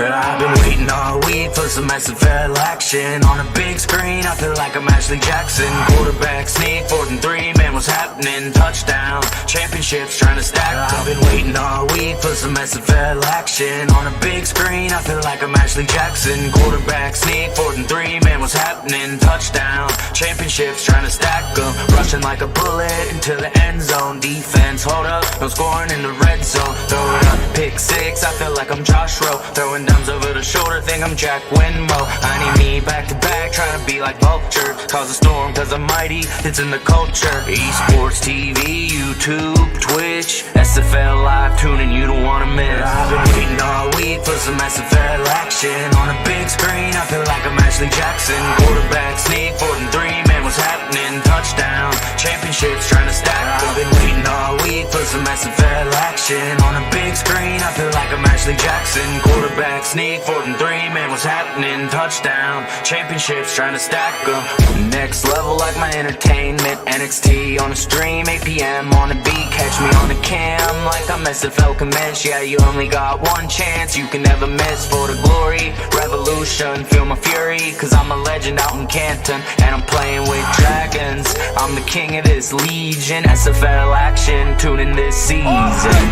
I've been waiting all week for some SFL action. On a big screen, I feel like I'm Ashley Jackson. Quarterback sneak, 4th and 3, man, what's happening? Touchdown, championships trying to stack up. I've been waiting all week for some SFL action. On a big screen, I feel like I'm Ashley Jackson. Quarterback sneak, 4th and 3, man, what's happening? Touchdown, championships trying to stack up. Rushing like a bullet into the end zone. Defense, hold up, no scoring in the red zone. Throw it up, pick 6, I feel like I'm Josh Rowe. Throwing downs over the shoulder, think I'm Jack Winmo. I need me back to back, trying to be like Vulture. Cause a storm, cause I'm mighty, it's in the culture. Esports TV, YouTube, Twitch, SFL live tuning, you don't wanna miss. I've been waiting all week for some SFL action. On a big screen, I feel like I'm Ashley Jackson. Quarterback sneak, 4th and 3, man, what's happening? Touchdown, championships trying to stack up. I've been waiting all week for some SFL action. On a big screen, I feel like I'm Ashley Jackson. Quarterback sneak, 4th and 3, man, what's happening? Touchdown, championships trying to stack up. Next level like my entertainment. NXT on the stream, 8 p.m. on the beat. Catch me on the cam like I'm SFL commence. Yeah, you only got one chance, you can never miss. For the glory, revolution, feel my fury. Cause I'm a legend out in Canton, and I'm playing with dragons. I'm the king of this legion. SFL action, tuning this season.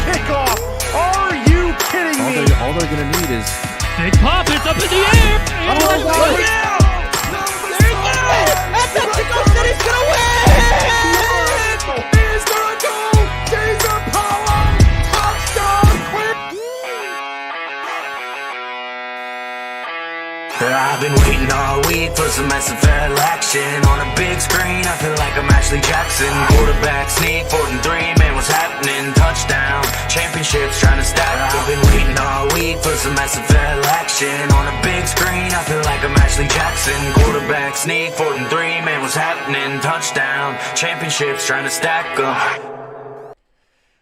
Kickoff! Are you kidding me? All they're gonna need is Big pop, it's up in the air! Oh, God. There it goes! That's Mexico City's gonna win! He's gonna go! Jason Power! Touchdown! I've been waiting all week for some SFL action. On a big screen, I feel like I'm Ashley Jackson. Quarterback sneak, 4th and 3, man, what's happening? Touchdown, championships trying to stack up. I've been waiting all week for some SFL action. On a big screen, I feel like I'm Ashley Jackson. Quarterback sneak, 4th and 3, man, what's happening? Touchdown, championships trying to stack up.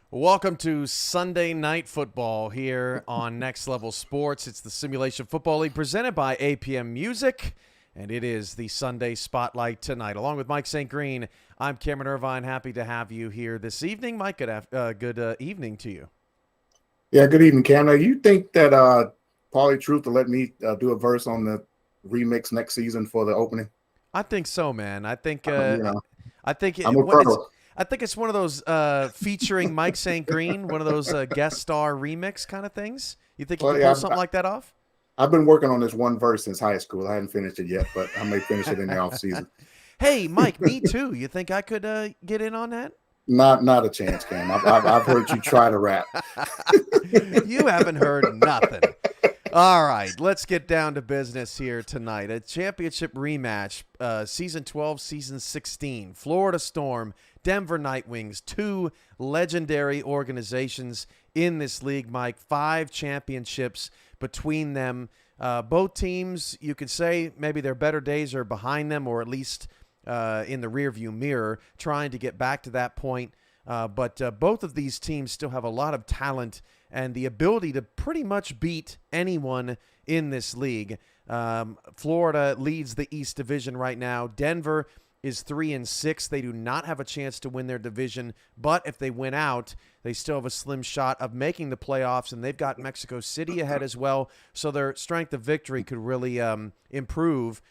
Welcome to Sunday Night Football here on Next Level Sports. It's the Simulation Football League presented by APM Music, and it is the Sunday Spotlight tonight. Along with Mike St. Green, I'm Cameron Irvine. Happy to have you here this evening. Mike, good evening to you. Yeah, good evening, Cameron. You think that Pauly Truth will let me do a verse on the remix next season for the opening? I think so, man. I think I think I'm a pro. I think it's one of those featuring Mike St. Green, one of those guest star remix kind of things. You think you can pull something like that off? I've been working on this one verse since high school. I haven't finished it yet, but I may finish it in the off season. Hey, Mike, me too. You think I could get in on that? Not a chance, Cam. I've heard you try to rap. You haven't heard nothing. All right, let's get down to business here tonight. A championship rematch, Season 12, Season 16. Florida Storm, Denver Nightwings, two legendary organizations in this league, Mike. 5 championships between them. Both teams, you could say maybe their better days are behind them, or at least in the rearview mirror, trying to get back to that point. But both of these teams still have a lot of talent and the ability to pretty much beat anyone in this league. Florida leads the East Division right now. Denver is 3-6. They do not have a chance to win their division, but if they win out, they still have a slim shot of making the playoffs, and they've got Mexico City ahead as well, so their strength of victory could really improve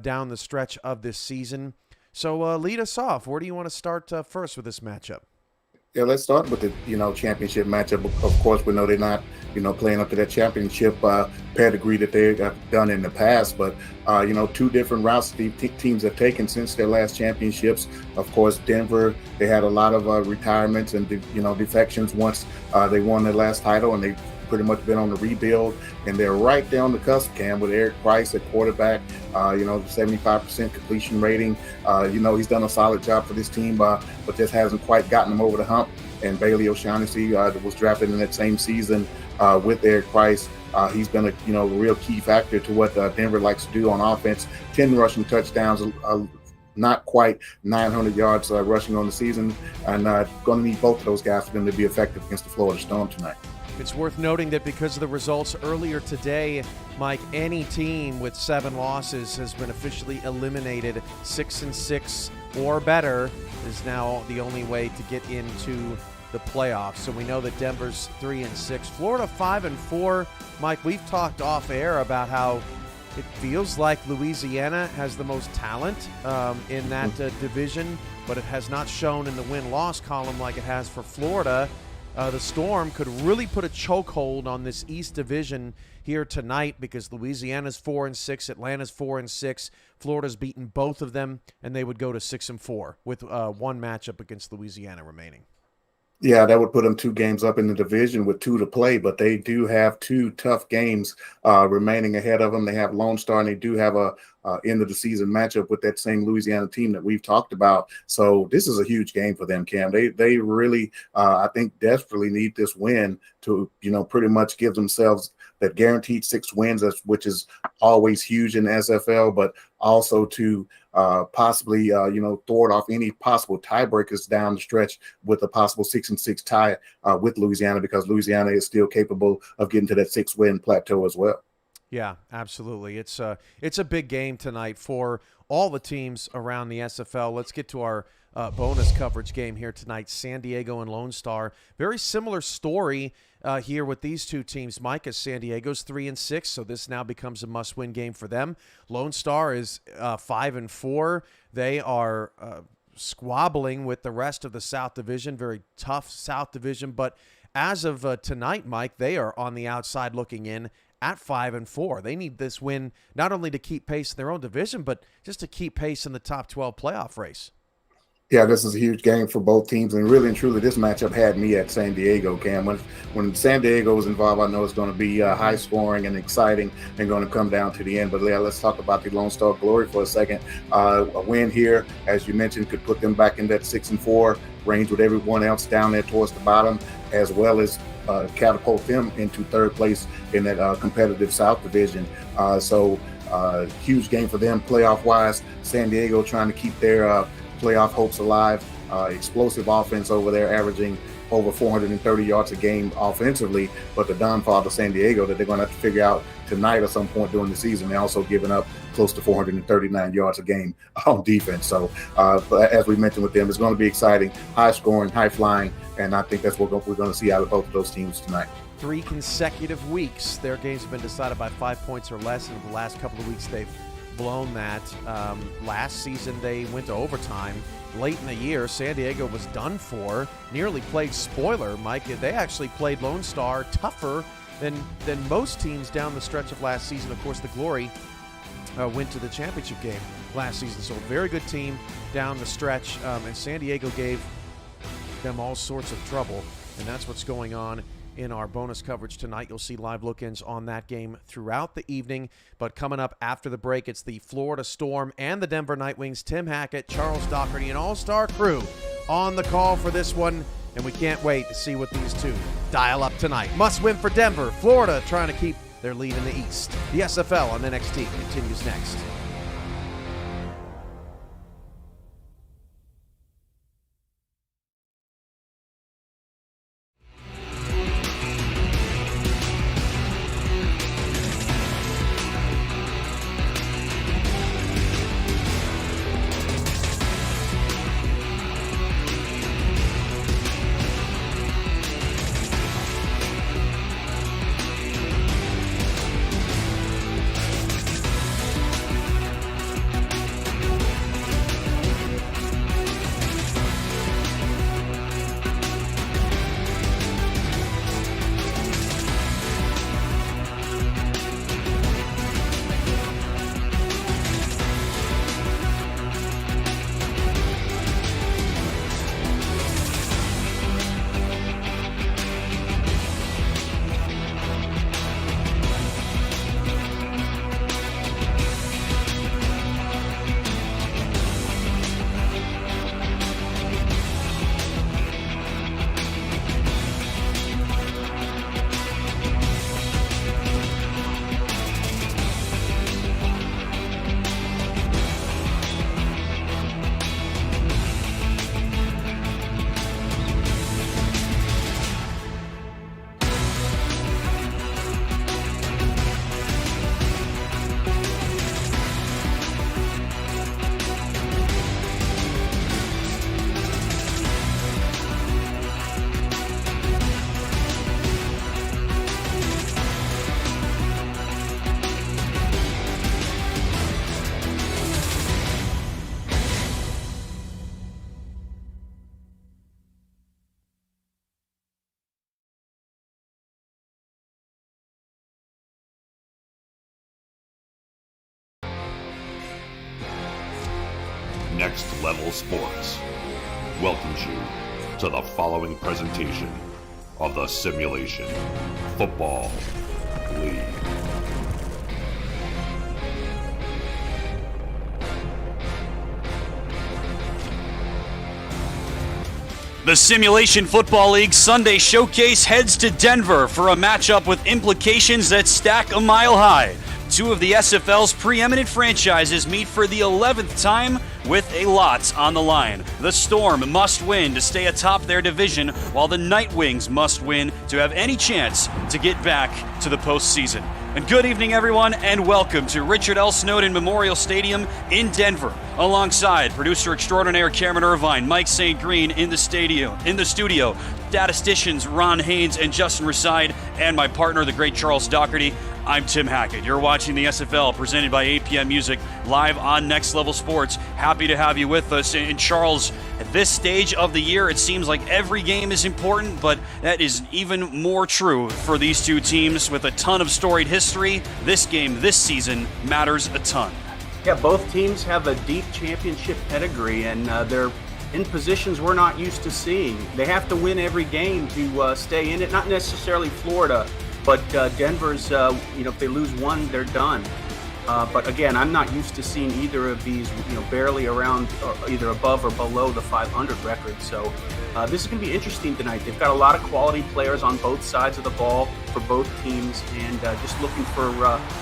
down the stretch of this season. So lead us off. Where do you want to start first with this matchup? Yeah, let's start with the championship matchup. Of course, we know they're not playing up to that championship pedigree that they have done in the past. But two different routes the teams have taken since their last championships. Of course, Denver, they had a lot of retirements and defections once they won their last title, and they pretty much been on the rebuild, and they're right there on the cusp, Cam, with Eric Price at quarterback, 75% completion rating. He's done a solid job for this team, but just hasn't quite gotten them over the hump. And Bailey O'Shaughnessy was drafted in that same season with Eric Price. He's been a real key factor to what Denver likes to do on offense. 10 rushing touchdowns, not quite 900 yards rushing on the season, and going to need both of those guys for them to be effective against the Florida Storm tonight. It's worth noting that because of the results earlier today, Mike, any team with 7 losses has been officially eliminated. 6-6 or better is now the only way to get into the playoffs. So we know that Denver's 3-6, Florida 5-4. Mike, we've talked off air about how it feels like Louisiana has the most talent in that division, but it has not shown in the win-loss column like it has for Florida. The Storm could really put a chokehold on this East Division here tonight because Louisiana's 4-6, Atlanta's 4-6, Florida's beaten both of them, and they would go to 6-4 with one matchup against Louisiana remaining. Yeah, that would put them 2 games up in the division with 2 to play, but they do have 2 tough games remaining ahead of them. They have Lone Star, and they do have a end of the season matchup with that same Louisiana team that we've talked about. So this is a huge game for them, Cam. They really, I think, desperately need this win to, pretty much give themselves that guaranteed 6 wins, which is always huge in the SFL, but also to possibly, thwart off any possible tiebreakers down the stretch with a possible 6-6 tie with Louisiana, because Louisiana is still capable of getting to that 6-win plateau as well. Yeah, absolutely. It's a big game tonight for all the teams around the SFL. Let's get to our bonus coverage game here tonight, San Diego and Lone Star. Very similar story here with these two teams, Mike, as San Diego's 3-6, so this now becomes a must-win game for them. Lone Star is 5-4. They are squabbling with the rest of the South Division, very tough South Division, but as of tonight, Mike, they are on the outside looking in at 5-4. They need this win not only to keep pace in their own division, but just to keep pace in the top 12 playoff race. Yeah, this is a huge game for both teams, and really and truly, this matchup had me at San Diego, Cam. When San Diego was involved, I know it's going to be high scoring and exciting and going to come down to the end. But yeah, let's talk about the Lone Star Glory for a second. A win here, as you mentioned, could put them back in that 6-4 range with everyone else down there towards the bottom, as well as catapult them into 3rd place in that competitive South Division. So huge game for them playoff-wise. San Diego trying to keep their playoff hopes alive. Explosive offense over there, averaging over 430 yards a game offensively, but the downfall to San Diego that they're going to have to figure out tonight or some point during the season. They're also giving up close to 439 yards a game on defense. So but as we mentioned with them, it's going to be exciting, high scoring, high flying, and I think that's what we're going to see out of both of those teams tonight. 3 consecutive weeks, their games have been decided by 5 points or less, and in the last couple of weeks they've blown that. Last season they went to overtime late in the year. San Diego was done for, nearly played spoiler, Mike. They actually played Lone Star tougher than most teams down the stretch of last season. Of course, the Glory went to the championship game last season, so a very good team down the stretch, and San Diego gave them all sorts of trouble, and that's what's going on in our bonus coverage tonight. You'll see live look-ins on that game throughout the evening. But coming up after the break, it's the Florida Storm and the Denver Nightwings. Tim Hackett, Charles Doherty, an all-star crew on the call for this one. And we can't wait to see what these two dial up tonight. Must win for Denver. Florida trying to keep their lead in the East. The SFL on NXT continues next. Next Level Sports welcomes you to the following presentation of the Simulation Football League. The Simulation Football League Sunday Showcase heads to Denver for a matchup with implications that stack a mile high. Two of the SFL's preeminent franchises meet for the 11th time with a lot on the line. The Storm must win to stay atop their division, while the Nightwings must win to have any chance to get back to the postseason. And good evening, everyone, and welcome to Richard L. Snowden Memorial Stadium in Denver. Alongside producer extraordinaire Cameron Irvine, Mike St. Green in the studio, statisticians Ron Haynes and Justin Reside, and my partner, the great Charles Doherty. I'm Tim Hackett. You're watching the SFL presented by APM Music live on Next Level Sports. Happy to have you with us. And Charles, at this stage of the year, it seems like every game is important, but that is even more true for these two teams with a ton of storied history. This game, this season, matters a ton. Yeah, both teams have a deep championship pedigree, and they're in positions we're not used to seeing. They have to win every game to stay in it. Not necessarily Florida, but Denver's, if they lose one, they're done. But again, I'm not used to seeing either of these, barely around or either above or below the 500 record. So this is going to be interesting tonight. They've got a lot of quality players on both sides of the ball for both teams, and just looking for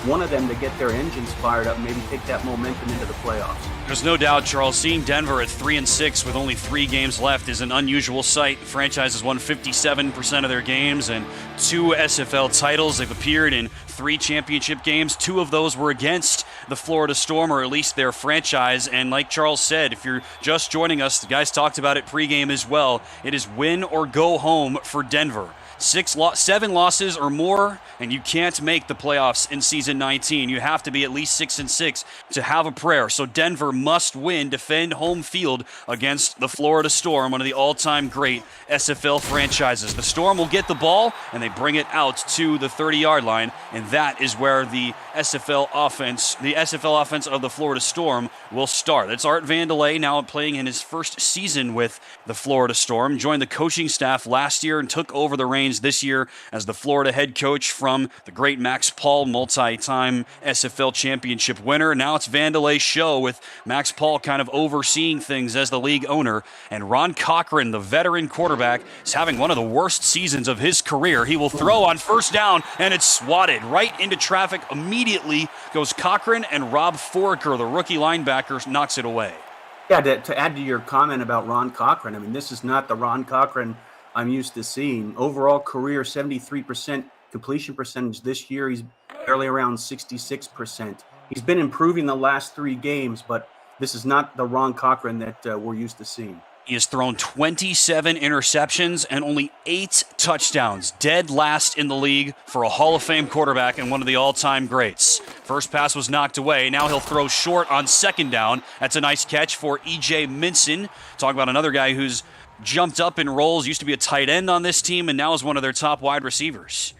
one of them to get their engines fired up and maybe take that momentum into the playoffs. There's no doubt, Charles, seeing Denver at 3-6 with only 3 games left is an unusual sight. The franchise has won 57% of their games and 2 SFL titles. They've appeared in 3 championship games. 2 of those were against the Florida Storm, or at least their franchise. And like Charles said, if you're just joining us, the guys talked about it pregame as well. It is win or go home for Denver. 7 losses or more, and you can't make the playoffs in season 19. You have to be at least 6-6 to have a prayer. So Denver must win, defend home field against the Florida Storm, one of the all-time great SFL franchises. The Storm will get the ball, and they bring it out to the 30-yard line, and that is where the SFL offense of the Florida Storm will start. That's Art Vandelay, now playing in his first season with the Florida Storm. Joined the coaching staff last year and took over the reins this year as the Florida head coach from the great Max Paul, multi-time SFL championship winner. Now it's Vandelay's show with Max Paul kind of overseeing things as the league owner. And Ron Cochran, the veteran quarterback, is having one of the worst seasons of his career. He will throw on first down, and it's swatted right into traffic. Immediately goes Cochran, and Rob Foraker, the rookie linebacker, knocks it away. Yeah, to add to your comment about Ron Cochran, I mean, this is not the Ron Cochran I'm used to seeing. Overall career, 73% completion percentage. This year, he's barely around 66%. He's been improving the last 3 games, but this is not the Ron Cochran that we're used to seeing. He has thrown 27 interceptions and only 8 touchdowns, dead last in the league for a Hall of Fame quarterback and one of the all-time greats. First pass was knocked away. Now he'll throw short on second down. That's a nice catch for E.J. Minson. Talk about another guy who's jumped up in roles, used to be a tight end on this team, and now is one of their top wide receivers.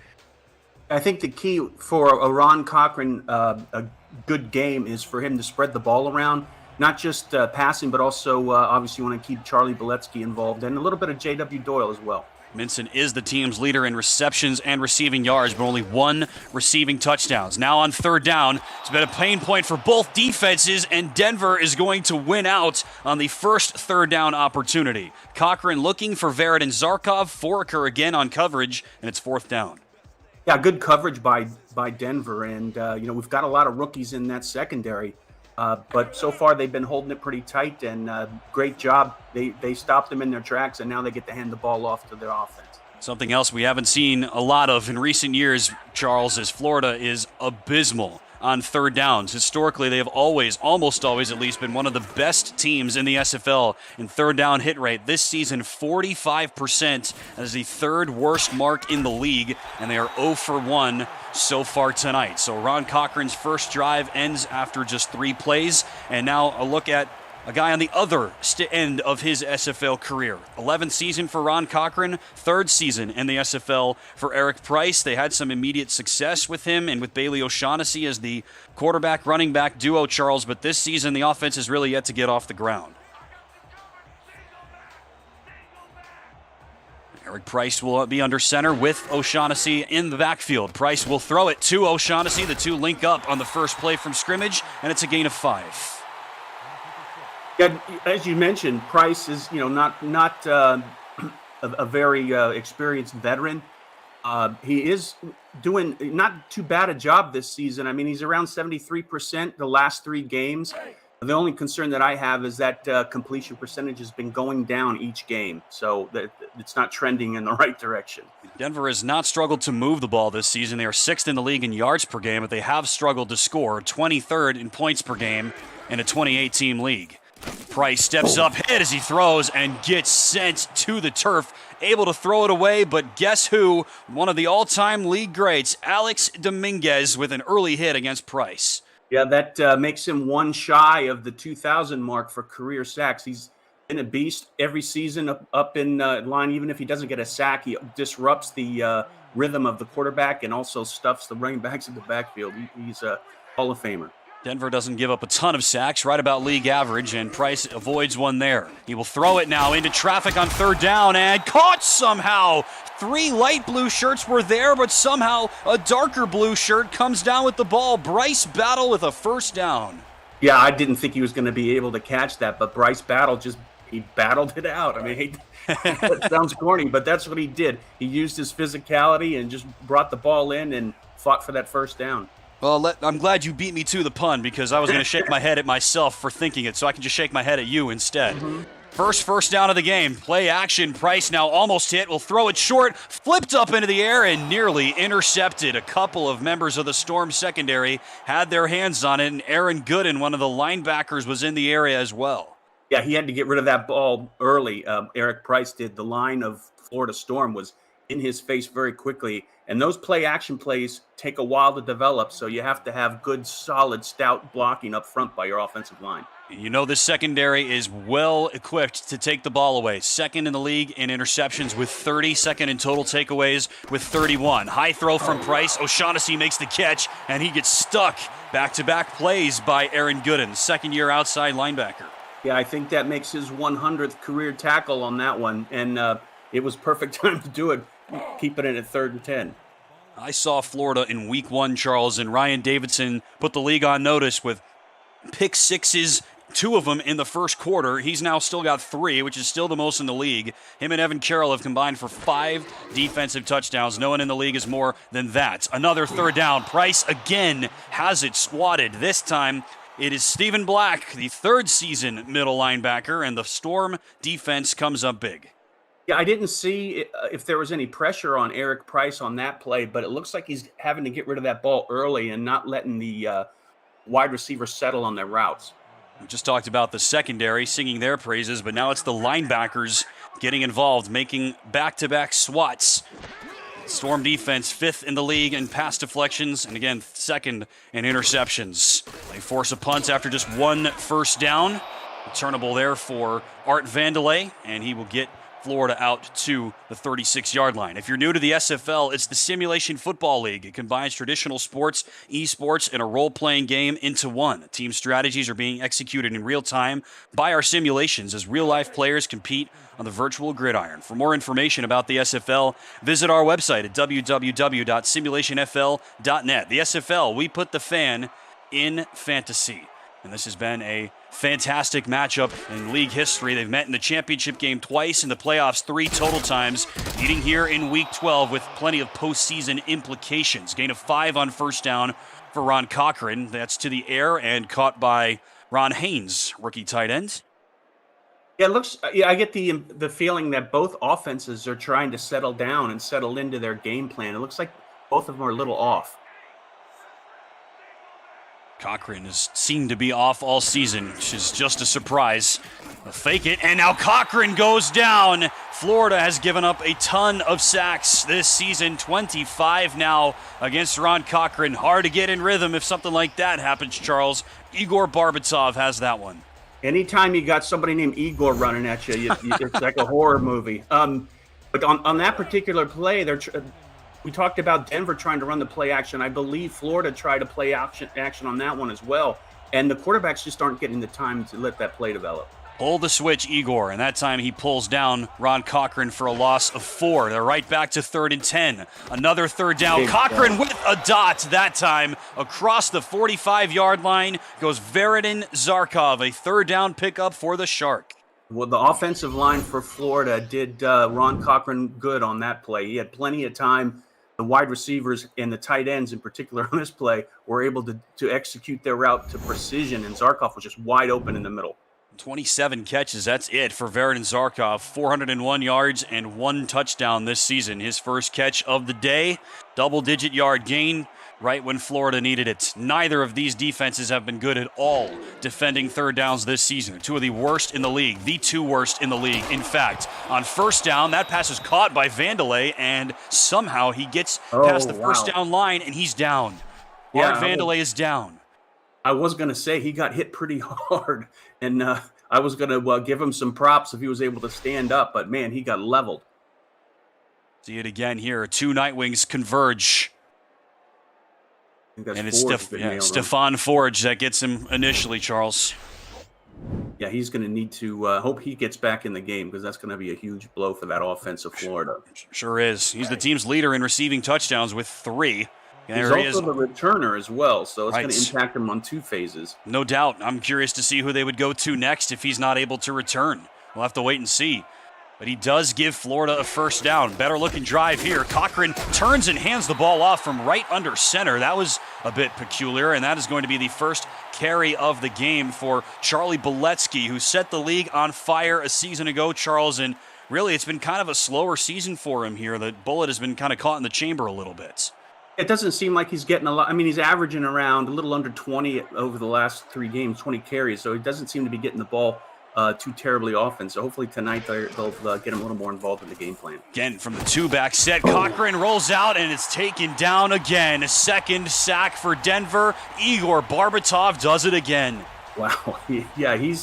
I think the key for a Ron Cochran, a good game, is for him to spread the ball around. Not just passing, but also obviously you want to keep Charlie Beletsky involved, and a little bit of J.W. Doyle as well. Minson is the team's leader in receptions and receiving yards, but only 1 receiving touchdowns. Now on third down, it's been a pain point for both defenses, and Denver is going to win out on the first third down opportunity. Cochran looking for Verrett and Zarkov. Foraker again on coverage, and it's 4th down. Yeah, good coverage by Denver, and we've got a lot of rookies in that secondary. But so far they've been holding it pretty tight, and great job. They stopped them in their tracks, and now they get to hand the ball off to their offense. Something else we haven't seen a lot of in recent years, Charles, is Florida is abysmal on third downs. Historically, they have almost always at least, been one of the best teams in the SFL in third down hit rate. This season, 45%, as the 3rd worst mark in the league, and they are 0 for 1 so far tonight. So Ron Cochran's first drive ends after just 3 plays, and now a look at a guy on the other end of his SFL career. 11th season for Ron Cochran, 3rd season in the SFL for Eric Price. They had some immediate success with him and with Bailey O'Shaughnessy as the quarterback running back duo, Charles, but this season the offense is really yet to get off the ground. Eric Price will be under center with O'Shaughnessy in the backfield. Price will throw it to O'Shaughnessy. The two link up on the first play from scrimmage, and it's a gain of 5. Yeah, as you mentioned, Price is not a very experienced veteran. He is doing not too bad a job this season. I mean, he's around 73% the last 3 games. The only concern that I have is that completion percentage has been going down each game, so that it's not trending in the right direction. Denver has not struggled to move the ball this season. They are 6th in the league in yards per game, but they have struggled to score, 23rd in points per game in a 28-team league. Price steps up, hit as he throws, and gets sent to the turf. Able to throw it away, but guess who? One of the all-time league greats, Alex Dominguez, with an early hit against Price. Yeah, that makes him one shy of the 2,000 mark for career sacks. He's been a beast every season up in line. Even if he doesn't get a sack, he disrupts the rhythm of the quarterback and also stuffs the running backs in the backfield. He's a Hall of Famer. Denver doesn't give up a ton of sacks, right about league average, and Price avoids one there. He will throw it now into traffic on 3rd down and caught somehow. 3 light blue shirts were there, but somehow a darker blue shirt comes down with the ball. Bryce Battle with a first down. Yeah, I didn't think he was going to be able to catch that, but Bryce Battle he battled it out. I mean, that sounds corny, but that's what he did. He used his physicality and just brought the ball in and fought for that first down. Well, I'm glad you beat me to the pun because I was going to shake my head at myself for thinking it, so I can just shake my head at you instead. First down of the game. Play action. Price now almost hit. Will throw it short. Flipped up into the air and nearly intercepted. A couple of members of the Storm secondary had their hands on it, and Aaron Gooden, one of the linebackers, was in the area as well. Yeah, he had to get rid of that ball early. Eric Price did. The line of Florida Storm was in his face very quickly. And those play-action plays take a while to develop, so you have to have good, solid, stout blocking up front by your offensive line. You know this secondary is well equipped to take the ball away. 2nd in the league in interceptions with 30, 2nd in total takeaways with 31. High throw from Price. O'Shaughnessy makes the catch, and he gets stuck. Back-to-back plays by Aaron Gooden, second-year outside linebacker. Yeah, I think that makes his 100th career tackle on that one, and it was perfect time to do it. Keep it in at 3rd and 10. I saw Florida in week 1, Charles, and Ryan Davidson put the league on notice with pick sixes, 2 of them in the first quarter. He's now still got 3, which is still the most in the league. Him and Evan Carroll have combined for 5 defensive touchdowns. No one in the league is more than that. Another 3rd down. Price again has it swatted. This time it is Stephen Black, the 3rd season middle linebacker, and the Storm defense comes up big. Yeah, I didn't see if there was any pressure on Eric Price on that play, but it looks like he's having to get rid of that ball early and not letting the wide receiver settle on their routes. We just talked about the secondary singing their praises, but now it's the linebackers getting involved, making back-to-back swats. Storm defense 5th in the league in pass deflections, and again, 2nd in interceptions. They force a punt after just 1 first down. Returnable there for Art Vandelay, and he will get Florida out to the 36-yard line. If you're new to the SFL, it's the Simulation Football League. It combines traditional sports, esports, and a role-playing game into one. Team strategies are being executed in real time by our simulations as real-life players compete on the virtual gridiron. For more information about the SFL, visit our website at www.simulationfl.net. The SFL, we put the fan in fantasy. And this has been a fantastic matchup in league history. They've met in the championship game twice, in the playoffs 3 total times, meeting here in Week 12 with plenty of postseason implications. Gain of 5 on first down for Ron Cochran. That's to the air and caught by Ron Haynes, rookie tight end. Yeah, it looks. Yeah, I get the feeling that both offenses are trying to settle down and settle into their game plan. It looks like both of them are a little off. Cochran has seemed to be off all season, which is just a surprise. They'll fake it, and now Cochran goes down. Florida has given up a ton of sacks this season, 25 now against Ron Cochran. Hard to get in rhythm if something like that happens, Charles. Igor Barbatov has that one. Anytime you got somebody named Igor running at you, it's like a horror movie. But on that particular play, we talked about Denver trying to run the play action. I believe Florida tried to play action on that one as well. And the quarterbacks just aren't getting the time to let that play develop. Pull the switch, Igor, and that time he pulls down Ron Cochran for a loss of 4. They're right back to 3rd and 10. Another third down. Big Cochran down. with a dot that time. Across the 45-yard line goes Veridin Zarkov, a third down pickup for the Shark. Well, the offensive line for Florida did Ron Cochran good on that play. He had plenty of time. The wide receivers and the tight ends in particular on this play were able to execute their route to precision, and Zarkov was just wide open in the middle. 27 catches, that's it for Veridin Zarkov. 401 yards and 1 touchdown this season. His first catch of the day, double-digit yard gain right when Florida needed it. Neither of these defenses have been good at all defending third downs this season. 2 of the worst in the league, the 2 worst in the league. In fact, on first down, that pass is caught by Vandelay, and somehow he gets past the first down line, and he's down. Yeah, Art Vandelay is down. I was going to say he got hit pretty hard, and I was going to give him some props if he was able to stand up, but man, he got leveled. See it again here. 2 Nightwings converge. I think that's And it's Ford's been nailed on. Stefan Forge that gets him initially, Charles. Yeah, he's going to need to hope he gets back in the game because that's going to be a huge blow for that offense of Florida. Sure is. He's the team's leader in receiving touchdowns with 3. He's There he is. also the returner as well, so it's going to Right. impact him on 2 phases. No doubt. I'm curious to see who they would go to next if he's not able to return. We'll have to wait and see. But he does give Florida a first down. Better looking drive here. Cochran turns and hands the ball off from right under center. That was a bit peculiar, and that is going to be the first carry of the game for Charlie Beletsky, who set the league on fire a season ago, Charles, and really it's been kind of a slower season for him here. The bullet has been kind of caught in the chamber a little bit. It doesn't seem like he's getting a lot. I mean, he's averaging around a little under 20 over the last 3 games, 20 carries, so he doesn't seem to be getting the ball too terribly often. So hopefully tonight they'll get him a little more involved in the game plan. Again, from the 2-back set, Cochran rolls out and it's taken down again. A second sack for Denver. Igor Barbatov does it again. Wow. Yeah, he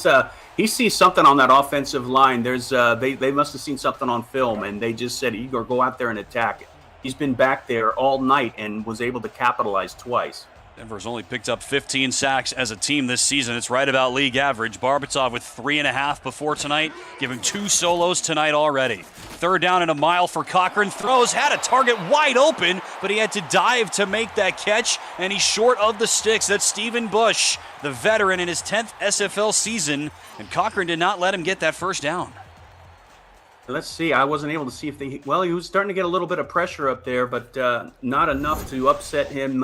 sees something on that offensive line. There's they must have seen something on film, and they just said, Igor, go out there and attack it. He's been back there all night and was able to capitalize twice. Denver's only picked up 15 sacks as a team this season. It's right about league average. Barbatov with 3.5 before tonight. Give him 2 solos tonight already. Third down and a mile for Cochran. Throws, had a target wide open, but he had to dive to make that catch, and he's short of the sticks. That's Stephen Bush, the veteran in his 10th SFL season, and Cochran did not let him get that first down. Let's see. I wasn't able to see if he was starting to get a little bit of pressure up there, but not enough to upset him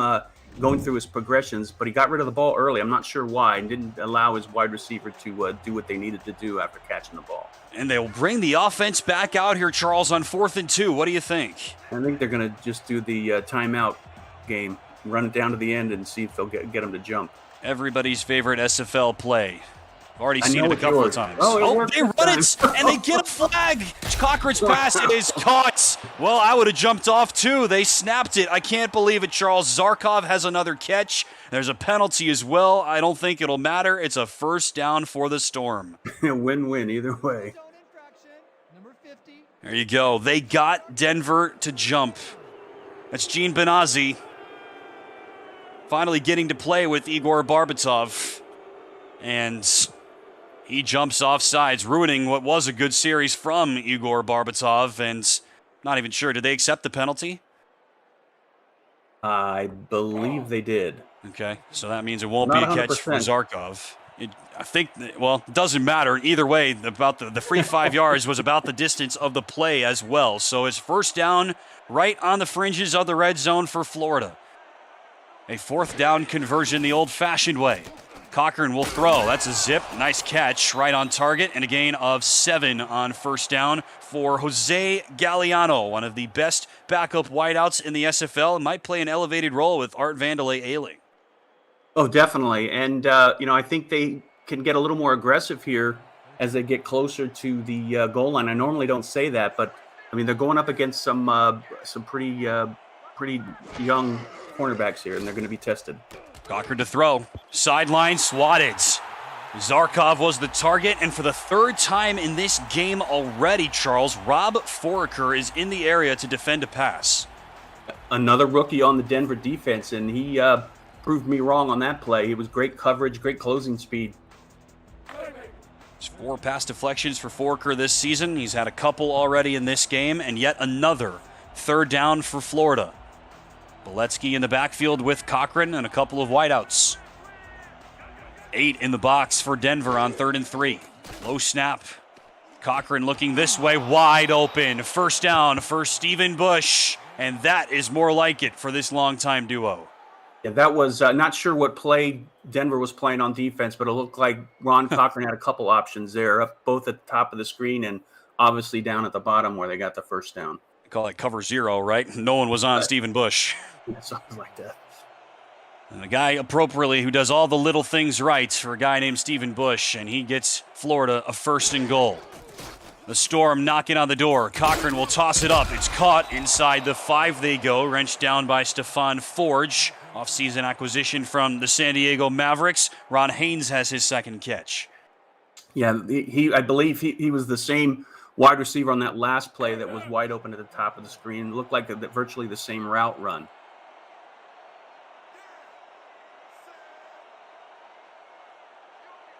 going through his progressions. But he got rid of the ball early. I'm not sure why, and didn't allow his wide receiver to do what they needed to do after catching the ball. And they'll bring the offense back out here, Charles, on 4th and 2. What do you think? I think they're going to just do the timeout game, run it down to the end, and see if they'll get him to jump. Everybody's favorite SFL play. I've already seen it a it's couple yours. of times. Oh, it Oh, worked they this run it, and they get a flag. Cochran's pass is caught. Well, I would have jumped off too. They snapped it. I can't believe it, Charles. Zarkov has another catch. There's a penalty as well. I don't think it'll matter. It's a first down for the Storm. Win-win either way. There you go. They got Denver to jump. That's Gene Benazzi finally getting to play with Igor Barbatov. And he jumps off sides, ruining what was a good series from Igor Barbatov. And not even sure. Did they accept the penalty? I believe they did. Okay, so that means it won't Not be a catch for 100%. Zarkov. It doesn't matter. Either way, about the free 5 yards was about the distance of the play as well. So it's first down right on the fringes of the red zone for Florida. A 4th down conversion the old-fashioned way. Cochran will throw. That's a zip. Nice catch right on target, and a gain of 7 on first down for Jose Galliano, one of the best backup wideouts in the SFL, and might play an elevated role with Art Vandelay ailing. Oh, definitely. And, I think they can get a little more aggressive here as they get closer to the goal line. I normally don't say that, but, I mean, they're going up against some pretty young cornerbacks here, and they're going to be tested. Cochran to throw. Sideline swatted. Zarkov was the target, and for the 3rd time in this game already, Charles, Rob Foraker is in the area to defend a pass. Another rookie on the Denver defense, and he proved me wrong on that play. It was great coverage, great closing speed. There's 4 pass deflections for Forker this season. He's had a couple already in this game, and yet another third down for Florida. Beletsky in the backfield with Cochran and a couple of wideouts. 8 in the box for Denver on 3rd and 3. Low snap. Cochran looking this way, wide open. First down for Stephen Bush, and that is more like it for this longtime duo. Yeah, that was not sure what play Denver was playing on defense, but it looked like Ron Cochran had a couple options there, up both at the top of the screen and obviously down at the bottom where they got the first down. They call it cover 0, right? No one was on Stephen Bush. Yeah, something like that. And a guy appropriately who does all the little things right for a guy named Stephen Bush, and he gets Florida a 1st and goal. The Storm knocking on the door. Cochran will toss it up. It's caught inside the 5 they go, wrenched down by Stephon Forge. Off-season acquisition from the San Diego Mavericks. Ron Haynes has his 2nd catch. Yeah, I believe he was the same wide receiver on that last play that was wide open at the top of the screen. It looked like virtually the same route run.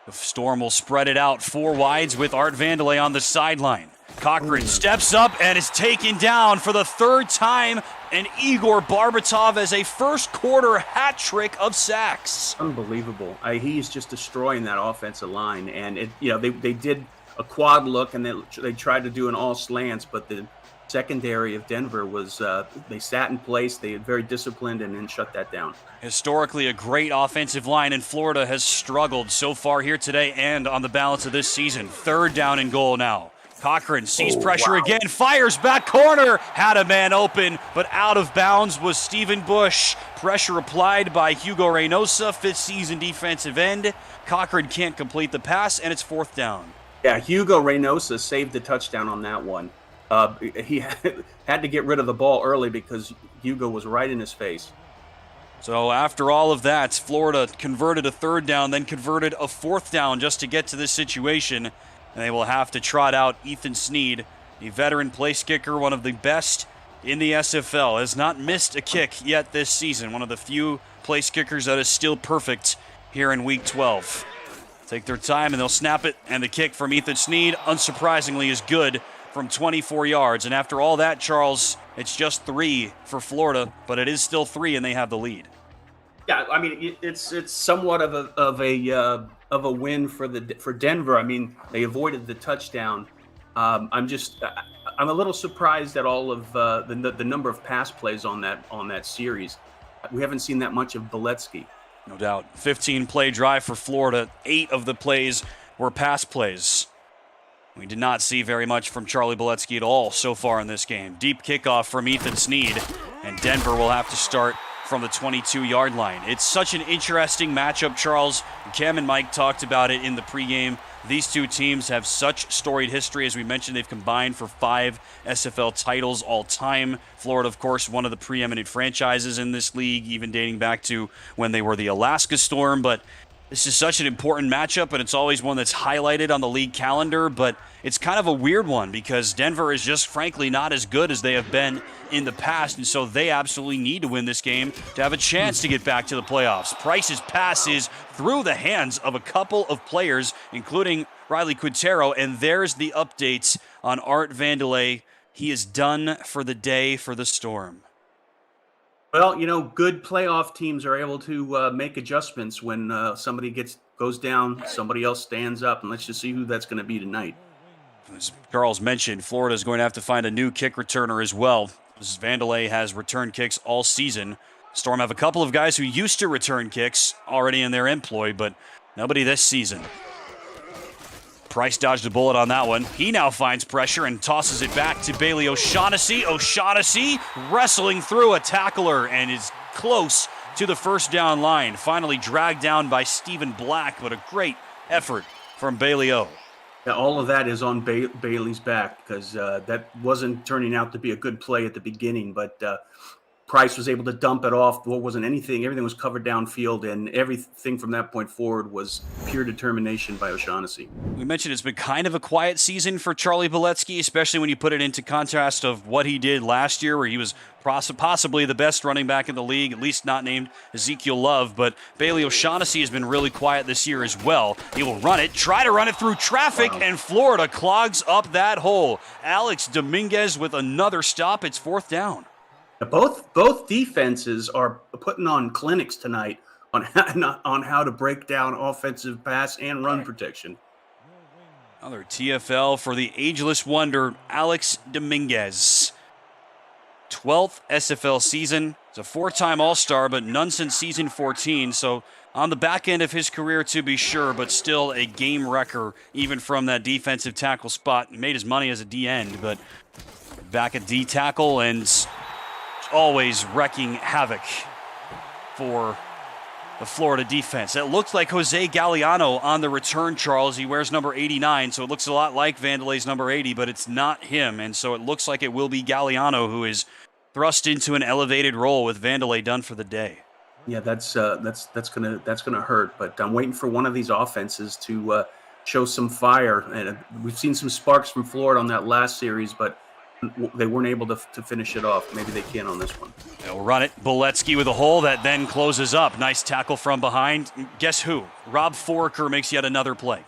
The Storm will spread it out 4 wides with Art Vandelay on the sideline. Cochran steps up and is taken down for the 3rd time, and Igor Barbatov has a first-quarter hat trick of sacks. Unbelievable. He's just destroying that offensive line, and they did a quad look and they tried to do an all slants, but the secondary of Denver was they sat in place, they were very disciplined, and then shut that down. Historically a great offensive line, and Florida has struggled so far here today and on the balance of this season. 3rd down and goal now. Cochran sees pressure again, fires back corner, had a man open, but out of bounds was Stephen Bush. Pressure applied by Hugo Reynosa, 5th season defensive end. Cochran can't complete the pass, and it's 4th down. Yeah, Hugo Reynosa saved the touchdown on that one. He had to get rid of the ball early because Hugo was right in his face. So after all of that, Florida converted a 3rd down, then converted a 4th down just to get to this situation. And they will have to trot out Ethan Sneed, a veteran place kicker, one of the best in the SFL. Has not missed a kick yet this season. One of the few place kickers that is still perfect here in Week 12. Take their time and they'll snap it. And the kick from Ethan Sneed, unsurprisingly, is good from 24 yards. And after all that, Charles, it's just 3 for Florida, but it is still 3 and they have the lead. Yeah, I mean, it's somewhat of a win for Denver. I mean, they avoided the touchdown. I'm a little surprised at all of the number of pass plays on that series. We haven't seen that much of Beletsky. No doubt. 15-play drive for Florida. 8 of the plays were pass plays. We did not see very much from Charlie Beletsky at all so far in this game. Deep kickoff from Ethan Sneed, and Denver will have to start from the 22-yard line. It's such an interesting matchup, Charles. Cam and Mike talked about it in the pregame. These two teams have such storied history. As we mentioned, they've combined for 5 SFL titles all time. Florida, of course, one of the preeminent franchises in this league, even dating back to when they were the Alaska Storm. But this is such an important matchup, and it's always one that's highlighted on the league calendar. But it's kind of a weird one because Denver is just, frankly, not as good as they have been in the past, and so they absolutely need to win this game to have a chance to get back to the playoffs. Price's pass is through the hands of a couple of players, including Riley Quintero, and there's the updates on Art Vandelay. He is done for the day for the Storm. Well, good playoff teams are able to make adjustments when somebody goes down, somebody else stands up, and let's just see who that's going to be tonight. As Charles mentioned, Florida is going to have to find a new kick returner as well. Vandelay has returned kicks all season. Storm have a couple of guys who used to return kicks already in their employ, but nobody this season. Price dodged a bullet on that one. He now finds pressure and tosses it back to Bailey O'Shaughnessy. O'Shaughnessy wrestling through a tackler and is close to the first down line. Finally dragged down by Stephen Black, but a great effort from Bailey O. Yeah, all of that is on Bailey's back because that wasn't turning out to be a good play at the beginning. But Price was able to dump it off. What wasn't anything. Everything was covered downfield, and everything from that point forward was pure determination by O'Shaughnessy. We mentioned it's been kind of a quiet season for Charlie Boletsky, especially when you put it into contrast of what he did last year, where he was possibly the best running back in the league, at least not named Ezekiel Love. But Bailey O'Shaughnessy has been really quiet this year as well. He will try to run it through traffic, and Florida clogs up that hole. Alex Dominguez with another stop. It's 4th down. Both defenses are putting on clinics tonight on how to break down offensive pass and run protection. Another TFL for the ageless wonder, Alex Dominguez. 12th SFL season. He's a 4-time All-Star, but none since season 14. So on the back end of his career, to be sure, but still a game wrecker, even from that defensive tackle spot. He made his money as a D end, but back at D tackle and always wrecking havoc for the Florida defense. It looks like Jose Galliano on the return, Charles. He wears number 89, so it looks a lot like Vandelay's number 80, but it's not him. And so it looks like it will be Galliano who is thrust into an elevated role with Vandelay done for the day. Yeah, that's gonna hurt. But I'm waiting for one of these offenses to show some fire. And we've seen some sparks from Florida on that last series, but they weren't able to finish it off. Maybe they can on this one. They'll run it. Boletsky with a hole that then closes up. Nice tackle from behind. Guess who? Rob Foraker makes yet another play.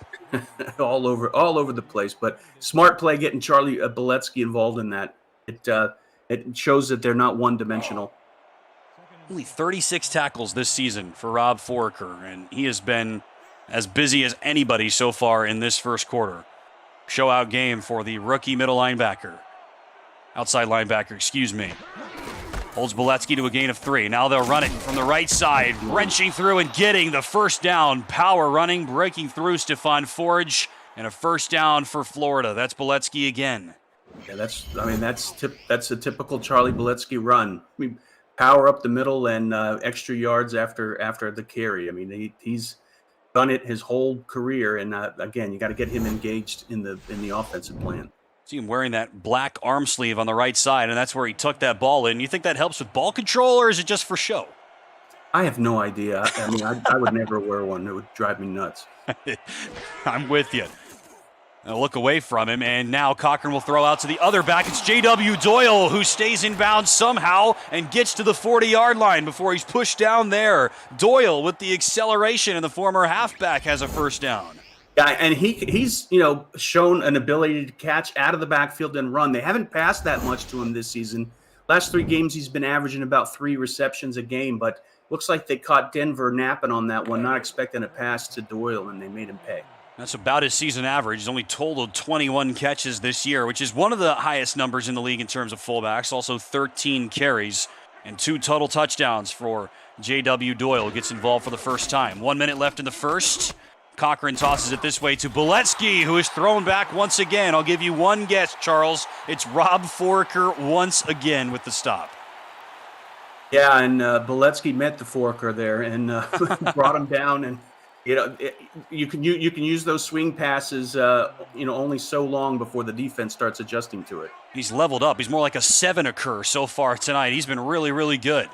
all over the place. But smart play getting Charlie Boletsky involved in that. It shows that they're not one-dimensional. Only 36 tackles this season for Rob Foraker, and he has been as busy as anybody so far in this first quarter. Show-out game for the rookie outside linebacker, excuse me. Holds Boletsky to a gain of 3. Now they'll run it from the right side, wrenching through and getting the first down. Power running, breaking through Stephon Forge, and a first down for Florida. That's Boletsky again. Yeah, that's a typical Charlie Boletsky run. I mean, power up the middle and extra yards after the carry. I mean, he's done it his whole career, and again, you got to get him engaged in the offensive plan. See him wearing that black arm sleeve on the right side, and that's where he took that ball in. You think that helps with ball control, or is it just for show? I have no idea. I mean, I would never wear one. It would drive me nuts. I'm with you. I'll look away from him, and now Cochran will throw out to the other back. It's J.W. Doyle, who stays in bounds somehow and gets to the 40-yard line before he's pushed down there. Doyle with the acceleration, and the former halfback has a first down. Yeah, and he's shown an ability to catch out of the backfield and run. They haven't passed that much to him this season. Last 3 games, he's been averaging about 3 receptions a game, but looks like they caught Denver napping on that one, not expecting a pass to Doyle, and they made him pay. That's about his season average. He's only totaled 21 catches this year, which is one of the highest numbers in the league in terms of fullbacks. Also 13 carries and 2 total touchdowns for J.W. Doyle. Gets involved for the first time. 1 minute left in the first. Cochran tosses it this way to Boletsky, who is thrown back once again. I'll give you one guess, Charles. It's Rob Foraker once again with the stop. Yeah, and Boletsky met the Foraker there and brought him down. And you can use those swing passes, only so long before the defense starts adjusting to it. He's leveled up. He's more like a 7-occur so far tonight. He's been really, really good.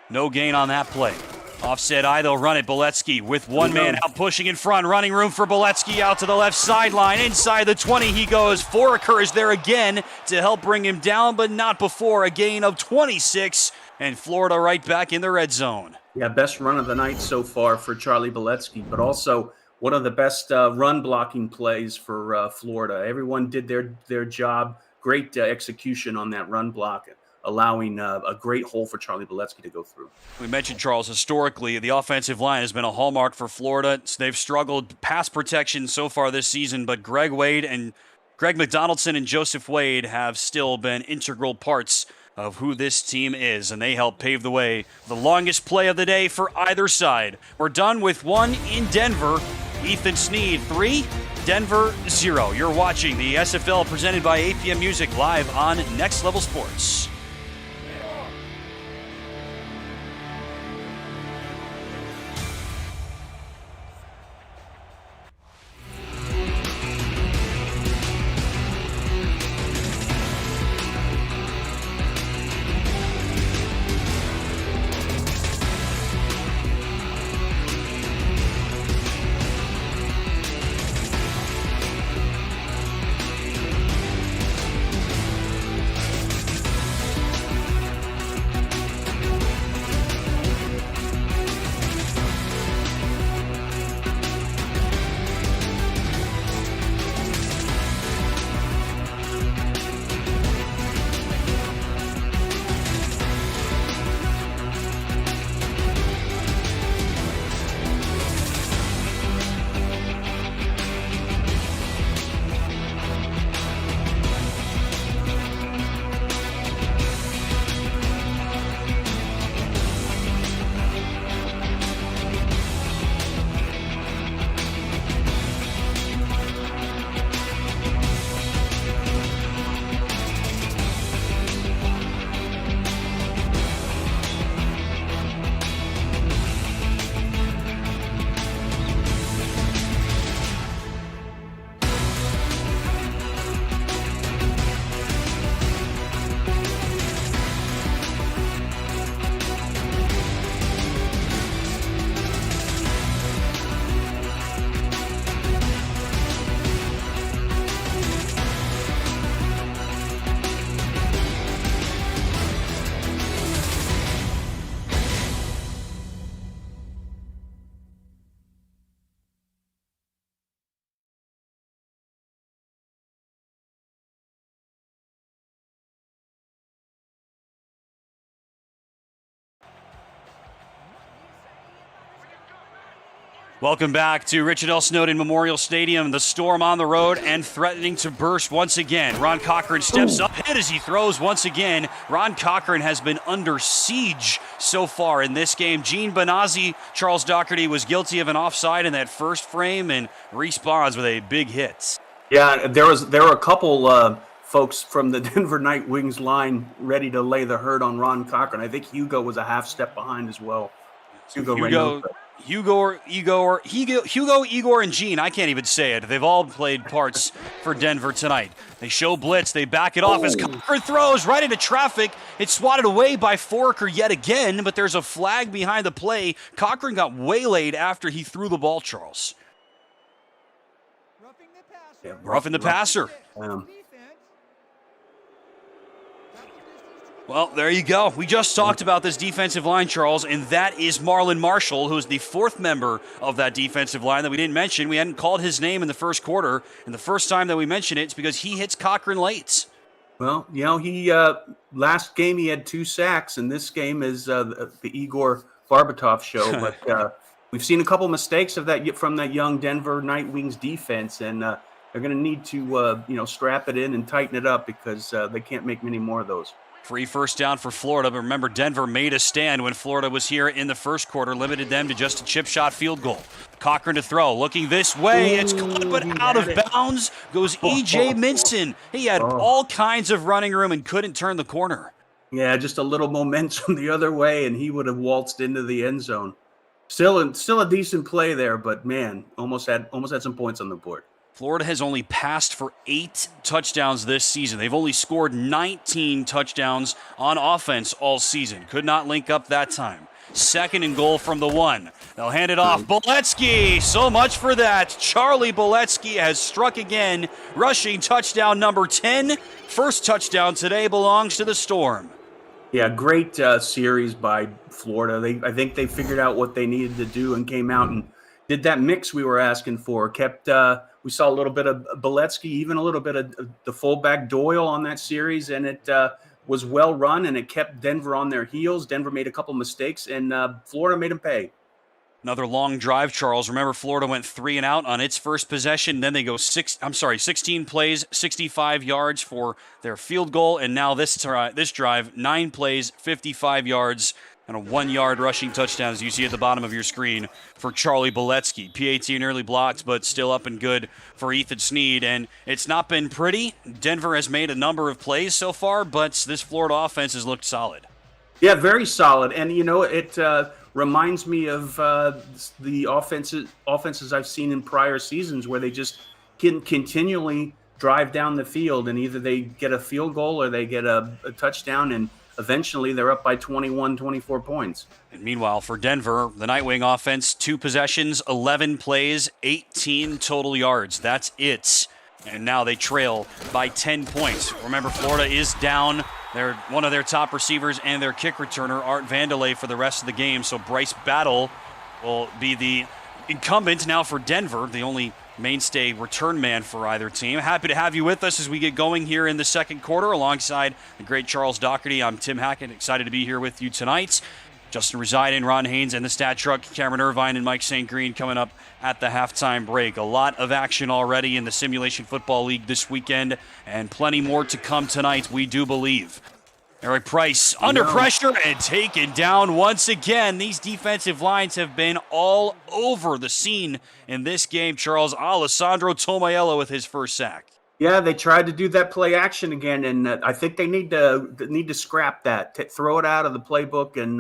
No gain on that play. Offset eye, they'll run it. Boletsky with one man out pushing in front. Running room for Boletsky out to the left sideline. Inside the 20 he goes. Foraker is there again to help bring him down, but not before a gain of 26. And Florida right back in the red zone. Yeah, best run of the night so far for Charlie Boletsky, but also one of the best run blocking plays for Florida. Everyone did their job. Great execution on that run block, allowing a great hole for Charlie Boletsky to go through. We mentioned, Charles, historically, the offensive line has been a hallmark for Florida. They've struggled pass protection so far this season, but Greg McDonaldson and Joseph Wade have still been integral parts of who this team is, and they help pave the way. The longest play of the day for either side. We're done with 1 in Denver. Ethan Sneed, 3, Denver 0. You're watching the SFL presented by APM Music live on Next Level Sports. Welcome back to Richard L. Snowden Memorial Stadium. The Storm on the road and threatening to burst once again. Ron Cochran steps up, hit as he throws once again. Ron Cochran has been under siege so far in this game. Gene Benazzi, Charles Doherty was guilty of an offside in that first frame and responds with a big hit. Yeah, there were a couple folks from the Denver Night Wings line ready to lay the hurt on Ron Cochran. I think Hugo was a half step behind as well. Hugo, Igor, and Gene, I can't even say it. They've all played parts for Denver tonight. They show blitz. They back it off as Cochran throws right into traffic. It's swatted away by Foraker yet again, but there's a flag behind the play. Cochran got waylaid after he threw the ball, Charles. Roughing the passer. Well, there you go. We just talked about this defensive line, Charles, and that is Marlon Marshall, who is the fourth member of that defensive line that we didn't mention. We hadn't called his name in the first quarter, and the first time that we mention it's because he hits Cochran late. Well, he last game he had 2 sacks, and this game is the Igor Barbatov show. But we've seen a couple mistakes of that from that young Denver Night Wings defense, and they're going to need to strap it in and tighten it up because they can't make many more of those. Free first down for Florida, but remember, Denver made a stand when Florida was here in the first quarter, limited them to just a chip shot field goal. Cochran to throw, looking this way, it's caught but out of bounds, goes E.J. Minson. He had all kinds of running room and couldn't turn the corner. Yeah, just a little momentum the other way, and he would have waltzed into the end zone. Still a decent play there, but man, almost had some points on the board. Florida has only passed for 8 touchdowns this season. They've only scored 19 touchdowns on offense all season. Could not link up that time. 2nd and goal from the 1. They'll hand it off. Boletsky, so much for that. Charlie Boletsky has struck again. Rushing touchdown number 10. First touchdown today belongs to the Storm. Yeah, great series by Florida. I think they figured out what they needed to do and came out and did that mix we were asking for. We saw a little bit of Boletsky, even a little bit of the fullback Doyle on that series, and it was well run, and it kept Denver on their heels. Denver made a couple mistakes, and Florida made them pay. Another long drive, Charles. Remember, Florida went 3 and out on its first possession. Then they go 16 plays, 65 yards for their field goal, and now this drive, 9 plays, 55 yards. And a 1-yard rushing touchdown, as you see at the bottom of your screen, for Charlie Boletsky. PAT nearly blocked, but still up and good for Ethan Snead. And it's not been pretty. Denver has made a number of plays so far, but this Florida offense has looked solid. Yeah, very solid. And, it reminds me of the offenses I've seen in prior seasons where they just can continually drive down the field, and either they get a field goal or they get a touchdown, and eventually they're up by 21, 24 points. And meanwhile, for Denver, the Nightwing offense, 2 possessions, 11 plays, 18 total yards. That's it. And now they trail by 10 points. Remember, Florida is down one of their top receivers and their kick returner, Art Vandelay, for the rest of the game. So Bryce Battle will be the incumbent now for Denver, the only mainstay return man for either team. Happy to have you with us as we get going here in the second quarter alongside the great Charles Doherty. I'm Tim Hackett, excited to be here with you tonight. Justin Residin, Ron Haynes, and the Stat Truck, Cameron Irvine and Mike St. Green coming up at the halftime break. A lot of action already in the Simulation Football League this weekend, and plenty more to come tonight, we do believe. Eric Price under pressure and taken down once again. These defensive lines have been all over the scene in this game. Charles, Alessandro Tomaello with his first sack. Yeah, they tried to do that play action again, and I think they need to scrap that, throw it out of the playbook, and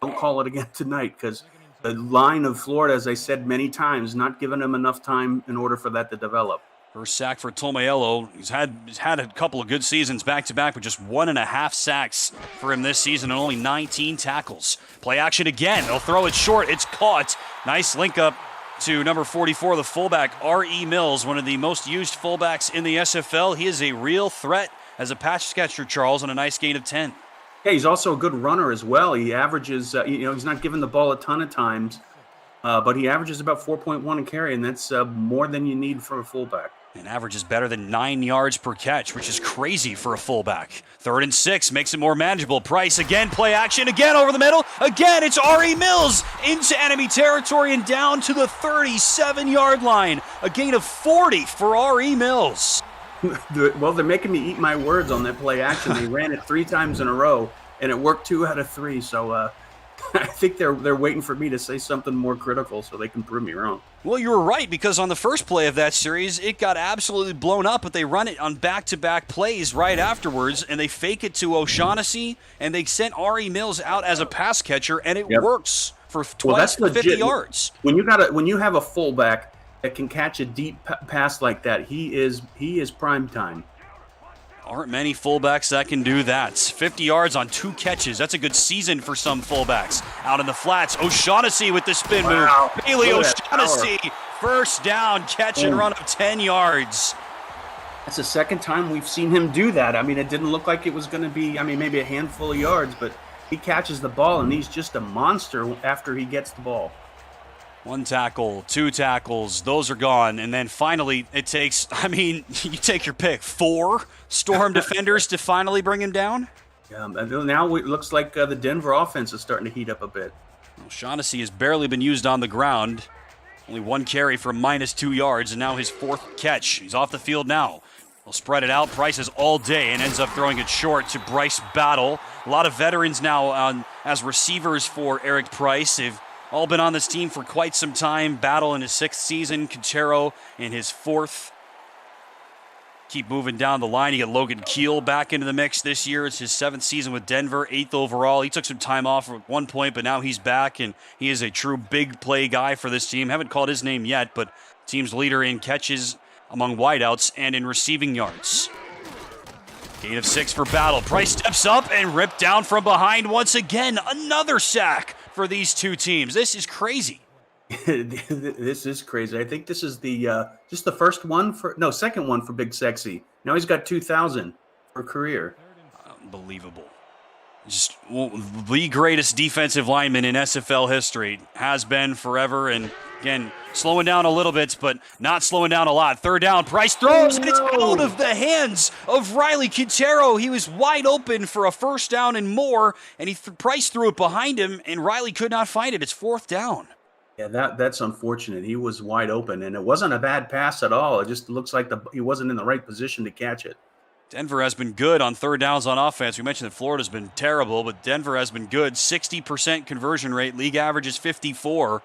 don't call it again tonight, because the line of Florida, as I said many times, not giving them enough time in order for that to develop. First sack for Tomaello. He's had a couple of good seasons back-to-back, but just 1.5 sacks for him this season and only 19 tackles. Play action again. They'll throw it short. It's caught. Nice link up to number 44, the fullback, R.E. Mills, one of the most used fullbacks in the SFL. He is a real threat as a pass catcher, Charles, on a nice gain of 10. Yeah, he's also a good runner as well. He averages, he's not given the ball a ton of times, but he averages about 4.1 a carry, and that's more than you need from a fullback. And averages better than 9 yards per catch, which is crazy for a fullback. 3rd and 6 makes it more manageable. Price again, play action, again over the middle. Again, it's R.E. Mills into enemy territory and down to the 37-yard line. A gain of 40 for R.E. Mills. Well, they're making me eat my words on that play action. They ran it 3 times in a row, and it worked 2 out of 3. So I think they're waiting for me to say something more critical so they can prove me wrong. Well, you were right, because on the first play of that series, it got absolutely blown up, but they run it on back-to-back plays right afterwards, and they fake it to O'Shaughnessy, and they sent R.E. Mills out as a pass catcher, and it works for twice for 50 yards. When you have a fullback that can catch a deep pass like that, he is prime time. Aren't many fullbacks that can do that. 50 yards on 2 catches. That's a good season for some fullbacks. Out in the flats, O'Shaughnessy with the spin move. Bailey O'Shaughnessy, first down, catch and run of 10 yards. That's the second time we've seen him do that. I mean, it didn't look like it was going to be, maybe a handful of yards, but he catches the ball, and he's just a monster after he gets the ball. 1 tackle, 2 tackles, those are gone. And then finally, it takes, you take your pick, 4 Storm defenders to finally bring him down? Yeah, now it looks like the Denver offense is starting to heat up a bit. O'Shaughnessy has barely been used on the ground. Only 1 carry for -2 yards, and now his 4th catch. He's off the field now. He'll spread it out. Price is all day and ends up throwing it short to Bryce Battle. A lot of veterans now as receivers for Eric Price. They've all been on this team for quite some time. Battle in his 6th season, Quintero in his 4th. Keep moving down the line. You get Logan Keel back into the mix this year. It's his 7th season with Denver, 8th overall. He took some time off at one point, but now he's back, and he is a true big play guy for this team. Haven't called his name yet, but team's leader in catches among wideouts and in receiving yards. Gain of 6 for Battle. Price steps up and ripped down from behind once again. Another sack for these 2 teams. This is crazy. This is crazy. I think this is the just the second one for Big Sexy. Now he's got 2,000 for career. Unbelievable. Just the greatest defensive lineman in SFL history. Has been forever, and again, slowing down a little bit, but not slowing down a lot. 3rd down, Price throws, and it's out of the hands of Riley Quintero. He was wide open for a 1st down and more, and Price threw it behind him, and Riley could not find it. It's 4th down. Yeah, that's unfortunate. He was wide open, and it wasn't a bad pass at all. It just looks like he wasn't in the right position to catch it. Denver has been good on 3rd downs on offense. We mentioned that Florida's been terrible, but Denver has been good. 60% conversion rate. League average is 54.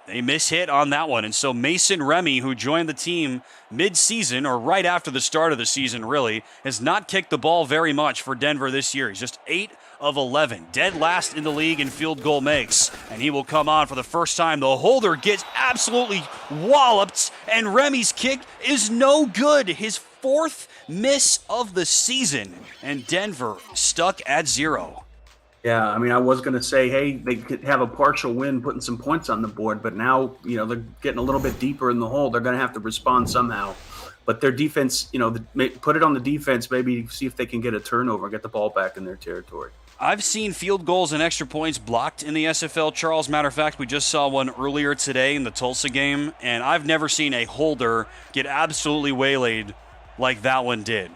They miss-hit on that one. And so Mason Remy, who joined the team mid-season, or right after the start of the season, really, has not kicked the ball very much for Denver this year. He's just 8 of 11. Dead last in the league in field goal makes. And he will come on for the first time. The holder gets absolutely walloped, and Remy's kick is no good. His 4th miss of the season, and Denver stuck at 0. Yeah, I was going to say, hey, they could have a partial win, putting some points on the board, but now, they're getting a little bit deeper in the hole. They're going to have to respond somehow. But their defense, put it on the defense, maybe see if they can get a turnover, get the ball back in their territory. I've seen field goals and extra points blocked in the SFL, Charles. Matter of fact, we just saw one earlier today in the Tulsa game, and I've never seen a holder get absolutely waylaid like that one did.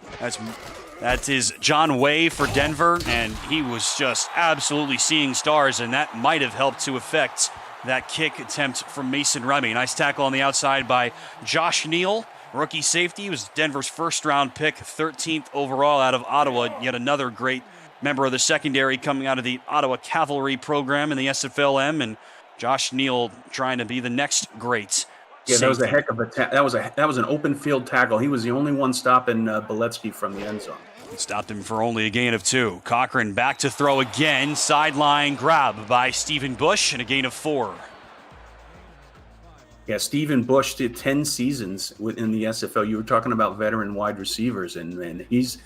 That is John Way for Denver, and he was just absolutely seeing stars, and that might have helped to affect that kick attempt from Mason Remy. Nice tackle on the outside by Josh Neal, rookie safety. He was Denver's 1st-round pick, 13th overall out of Ottawa. Yet another great member of the secondary coming out of the Ottawa Cavalry program in the SFLM, and Josh Neal trying to be the next great. Yeah, that was a heck of a that was an open field tackle. He was the only one stopping Beletsky from the end zone. Stopped him for only a gain of 2. Cochran back to throw again. Sideline grab by Stephen Bush and a gain of 4. Yeah, Stephen Bush did 10 seasons in the SFL. You were talking about veteran wide receivers, and he's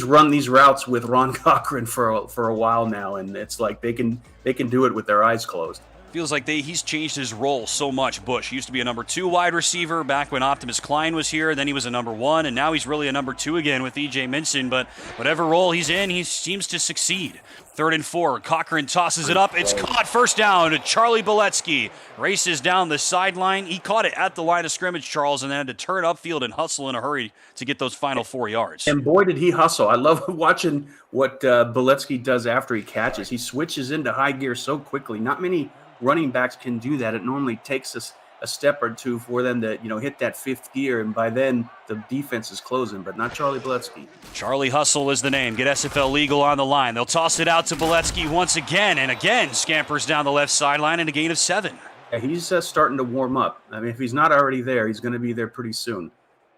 run these routes with Ron Cochran for a while now, and it's like they can do it with their eyes closed. Feels like he's changed his role so much. Bush used to be a number 2 wide receiver back when Optimus Klein was here. Then he was a number 1, and now he's really a number 2 again with E.J. Minson. But whatever role he's in, he seems to succeed. 3rd and 4. Cochran tosses it up. It's caught. First down to Charlie Boletsky. Races down the sideline. He caught it at the line of scrimmage, Charles, and then had to turn upfield and hustle in a hurry to get those final 4 yards. And boy, did he hustle. I love watching what Boletsky does after he catches. He switches into high gear so quickly. Not many running backs can do that. It normally takes a step or two for them to, hit that 5th gear, and by then the defense is closing, but not Charlie Boletsky. Charlie Hustle is the name. Get SFL legal on the line. They'll toss it out to Boletsky once again, and again scampers down the left sideline and a gain of 7. Yeah, he's starting to warm up. I mean, if he's not already there, he's going to be there pretty soon.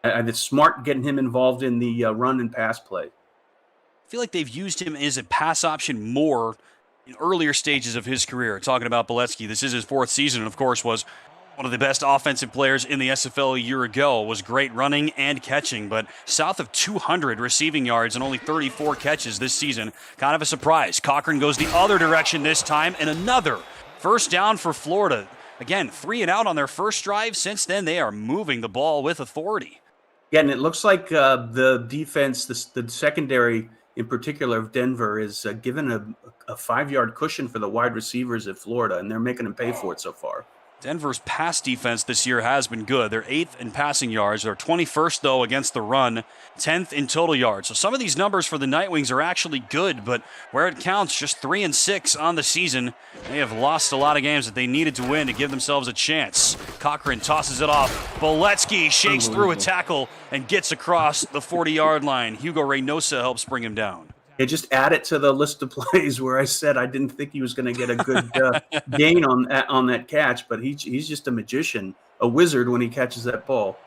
And it's smart getting him involved in the run and pass play. I feel like they've used him as a pass option more in earlier stages of his career. Talking about Boletsky, this is his 4th season, and of course was one of the best offensive players in the SFL a year ago. Was great running and catching, but south of 200 receiving yards and only 34 catches this season. Kind of a surprise. Cochran goes the other direction this time, and another first down for Florida. Again, 3 and out on their first drive. Since then, they are moving the ball with authority. Yeah, and it looks like the defense, the secondary in particular of Denver, is given a 5-yard cushion for the wide receivers at Florida, and they're making them pay for it so far. Denver's pass defense this year has been good. They're 8th in passing yards. They're 21st, though, against the run, 10th in total yards. So some of these numbers for the Nightwings are actually good, but where it counts, just 3-6 on the season. They have lost a lot of games that they needed to win to give themselves a chance. Cochran tosses it off. Boletsky shakes through a tackle and gets across the 40-yard line. Hugo Reynosa helps bring him down. It just added to the list of plays where I said I didn't think he was going to get a good gain on that catch, but he's just a magician, a wizard when he catches that ball.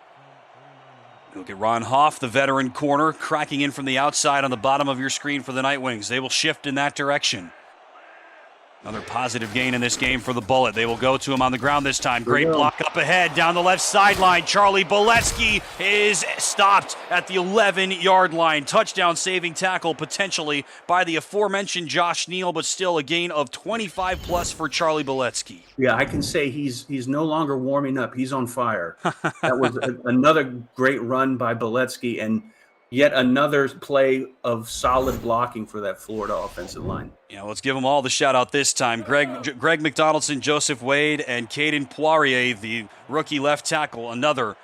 Look at Ron Hoff, the veteran corner, cracking in from the outside on the bottom of your screen for the Nightwings. They will shift in that direction. Another positive gain in this game for the Bullet. They will go to him on the ground this time. Great block up ahead down the left sideline. Charlie Boletsky is stopped at the 11-yard line. Touchdown saving tackle potentially by the aforementioned Josh Neal, but still a gain of 25+ for Charlie Boletsky. Yeah, I can say he's no longer warming up. He's on fire. That was another great run by Boletsky, and yet another play of solid blocking for that Florida offensive line. Yeah, let's give them all the shout-out this time. Greg McDonaldson, Joseph Wade, and Caden Poirier, the rookie left tackle, another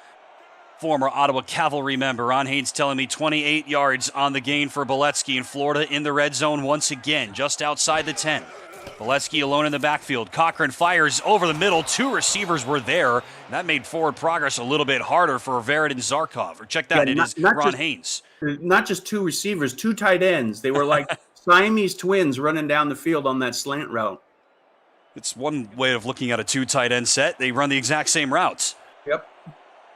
former Ottawa Cavalry member. Ron Haynes telling me 28 yards on the gain for Boletsky, in Florida in the red zone once again, just outside the 10. Boletsky alone in the backfield. Cochran fires over the middle. 2 receivers were there. And that made forward progress a little bit harder for Vered and Zarkov. Or check that, it is Ron Haynes. Not just 2 receivers, 2 tight ends. They were like Siamese twins running down the field on that slant route. It's one way of looking at a 2 tight end set. They run the exact same routes. Yep.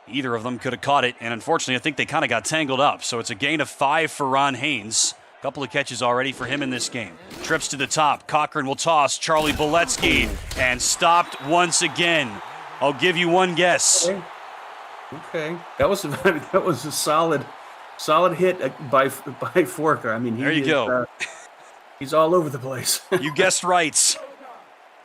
Either of them could have caught it, and unfortunately I think they kind of got tangled up. So it's a gain of 5 for Ron Haynes. Couple of catches already for him in this game. Trips to the top. Cochran will toss. Charlie Boletsky, and stopped once again. I'll give you one guess. Okay. That was a solid hit by Forker. I mean, there you go. He's all over the place. You guessed right.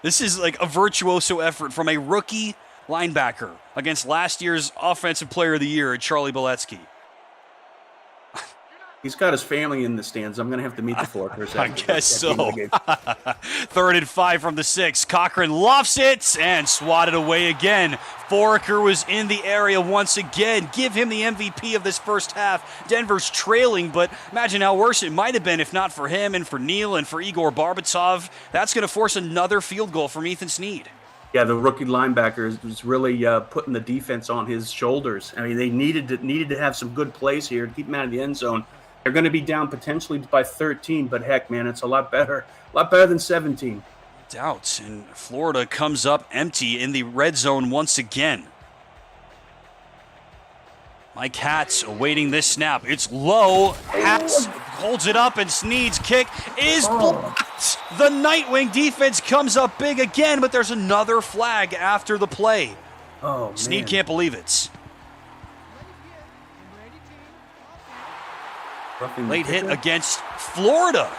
This is like a virtuoso effort from a rookie linebacker against last year's Offensive Player of the Year, Charlie Boletsky. He's got his family in the stands. I'm going to have to meet the Forkers. I guess so. 3rd and 5 from the 6. Cochran lofts it and swatted away again. Foraker was in the area once again. Give him the MVP of this first half. Denver's trailing, but imagine how worse it might have been if not for him and for Neal and for Igor Barbatov. That's going to force another field goal from Ethan Snead. Yeah, the rookie linebacker was really putting the defense on his shoulders. I mean, they needed to have some good plays here to keep them out of the end zone. They're going to be down potentially by 13, but heck, man, it's a lot better than 17. Doubt, and Florida comes up empty in the red zone once again. Mike Hatz awaiting this snap. It's low. Hatz holds it up, and Snead's kick is blocked. The Nightwing defense comes up big again, but there's another flag after the play. Oh, man. Snead can't believe it. Late hit against Florida.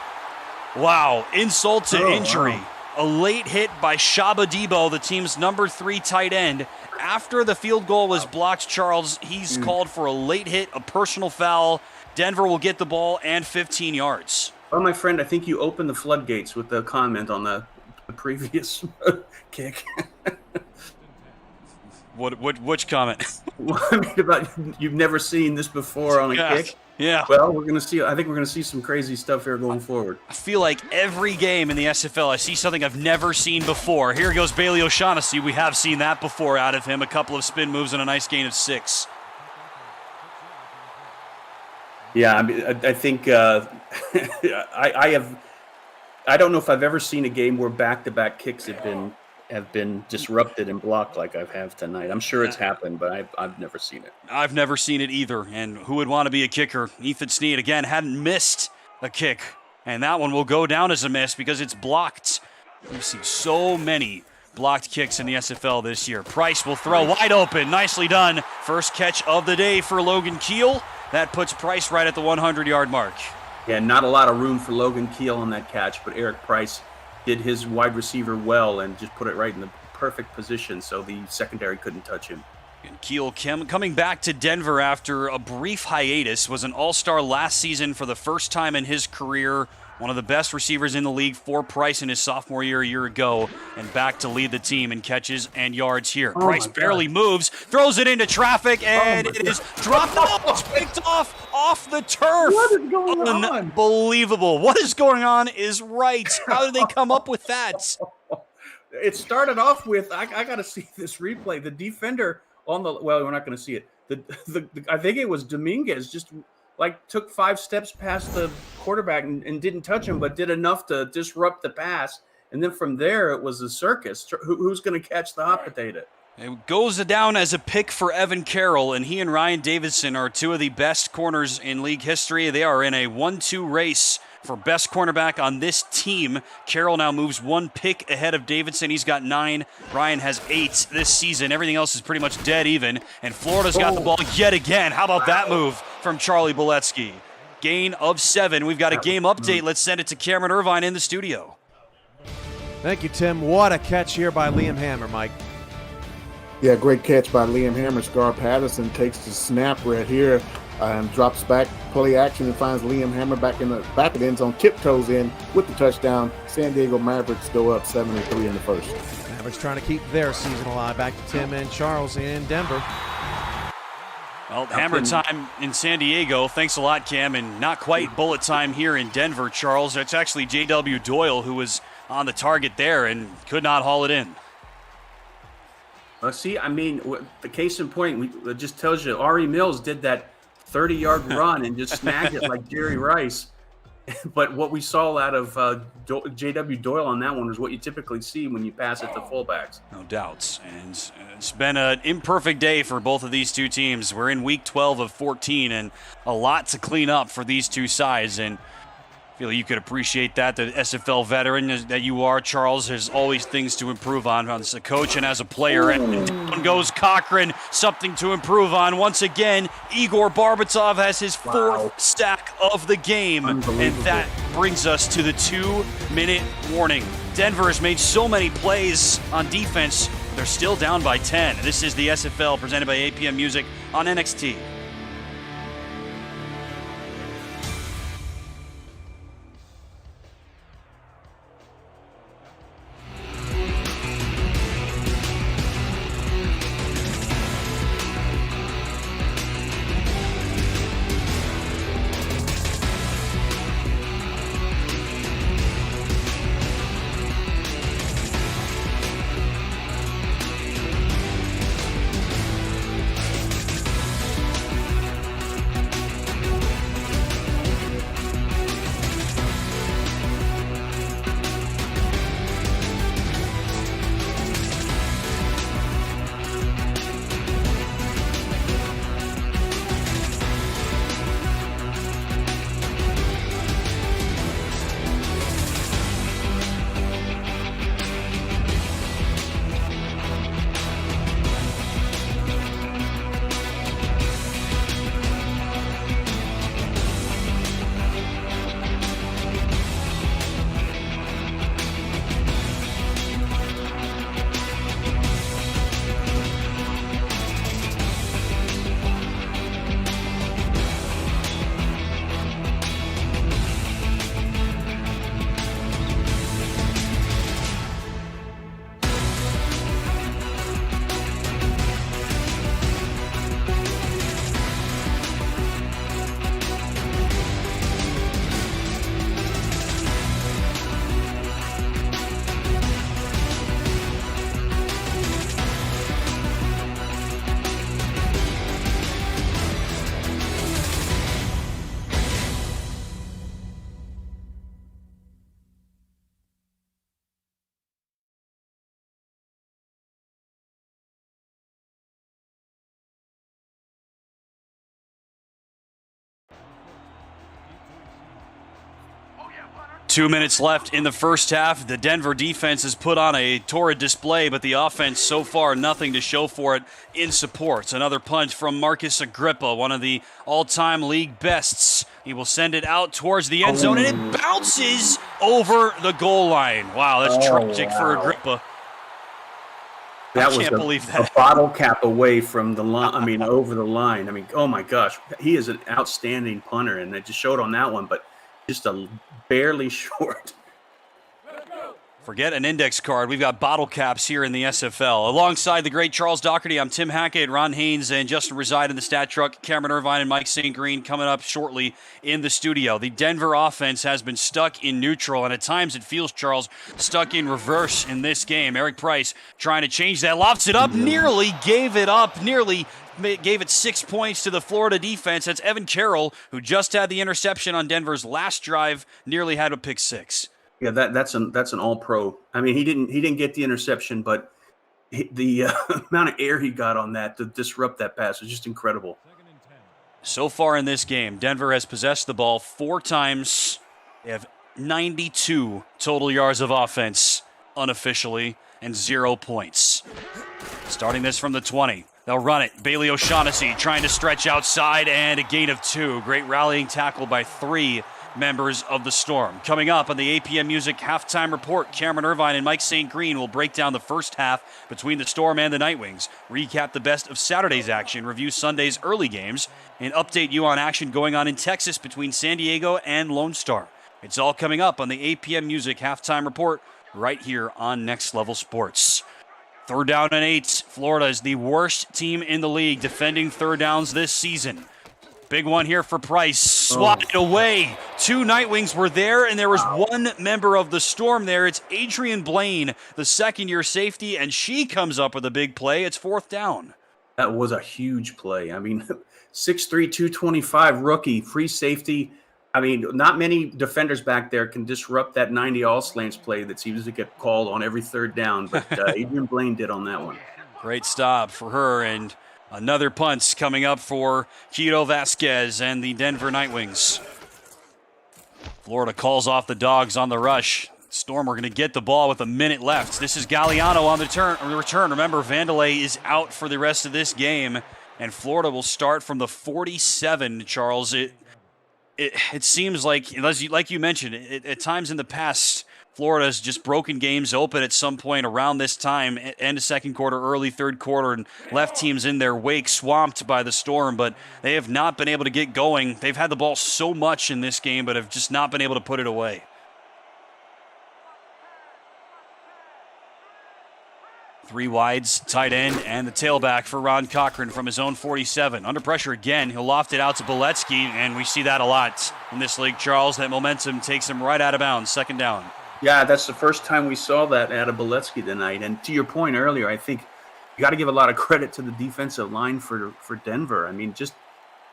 Wow, insult to injury. Wow. a late hit by Shaba Debo, the team's number 3 tight end. After the field goal was blocked, Charles, he's called for a late hit, a personal foul. Denver will get the ball and 15 yards. Well, my friend, I think you opened the floodgates with the comment on the previous kick. Which comment? I mean, about you've never seen this before on a kick? Yeah. Well, we're gonna see. I think we're gonna see some crazy stuff here going forward. I feel like every game in the SFL, I see something I've never seen before. Here goes Bailey O'Shaughnessy. We have seen that before out of him. A couple of spin moves and a nice gain of 6. Yeah, I mean, I think I don't know if I've ever seen a game where back-to-back kicks have been disrupted and blocked like I have tonight. I'm sure it's happened, but I've never seen it. I've never seen it either. And who would want to be a kicker? Ethan Snead, again, hadn't missed a kick. And that one will go down as a miss because it's blocked. We've seen so many blocked kicks in the SFL this year. Price will throw wide open. Nicely done. First catch of the day for Logan Keel. That puts Price right at the 100-yard mark. Yeah, not a lot of room for Logan Keel on that catch, but Eric Price did his wide receiver well and just put it right in the perfect position so the secondary couldn't touch him. And Keel coming back to Denver after a brief hiatus, was an all-star last season for the first time in his career. One of the best receivers in the league for Price in his sophomore year a year ago, and back to lead the team in catches and yards here. Price barely moves, throws it into traffic, and it is dropped off. It's picked off the turf. What is going on? Unbelievable. What is going on is right. How did they come up with that? It started off with, I got to see this replay. The defender on the, well, we're not going to see it. I think it was Dominguez just took 5 steps past the quarterback and didn't touch him, but did enough to disrupt the pass. And then from there, it was a circus. Who's going to catch the hot potato? It goes down as a pick for Evan Carroll, and he and Ryan Davidson are 2 of the best corners in league history. They are in a 1-2 race for best cornerback on this team. Carroll now moves 1 pick ahead of Davidson. He's got 9. Ryan has 8 this season. Everything else is pretty much dead even. And Florida's got the ball yet again. How about that move from Charlie Boletsky? Gain of 7. We've got a game update. Let's send it to Cameron Irvine in the studio. Thank you, Tim. What a catch here by Liam Hammer, Mike. Yeah, great catch by Liam Hammer. Scar Patterson takes the snap right here and drops back, play action, and finds Liam Hammer back in the back of the end zone, tiptoes in with the touchdown. San Diego Mavericks go up 7-3 in the first. Mavericks trying to keep their season alive. Back to Tim and Charles in Denver. Well, hammer time in San Diego. Thanks a lot, Cam, and not quite bullet time here in Denver, Charles. It's actually J.W. Doyle who was on the target there and could not haul it in. See, I mean, the case in point, it just tells you Ari Mills did that 30-yard run and just snagged it like Jerry Rice. But what we saw out of J.W. Doyle on that one was what you typically see when you pass it to fullbacks. No doubts. And it's been an imperfect day for both of these two teams. We're in week 12 of 14 and a lot to clean up for these two sides. And I feel you could appreciate that. The SFL veteran that you are, Charles, has always things to improve on as a coach and as a player. And down goes Cochran, something to improve on. Once again, Igor Barbatov has his 4th sack of the game. And that brings us to the 2-minute warning. Denver has made so many plays on defense. They're still down by 10. This is the SFL presented by APM Music on NXT. 2 minutes left in the first half. The Denver defense has put on a torrid display, but the offense so far nothing to show for it in support. Another punt from Marcus Agrippa, one of the all-time league bests. He will send it out towards the end zone, and it bounces over the goal line. Wow, that's tragic for Agrippa. That I can't was believe a that. bottle cap away from the line. I mean, over the line. I mean, oh my gosh, he is an outstanding punter, and it just showed on that one, but just a barely short. Forget an index card. We've got bottle caps here in the SFL. Alongside the great Charles Doherty, I'm Tim Hackett, Ron Haynes, and Justin Reside in the stat truck. Cameron Irvine and Mike St. Green coming up shortly in the studio. The Denver offense has been stuck in neutral, and at times it feels, Charles, stuck in reverse in this game. Eric Price trying to change that, lofts it up, nearly gave it up, nearly gave it 6 points to the Florida defense. That's Evan Carroll, who just had the interception on Denver's last drive, nearly had a pick six. Yeah, that's an all-pro. I mean, he didn't get the interception, but the amount of air he got on that to disrupt that pass was just incredible. So far in this game, Denver has possessed the ball 4 times. They have 92 total yards of offense unofficially and 0 points. Starting this from the 20. They'll run it. Bailey O'Shaughnessy trying to stretch outside, and a gain of 2. Great rallying tackle by 3 members of the Storm. Coming up on the APM Music Halftime Report, Cameron Irvine and Mike St. Green will break down the first half between the Storm and the Nightwings, recap the best of Saturday's action, review Sunday's early games, and update you on action going on in Texas between San Diego and Lone Star. It's all coming up on the APM Music Halftime Report right here on Next Level Sports. 3rd down and 8. Florida is the worst team in the league defending third downs this season. Big one here for Price. Swatted away. 2 Nightwings were there, and there was 1 member of the Storm there. It's Adrian Blaine, the second-year safety, and she comes up with a big play. It's 4th down. That was a huge play. I mean, 6'3", 225 rookie, free safety. I mean, not many defenders back there can disrupt that 90 all-slants play that seems to get called on every 3rd down, but Adrian Blaine did on that one. Great stop for her, and another punt coming up for Quito Vasquez and the Denver Nightwings. Florida calls off the Dogs on the rush. Storm are going to get the ball with a minute left. This is Galliano on the return. Remember, Vandelay is out for the rest of this game, and Florida will start from the 47, Charles. It seems like you mentioned, at times in the past, Florida's just broken games open at some point around this time, end of second quarter, early third quarter, and left teams in their wake, swamped by the Storm, but they have not been able to get going. They've had the ball so much in this game, but have just not been able to put it away. 3 wides, tight end, and the tailback for Ron Cochran from his own 47. Under pressure again, he'll loft it out to Beletsky, and we see that a lot in this league, Charles. That momentum takes him right out of bounds, 2nd down. Yeah, that's the first time we saw that out of Beletsky tonight. And to your point earlier, I think you got to give a lot of credit to the defensive line for Denver. I mean, just,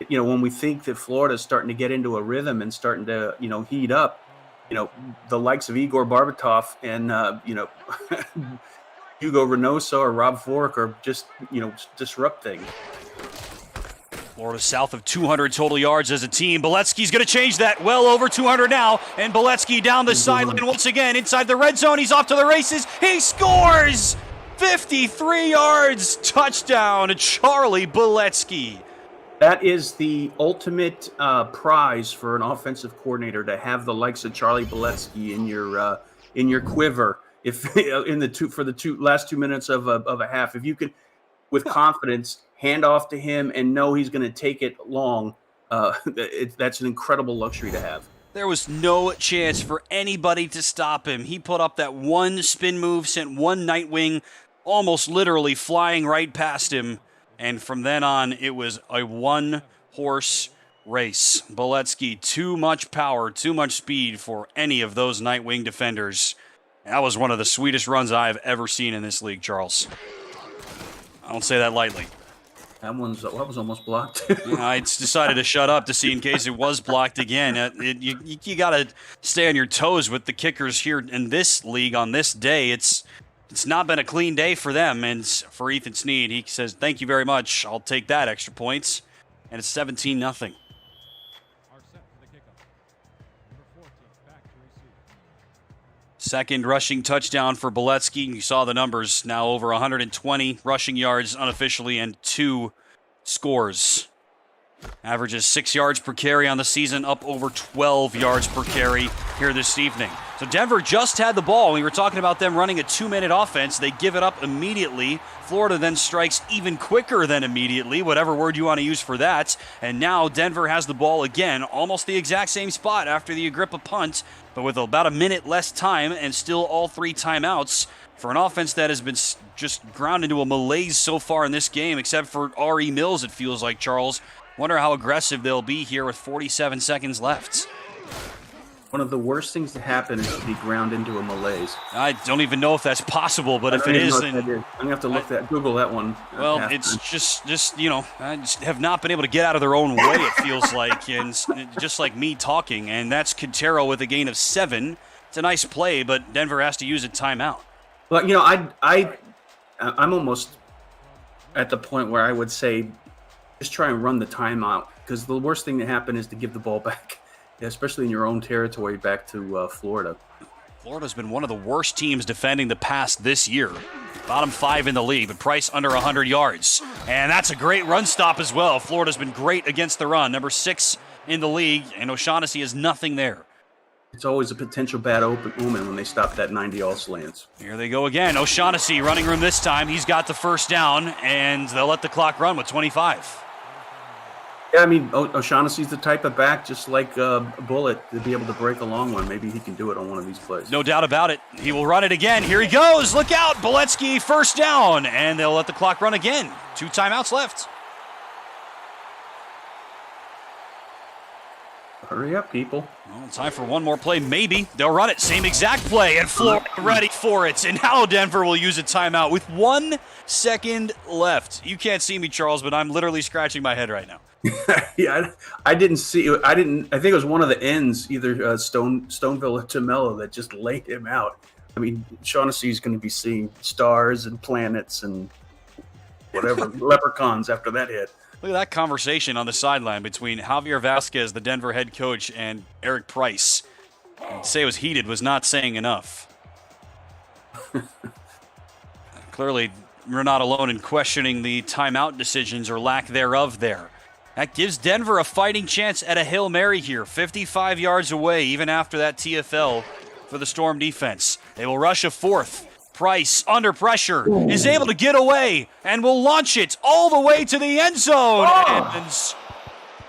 when we think that Florida's starting to get into a rhythm and starting to, heat up, the likes of Igor Barbatov and, Hugo Reynoso or Rob Fork are just, disrupt things. Florida south of 200 total yards as a team. Beletsky's going to change that. Well over 200 now. And Beletsky down the sideline once again inside the red zone. He's off to the races. He scores! 53 yards. Touchdown, Charlie Beletsky. That is the ultimate prize for an offensive coordinator, to have the likes of Charlie Beletsky in your quiver. If in the last 2 minutes of a half, if you could, with confidence, hand off to him and know he's going to take it long, that's an incredible luxury to have. There was no chance for anybody to stop him. He put up that one spin move, sent one Nightwing almost literally flying right past him, and from then on, it was a one-horse race. Beletsky, too much power, too much speed for any of those Nightwing defenders. That was one of the sweetest runs I've ever seen in this league, Charles. I don't say that lightly. That was almost blocked. I decided to shut up to see in case it was blocked again. You got to stay on your toes with the kickers here in this league on this day. It's not been a clean day for them. And for Ethan Snead, he says, thank you very much. I'll take that extra points. And it's 17-0. Second rushing touchdown for Boletsky. You saw the numbers, now over 120 rushing yards unofficially and 2 scores. Averages 6 yards per carry on the season, up over 12 yards per carry here this evening. So Denver just had the ball. We were talking about them running a 2-minute offense. They give it up immediately. Florida then strikes even quicker than immediately, whatever word you want to use for that. And now Denver has the ball again, almost the exact same spot after the Agrippa punt, but with about a minute less time and still all 3 timeouts for an offense that has been just ground into a malaise so far in this game, except for R.E. Mills, it feels like, Charles. Wonder how aggressive they'll be here with 47 seconds left. One of the worst things to happen is to be ground into a malaise. I don't even know if that's possible, but if it is, then I'm gonna have to Google that one. Well, it's just I just have not been able to get out of their own way. It feels like, and just like me talking, and that's Quintero with a gain of 7. It's a nice play, but Denver has to use a timeout. Well, I'm almost at the point where I would say, just try and run the timeout, because the worst thing that happen is to give the ball back, especially in your own territory, back to Florida. Florida's been one of the worst teams defending the pass this year. Bottom 5 in the league, but Price under 100 yards. And that's a great run stop as well. Florida's been great against the run. Number 6 in the league, and O'Shaughnessy is nothing there. It's always a potential bad omen when they stop that 90 slants. Here they go again. O'Shaughnessy running room this time. He's got the first down, and they'll let the clock run with 25. Yeah, I mean, O'Shaughnessy's the type of back, just like Bullet, to be able to break a long one. Maybe he can do it on one of these plays. No doubt about it. He will run it again. Here he goes. Look out. Boletsky, first down. And they'll let the clock run again. 2 timeouts left. Hurry up, people. Well, time for one more play, maybe. They'll run it. Same exact play, and Florida ready for it. And now Denver will use a timeout with 1 second left. You can't see me, Charles, but I'm literally scratching my head right now. Yeah, I didn't see. I think it was one of the ends, either Stoneville or Tamello, that just laid him out. I mean, Shaughnessy's going to be seeing stars and planets and whatever leprechauns after that hit. Look at that conversation on the sideline between Javier Vasquez, the Denver head coach, and Eric Price. And to say it was heated was not saying enough. Clearly, we're not alone in questioning the timeout decisions or lack thereof there. That gives Denver a fighting chance at a Hail Mary here, 55 yards away, even after that TFL for the Storm defense. They will rush a 4th. Price, under pressure, is able to get away and will launch it all the way to the end zone. And,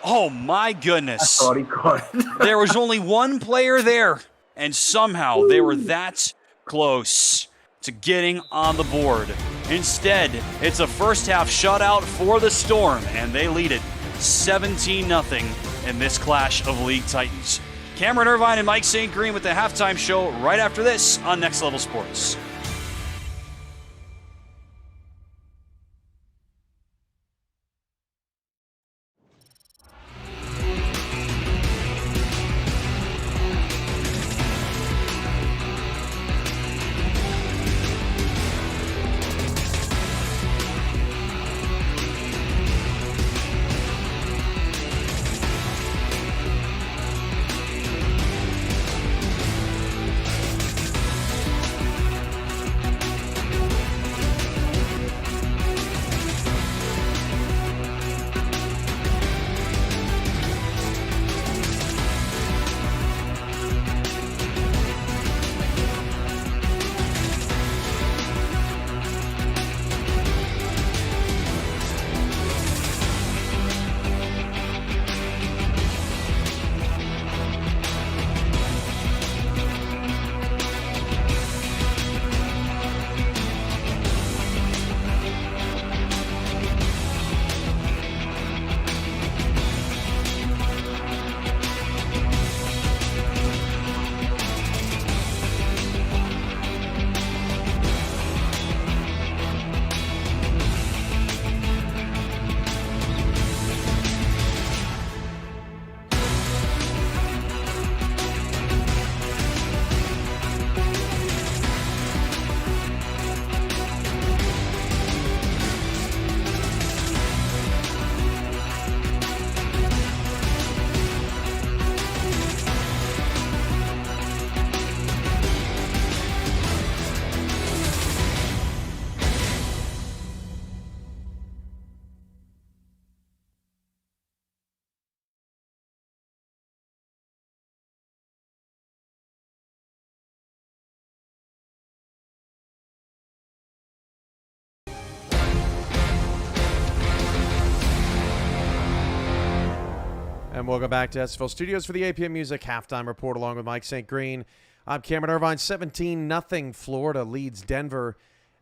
oh, my goodness. I thought he caught it. There was only one player there, and somehow they were that close to getting on the board. Instead, it's a first-half shutout for the Storm, and they lead it 17-0 in this clash of league titans. Cameron Irvine and Mike St. Green with the halftime show right after this on Next Level Sports. welcome back to SFL Studios for the APM Music Halftime Report along with Mike St. Green. I'm Cameron Irvine. 17-0 Florida leads Denver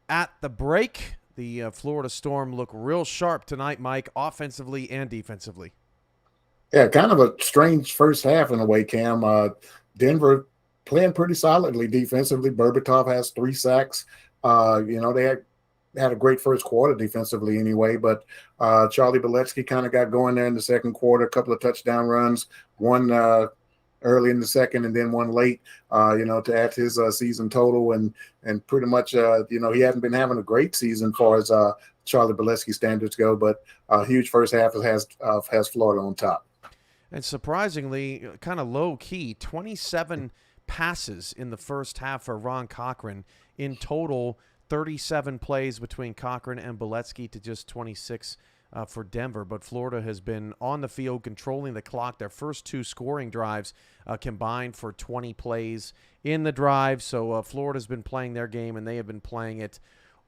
at the break. The Florida Storm look real sharp tonight, Mike, offensively and defensively. Yeah, kind of a strange first half in a way, Cam. Denver playing pretty solidly defensively. Berbatov has 3 sacks. They had a great first quarter defensively anyway, but Charlie Boletsky kind of got going there in the second quarter, a couple of touchdown runs, one early in the second and then one late, to add to his season total. And pretty much, he hadn't been having a great season as far as Charlie Boletsky standards go, but a huge first half has Florida on top. And surprisingly, kind of low-key, 27 passes in the first half for Ron Cochran. In total, 37 plays between Cochran and Boletsky to just 26 for Denver. But Florida has been on the field, controlling the clock. Their first 2 scoring drives combined for 20 plays in the drive. So Florida's been playing their game, and they have been playing it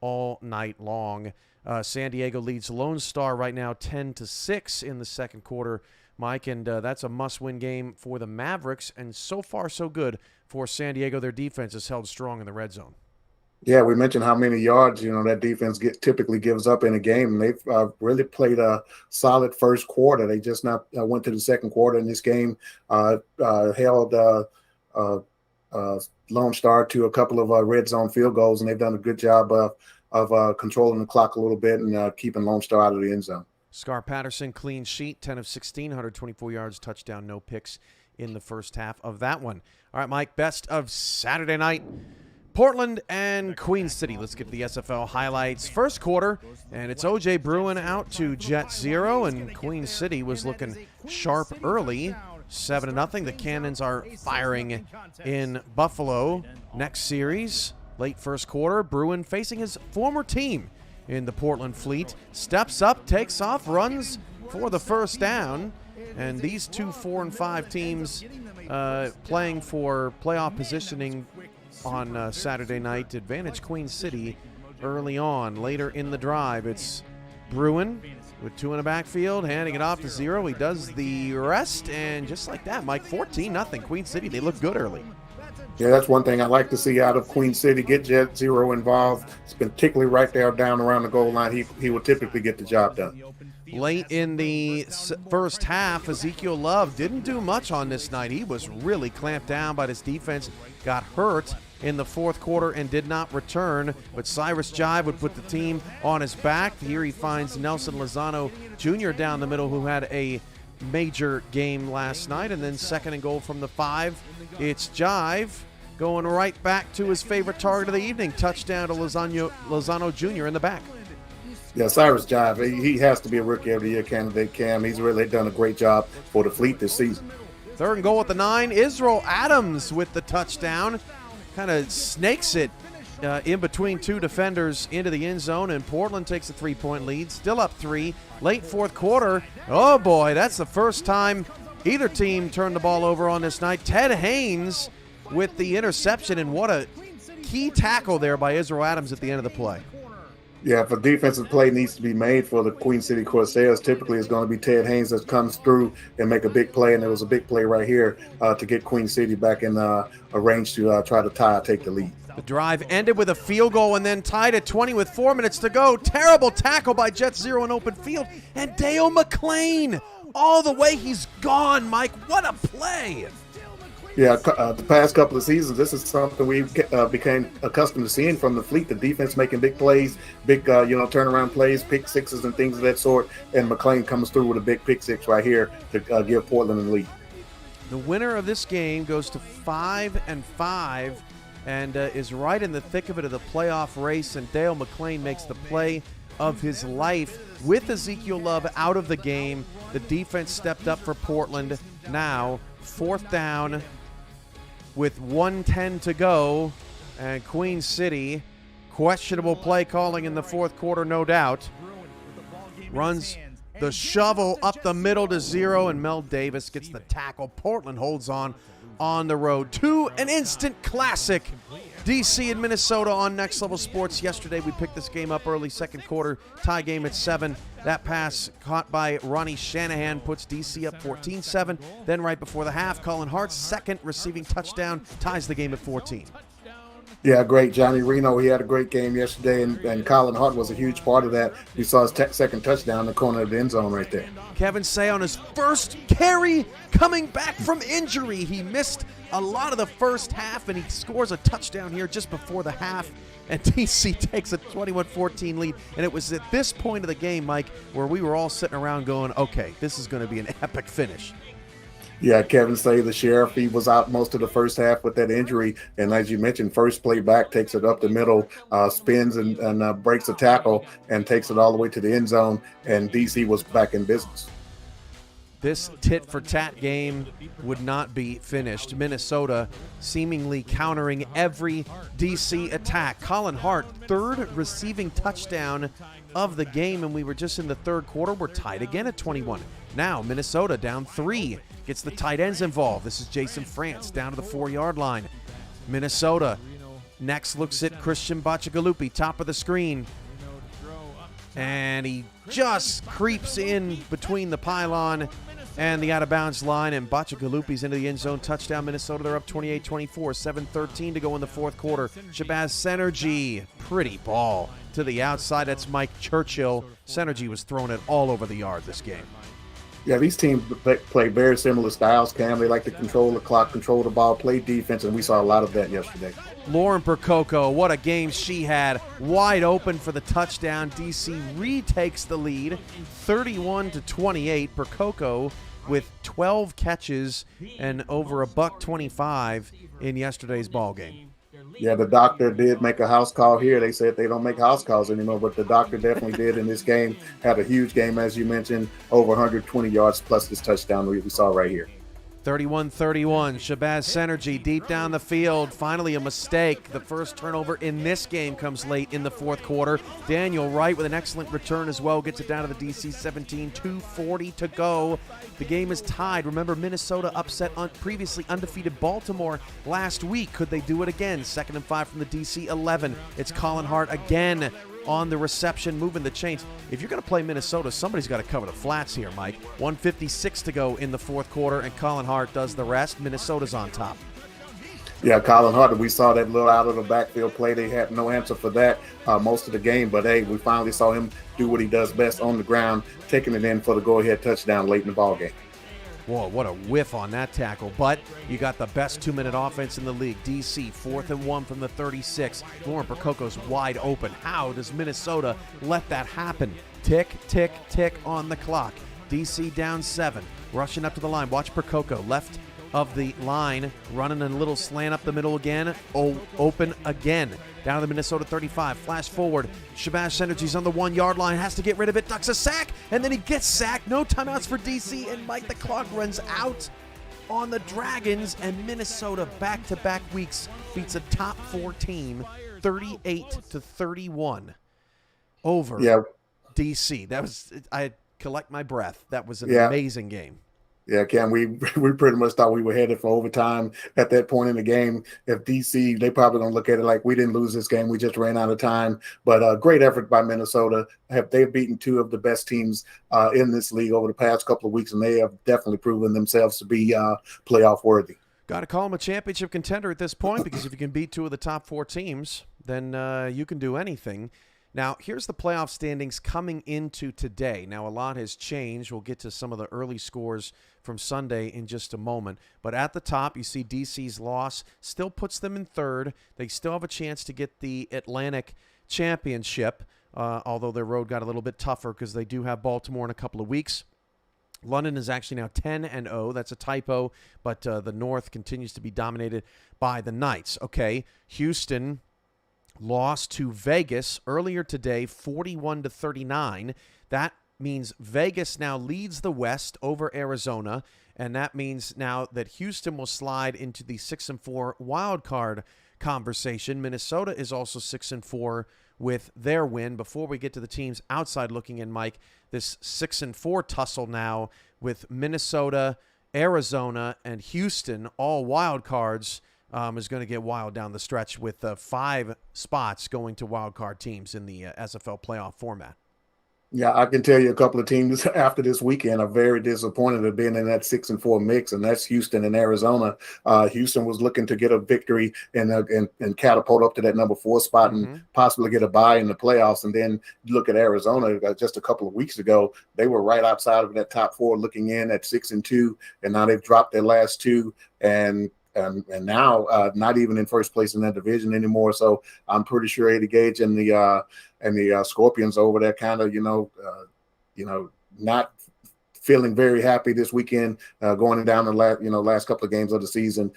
all night long. San Diego leads Lone Star right now 10-6 in the second quarter, Mike, and that's a must-win game for the Mavericks. And so far, so good for San Diego. Their defense has held strong in the red zone. Yeah, we mentioned how many yards, that defense typically gives up in a game. And they've really played a solid first quarter. They just not went to the second quarter in this game, held Lone Star to a couple of red zone field goals, and they've done a good job of controlling the clock a little bit and keeping Lone Star out of the end zone. Scar Patterson, clean sheet, 10 of 16, 124 yards, touchdown, no picks in the first half of that one. All right, Mike, best of Saturday night. Portland and Queen City. Let's get to the SFL highlights. First quarter, and it's O.J. Bruin out to Jet 0, and Queen City was looking sharp early, 7-0. The Cannons are firing in Buffalo. Next series, late first quarter, Bruin facing his former team in the Portland Fleet. Steps up, takes off, runs for the first down, and these 2 4 and 5 teams playing for playoff positioning on Saturday night advantage Queen City early on. Later in the drive, it's Bruin with 2 in the backfield, handing it off to 0. He does the rest, and just like that, Mike, 14-0 Queen City. They look good early. Yeah, that's one thing I like to see out of Queen City. Get Jet 0 involved. It's particularly right there down around the goal line. He will typically get the job done. Late in the first half, Ezekiel Love didn't do much on this night. He was really clamped down by this defense, got hurt in the fourth quarter and did not return, but Cyrus Jive would put the team on his back. Here he finds Nelson Lozano Jr. down the middle, who had a major game last night, and then second and goal from the 5. It's Jive going right back to his favorite target of the evening, touchdown to Lozano Jr. in the back. Yeah, Cyrus Jive, he has to be a Rookie of the Year candidate, Cam. He's really done a great job for the Fleet this season. Third and goal at the 9. Israel Adams with the touchdown. Kind of snakes it in between 2 defenders into the end zone, and Portland takes a 3-point lead. Still up 3. Late fourth quarter. Oh, boy, that's the first time either team turned the ball over on this night. Ted Haynes with the interception, and what a key tackle there by Israel Adams at the end of the play. Yeah, if a defensive play needs to be made for the Queen City Corsairs, typically it's going to be Ted Haynes that comes through and make a big play, and there was a big play right here to get Queen City back in a range to try to take the lead. The drive ended with a field goal and then tied at 20 with 4 minutes to go. Terrible tackle by Jet 0 in open field, and Dale McClain all the way. He's gone, Mike. What a play. Yeah, the past couple of seasons, this is something we became accustomed to seeing from the Fleet. The defense making big plays, big turnaround plays, pick sixes and things of that sort. And McClain comes through with a big pick 6 right here to give Portland the lead. The winner of this game goes to 5-5 and is right in the thick of it of the playoff race. And Dale McClain makes the play of his life with Ezekiel Love out of the game. The defense stepped up for Portland. Now, 4th down with 1:10 to go, and Queen City, questionable play calling in the fourth quarter, no doubt, runs the shovel up the middle to 0, and Mel Davis gets the tackle. Portland holds on on the road to an instant classic. DC and Minnesota on Next Level Sports. Yesterday we picked this game up early, second quarter, tie game at 7. That pass caught by Ronnie Shanahan puts DC up 14-7. Then right before the half, Colin Hart's second receiving touchdown ties the game at 14. Yeah, great. Johnny Reno, he had a great game yesterday, and Colin Hart was a huge part of that. You saw his second touchdown in the corner of the end zone right there. Kevin Say on his first carry coming back from injury. He missed a lot of the first half, and he scores a touchdown here just before the half, and DC takes a 21-14 lead. And it was at this point of the game, Mike, where we were all sitting around going, okay, this is going to be an epic finish. Yeah, Kevin Say, the sheriff, he was out most of the first half with that injury. And as you mentioned, first play back, takes it up the middle, spins and breaks a tackle and takes it all the way to the end zone. And DC was back in business. This tit-for-tat game would not be finished. Minnesota seemingly countering every DC attack. Colin Hart, third receiving touchdown of the game, and we were just in the third quarter. We're tied again at 21. Now Minnesota down 3. Gets the tight ends involved. This is Jason France down to the 4-yard line. Minnesota next looks at Christian Bachagalupi, top of the screen. And he just creeps in between the pylon and the out-of-bounds line, and Bachagalupi's into the end zone. Touchdown, Minnesota. They're up 28-24, 7:13 to go in the fourth quarter. Shabazz Synergy, pretty ball to the outside. That's Mike Churchill. Synergy was throwing it all over the yard this game. Yeah, these teams play very similar styles, Cam. They like to control the clock, control the ball, play defense, and we saw a lot of that yesterday. Lauren Percoco, what a game she had. Wide open for the touchdown. DC retakes the lead, 31-28. Percoco with 12 catches and over $125 in yesterday's ball game. Yeah, the doctor did make a house call here. They said they don't make house calls anymore, but the doctor definitely did in this game. Had a huge game, as you mentioned, over 120 yards plus this touchdown we saw right here. 31-31, Shabazz Synergy deep down the field. Finally a mistake. The first turnover in this game comes late in the fourth quarter. Daniel Wright with an excellent return as well. Gets it down to the DC 17, 2:40 to go. The game is tied. Remember, Minnesota upset previously undefeated Baltimore last week. Could they do it again? 2nd and 5 from the DC 11. It's Colin Hart again on the reception, moving the chains. If you're going to play Minnesota, somebody's got to cover the flats here, Mike. 1:56 to go in the fourth quarter, and Colin Hart does the rest. Minnesota's on top. Yeah, Colin Hart, we saw that little out of the backfield play. They had no answer for that most of the game, but hey, we finally saw him do what he does best on the ground, taking it in for the go-ahead touchdown late in the ballgame. Whoa, what a whiff on that tackle. But you got the best 2-minute offense in the league. DC, 4th and 1 from the 36. Lauren Percoco's wide open. How does Minnesota let that happen? Tick, tick, tick on the clock. DC down 7. Rushing up to the line. Watch Percoco, left of the line, running a little slant up the middle again. Open again. Down to the Minnesota 35. Flash forward. Shabazz Synergy's on the 1-yard line. Has to get rid of it. Ducks a sack. And then he gets sacked. No timeouts for DC. And Mike, the clock runs out on the Dragons. And Minnesota back-to-back weeks beats a top 4 team 38-31 over DC. That was, I collect my breath. That was an amazing game. Yeah, Cam, we pretty much thought we were headed for overtime at that point in the game. If DC, they probably don't look at it like we didn't lose this game. We just ran out of time. But great effort by Minnesota. They've beaten 2 of the best teams in this league over the past couple of weeks, and they have definitely proven themselves to be playoff worthy. Got to call them a championship contender at this point, because if you can beat 2 of the top 4 teams, then you can do anything. Now, here's the playoff standings coming into today. Now, a lot has changed. We'll get to some of the early scores from Sunday in just a moment. But at the top, you see DC's loss still puts them in 3rd. They still have a chance to get the Atlantic Championship, although their road got a little bit tougher because they do have Baltimore in a couple of weeks. London is actually now 10-0. That's a typo, but the North continues to be dominated by the Knights. Okay, Houston lost to Vegas earlier today, 41-39. That means Vegas now leads the West over Arizona, and that means now that Houston will slide into the 6-4 wild card conversation. Minnesota is also 6-4 with their win. Before we get to the teams outside looking in, Mike, this 6-4 tussle now with Minnesota Arizona, and Houston, all wild cards, is going to get wild down the stretch with 5 spots going to wild card teams in the SFL playoff format. Yeah, I can tell you a couple of teams after this weekend are very disappointed of being in that 6-4 mix, and that's Houston and Arizona. Houston was looking to get a victory and catapult up to that number 4 spot and possibly get a bye in the playoffs. And then look at Arizona just a couple of weeks ago; they were right outside of that top 4, looking in at 6-2, and now they've dropped their last 2 and now not even in first place in that division anymore. So I'm pretty sure Eddie Gage and the Scorpions over there kind of, not feeling very happy this weekend, going down the last couple of games of the season.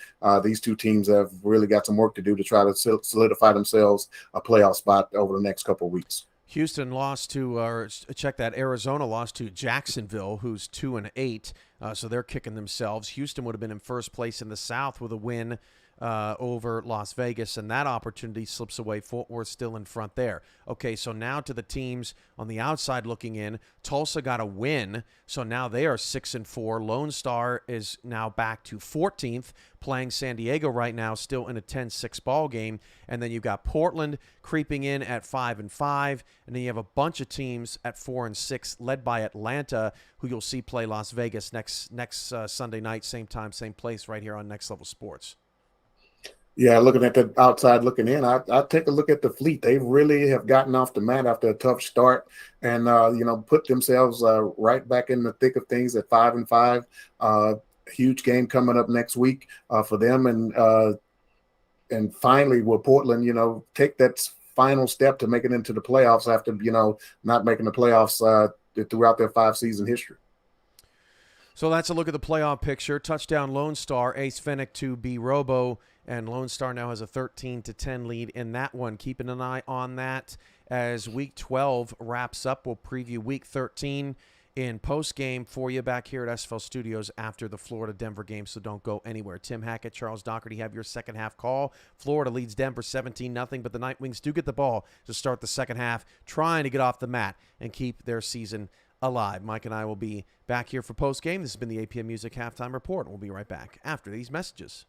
These 2 teams have really got some work to do to try to solidify themselves a playoff spot over the next couple of weeks. Houston lost to, Arizona lost to Jacksonville, who's 2-8, so they're kicking themselves. Houston would have been in first place in the South with a win over Las Vegas, and that opportunity slips away. Fort Worth still in front there. Okay, so now to the teams on the outside looking in. Tulsa got a win, so now they are 6-4. Lone Star is now back to 14th, playing San Diego right now, still in a 10-6 ball game. And then you've got Portland creeping in at 5-5, and then you have a bunch of teams at 4-6, led by Atlanta, who you'll see play Las Vegas next Sunday night, same time, same place, right here on Next Level Sports. Yeah, looking at the outside looking in, I take a look at the Fleet. They really have gotten off the mat after a tough start and, put themselves right back in the thick of things at 5-5. Huge game coming up next week for them. And finally, will Portland, take that final step to make it into the playoffs after, not making the playoffs throughout their 5-season history. So that's a look at the playoff picture. Touchdown Lone Star, Ace Fennick to B Robo, and Lone Star now has a 13-10 lead in that one. Keeping an eye on that as Week 12 wraps up. We'll preview Week 13 in post-game for you back here at SFL Studios after the Florida-Denver game, so don't go anywhere. Tim Hackett, Charles Doherty have your second half call. Florida leads Denver 17-0, but the Nightwings do get the ball to start the second half, trying to get off the mat and keep their season alive. Mike and I will be back here for post-game. This has been the APM Music Halftime Report. We'll be right back after these messages.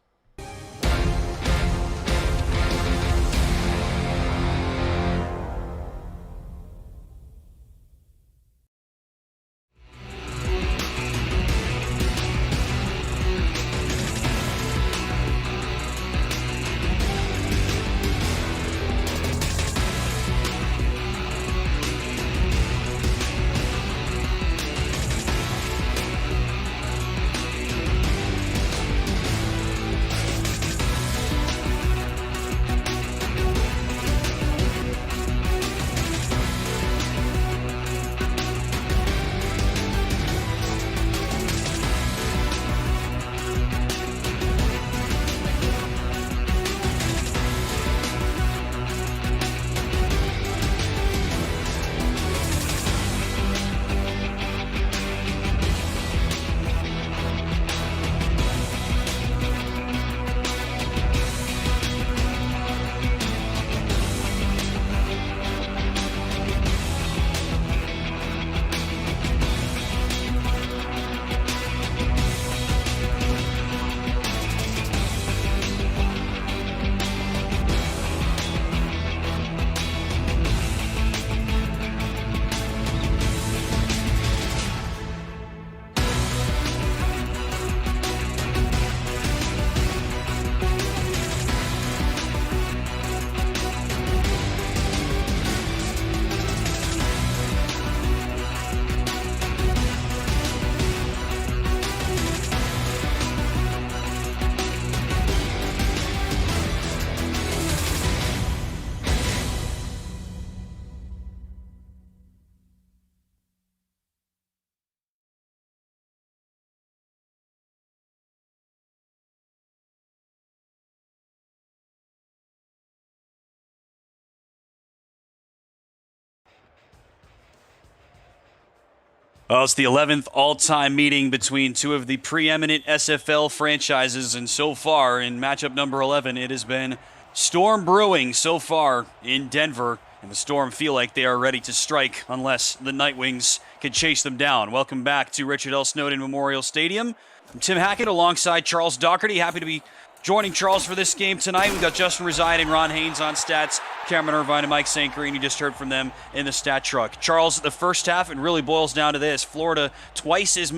Well, it's the 11th all-time meeting between two of the preeminent SFL franchises, and so far in matchup number 11, it has been storm brewing so far in Denver, and the Storm feel like they are ready to strike unless the Nightwings can chase them down. Welcome back to Richard L. Snowden Memorial Stadium I'm Tim Hackett alongside Charles Doherty. Happy to be joining Charles for this game tonight. We've got Justin Reside and Ron Haynes on stats, Cameron Irvine and Mike St. Green. You just heard from them in the stat truck. Charles, the first half, it really boils down to this. Florida, twice as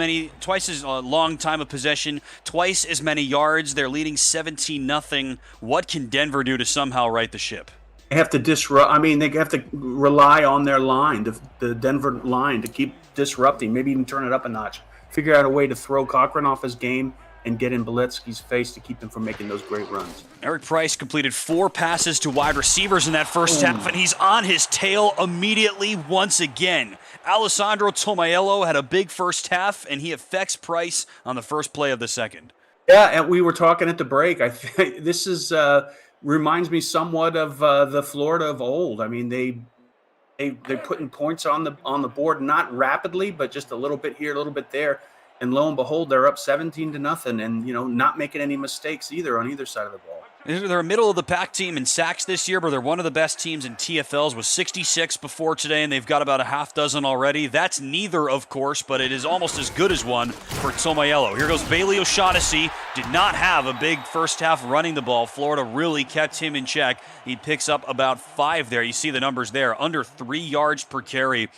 long time of possession, twice as many yards. They're leading 17-0. What can Denver do to somehow right the ship? They have to disrupt. I mean, they have to rely on their line, the Denver line, to keep disrupting, maybe even turn it up a notch. Figure out a way to throw Cochran off his game and get in Boletsky's face to keep him from making those great runs. Eric Price completed 4 passes to wide receivers in that first half, and he's on his tail immediately once again. Alessandro Tomaello had a big first half, and he affects Price on the first play of the second. Yeah, and we were talking at the break. I think this is reminds me somewhat of the Florida of old. I mean, they're putting points on the board, not rapidly, but just a little bit here, a little bit there. And lo and behold, they're up 17-0, and not making any mistakes either on either side of the ball. They're a middle-of-the-pack team in sacks this year, but they're one of the best teams in TFLs with 66 before today, and they've got about a half dozen already. That's neither, of course, but it is almost as good as one for Tomaello. Here goes Bailey O'Shaughnessy. Did not have a big first half running the ball. Florida really kept him in check. He picks up about 5 there. You see the numbers there, under 3 yards per carry.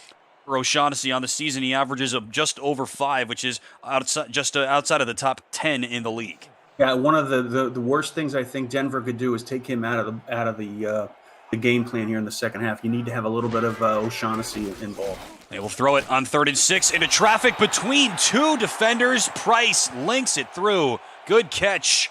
For O'Shaughnessy on the season, he averages just over 5, which is outside of the top 10 in the league. Yeah, one of the worst things I think Denver could do is take him out of the game plan here in the second half. You need to have a little bit of O'Shaughnessy involved. They will throw it on 3rd and 6 into traffic between 2 defenders. Price links it through. Good catch.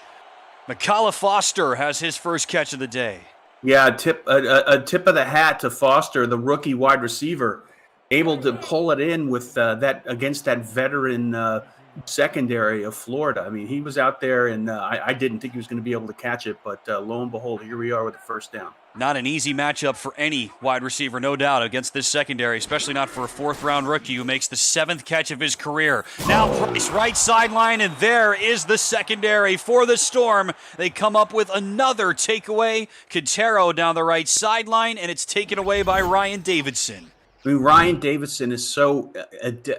McCullough Foster has his first catch of the day. Yeah, a tip of the hat to Foster, the rookie wide receiver, able to pull it in with that against that veteran secondary of Florida. I mean, he was out there, and I didn't think he was going to be able to catch it, but lo and behold, here we are with the first down. Not an easy matchup for any wide receiver, no doubt, against this secondary, especially not for a 4th-round rookie who makes the 7th catch of his career. Now Price, right sideline, and there is the secondary for the Storm. They come up with another takeaway. Quintero down the right sideline, and it's taken away by Ryan Davidson. I mean, Ryan Davidson is so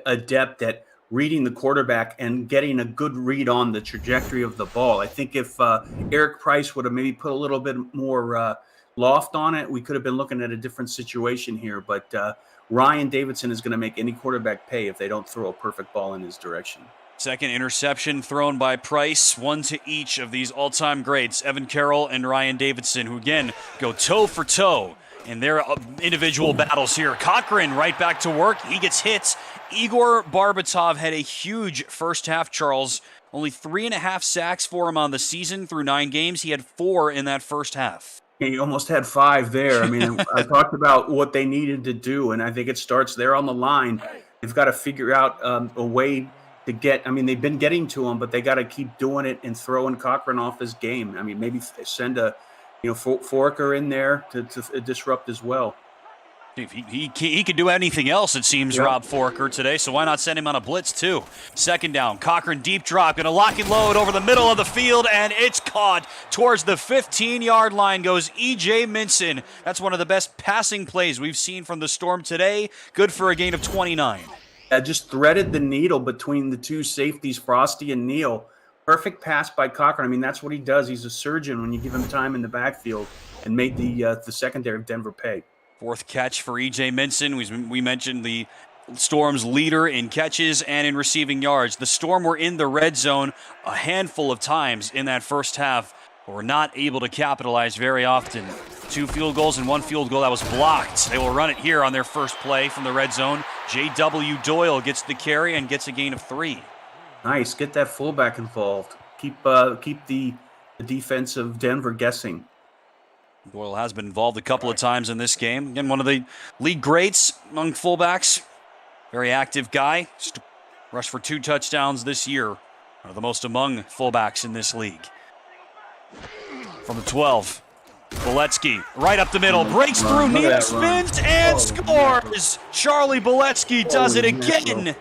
adept at reading the quarterback and getting a good read on the trajectory of the ball. I think if Eric Price would have maybe put a little bit more loft on it, we could have been looking at a different situation here. But Ryan Davidson is going to make any quarterback pay if they don't throw a perfect ball in his direction. Second interception thrown by Price, 1 to each of these all-time greats, Evan Carroll and Ryan Davidson, who again go toe for toe in their individual battles here. Cochran right back to work. He gets hit. Igor Barbatov had a huge first half, Charles. Only 3.5 sacks for him on the season through 9 games. He had 4 in that first half. He almost had 5 there. I mean, I talked about what they needed to do, and I think it starts there on the line. They've got to figure out a way to get – I mean, they've been getting to him, but they got to keep doing it and throwing Cochran off his game. I mean, maybe send a – Forker in there to disrupt as well. He could do anything else, it seems, yep. Rob Forker today, so why not send him on a blitz, too? Second down, Cochran deep drop, going to lock and load over the middle of the field, and it's caught. Towards the 15-yard line goes E.J. Minson. That's one of the best passing plays we've seen from the Storm today. Good for a gain of 29. Just threaded the needle between the 2 safeties, Frosty and Neal. Perfect pass by Cochran. I mean, that's what he does. He's a surgeon when you give him time in the backfield, and made the secondary of Denver pay. 4th catch for E.J. Minson. We mentioned the Storm's leader in catches and in receiving yards. The Storm were in the red zone a handful of times in that first half, but were not able to capitalize very often. 2 field goals and 1 field goal that was blocked. They will run it here on their first play from the red zone. J.W. Doyle gets the carry and gets a gain of 3. Nice. Get that fullback involved. Keep the defense of Denver guessing. Doyle has been involved a couple of times in this game. Again, one of the league greats among fullbacks. Very active guy. Just rushed for 2 touchdowns this year. One of the most among fullbacks in this league. From the 12, Boletsky right up the middle. Breaks through, Neal spins and scores. Charlie Boletsky does it again.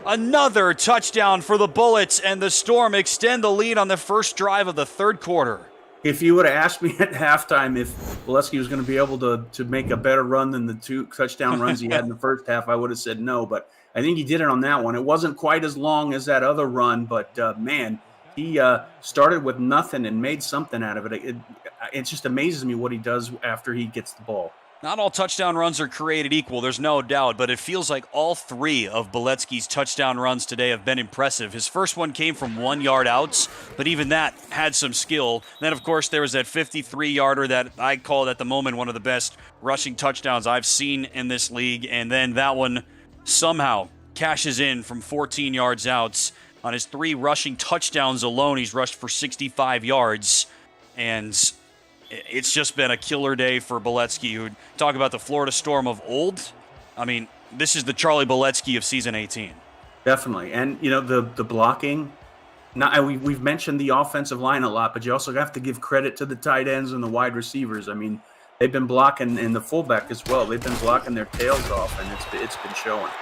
Another touchdown for the Bullets, and the Storm extend the lead on the first drive of the 3rd quarter. If you would have asked me at halftime if Boletsky was going to be able to make a better run than the 2 touchdown runs he had in the first half, I would have said no. But I think he did it on that one. It wasn't quite as long as that other run, but man, he started with nothing and made something out of it. It just amazes me what he does after he gets the ball. Not all touchdown runs are created equal, there's no doubt, but it feels like all 3 of Boletsky's touchdown runs today have been impressive. His first one came from 1 yard outs, but even that had some skill. Then, of course, there was that 53-yarder that I called at the moment one of the best rushing touchdowns I've seen in this league, and then that one somehow cashes in from 14 yards out. On his 3 rushing touchdowns alone, he's rushed for 65 yards, and it's just been a killer day for Boletsky, who talk about the Florida Storm of old. I mean, this is the Charlie Boletsky of season 18. Definitely. And, you know, the blocking, we've mentioned the offensive line a lot, but you also have to give credit to the tight ends and the wide receivers. I mean, they've been blocking, and the fullback as well. They've been blocking their tails off, and it's been showing.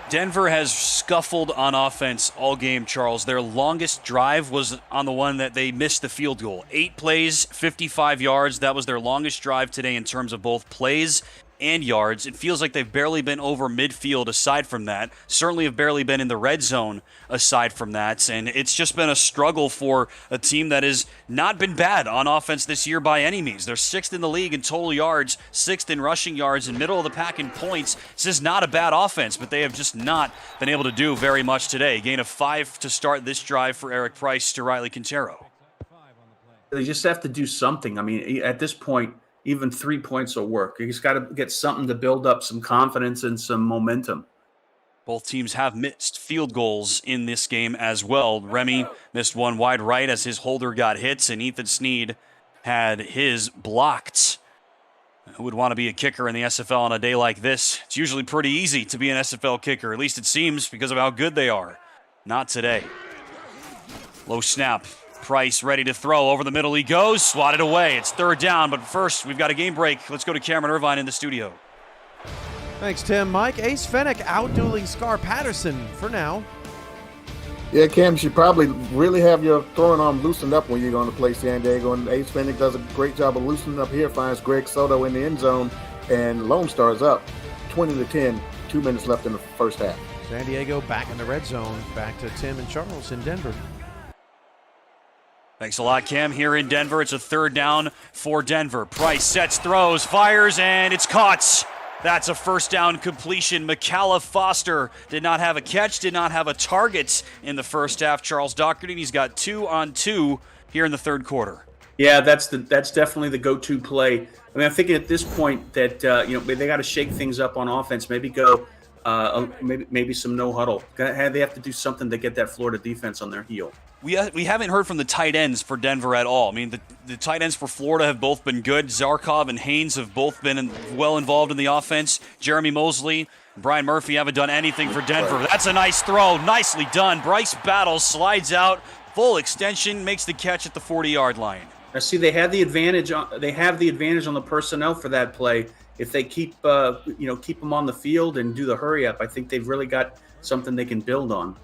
Denver has scuffled on offense all game, Charles. Their longest drive was on the one that they missed the field goal. 8 plays, 55 yards. That was their longest drive today in terms of both plays and yards. It feels like they've barely been over midfield aside from that. Certainly have barely been in the red zone aside from that. And it's just been a struggle for a team that has not been bad on offense this year by any means. They're 6th in the league in total yards, 6th in rushing yards, and middle of the pack in points. This is not a bad offense, but they have just not been able to do very much today. Gain of 5 to start this drive for Eric Price to Riley Quintero. They just have to do something. I mean, at this point, even 3 points will work. He's got to get something to build up some confidence and some momentum. Both teams have missed field goals in this game as well. Remy missed one wide right as his holder got hit, and Ethan Sneed had his blocked. Who would want to be a kicker in the SFL on a day like this? It's usually pretty easy to be an SFL kicker, at least it seems, because of how good they are. Not today. Low snap. Price ready to throw. Over the middle he goes. Swatted away. It's 3rd down, but first we've got a game break. Let's go to Cameron Irvine in the studio. Thanks, Tim. Mike, Ace Fennick out-dueling Scar Patterson for now. Yeah, Cam, you should probably really have your throwing arm loosened up when you're going to play San Diego. And Ace Fennick does a great job of loosening up here, finds Greg Soto in the end zone, and Lone Star is up 20-10, 2 minutes left in the first half. San Diego back in the red zone. Back to Tim and Charles in Denver. Thanks a lot, Cam. Here in Denver, it's a 3rd down for Denver. Price sets, throws, fires, and it's caught. That's a 1st down completion. McCalla Foster did not have a catch, did not have a target in the first half. Charles Doherty, he's got 2 on 2 here in the 3rd quarter. Yeah, that's definitely the go-to play. I mean, I'm thinking at this point that they got to shake things up on offense. Maybe go maybe some no huddle. They have to do something to get that Florida defense on their heel. We haven't heard from the tight ends for Denver at all. I mean, the tight ends for Florida have both been good. Zarkov and Haynes have both been well involved in the offense. Jeremy Mosley, Brian Murphy haven't done anything for Denver. That's a nice throw. Nicely done. Bryce Battles slides out, full extension, makes the catch at the 40-yard line. Now, see, they have the advantage on the personnel for that play. If they keep them on the field and do the hurry up, I think they've really got something they can build on.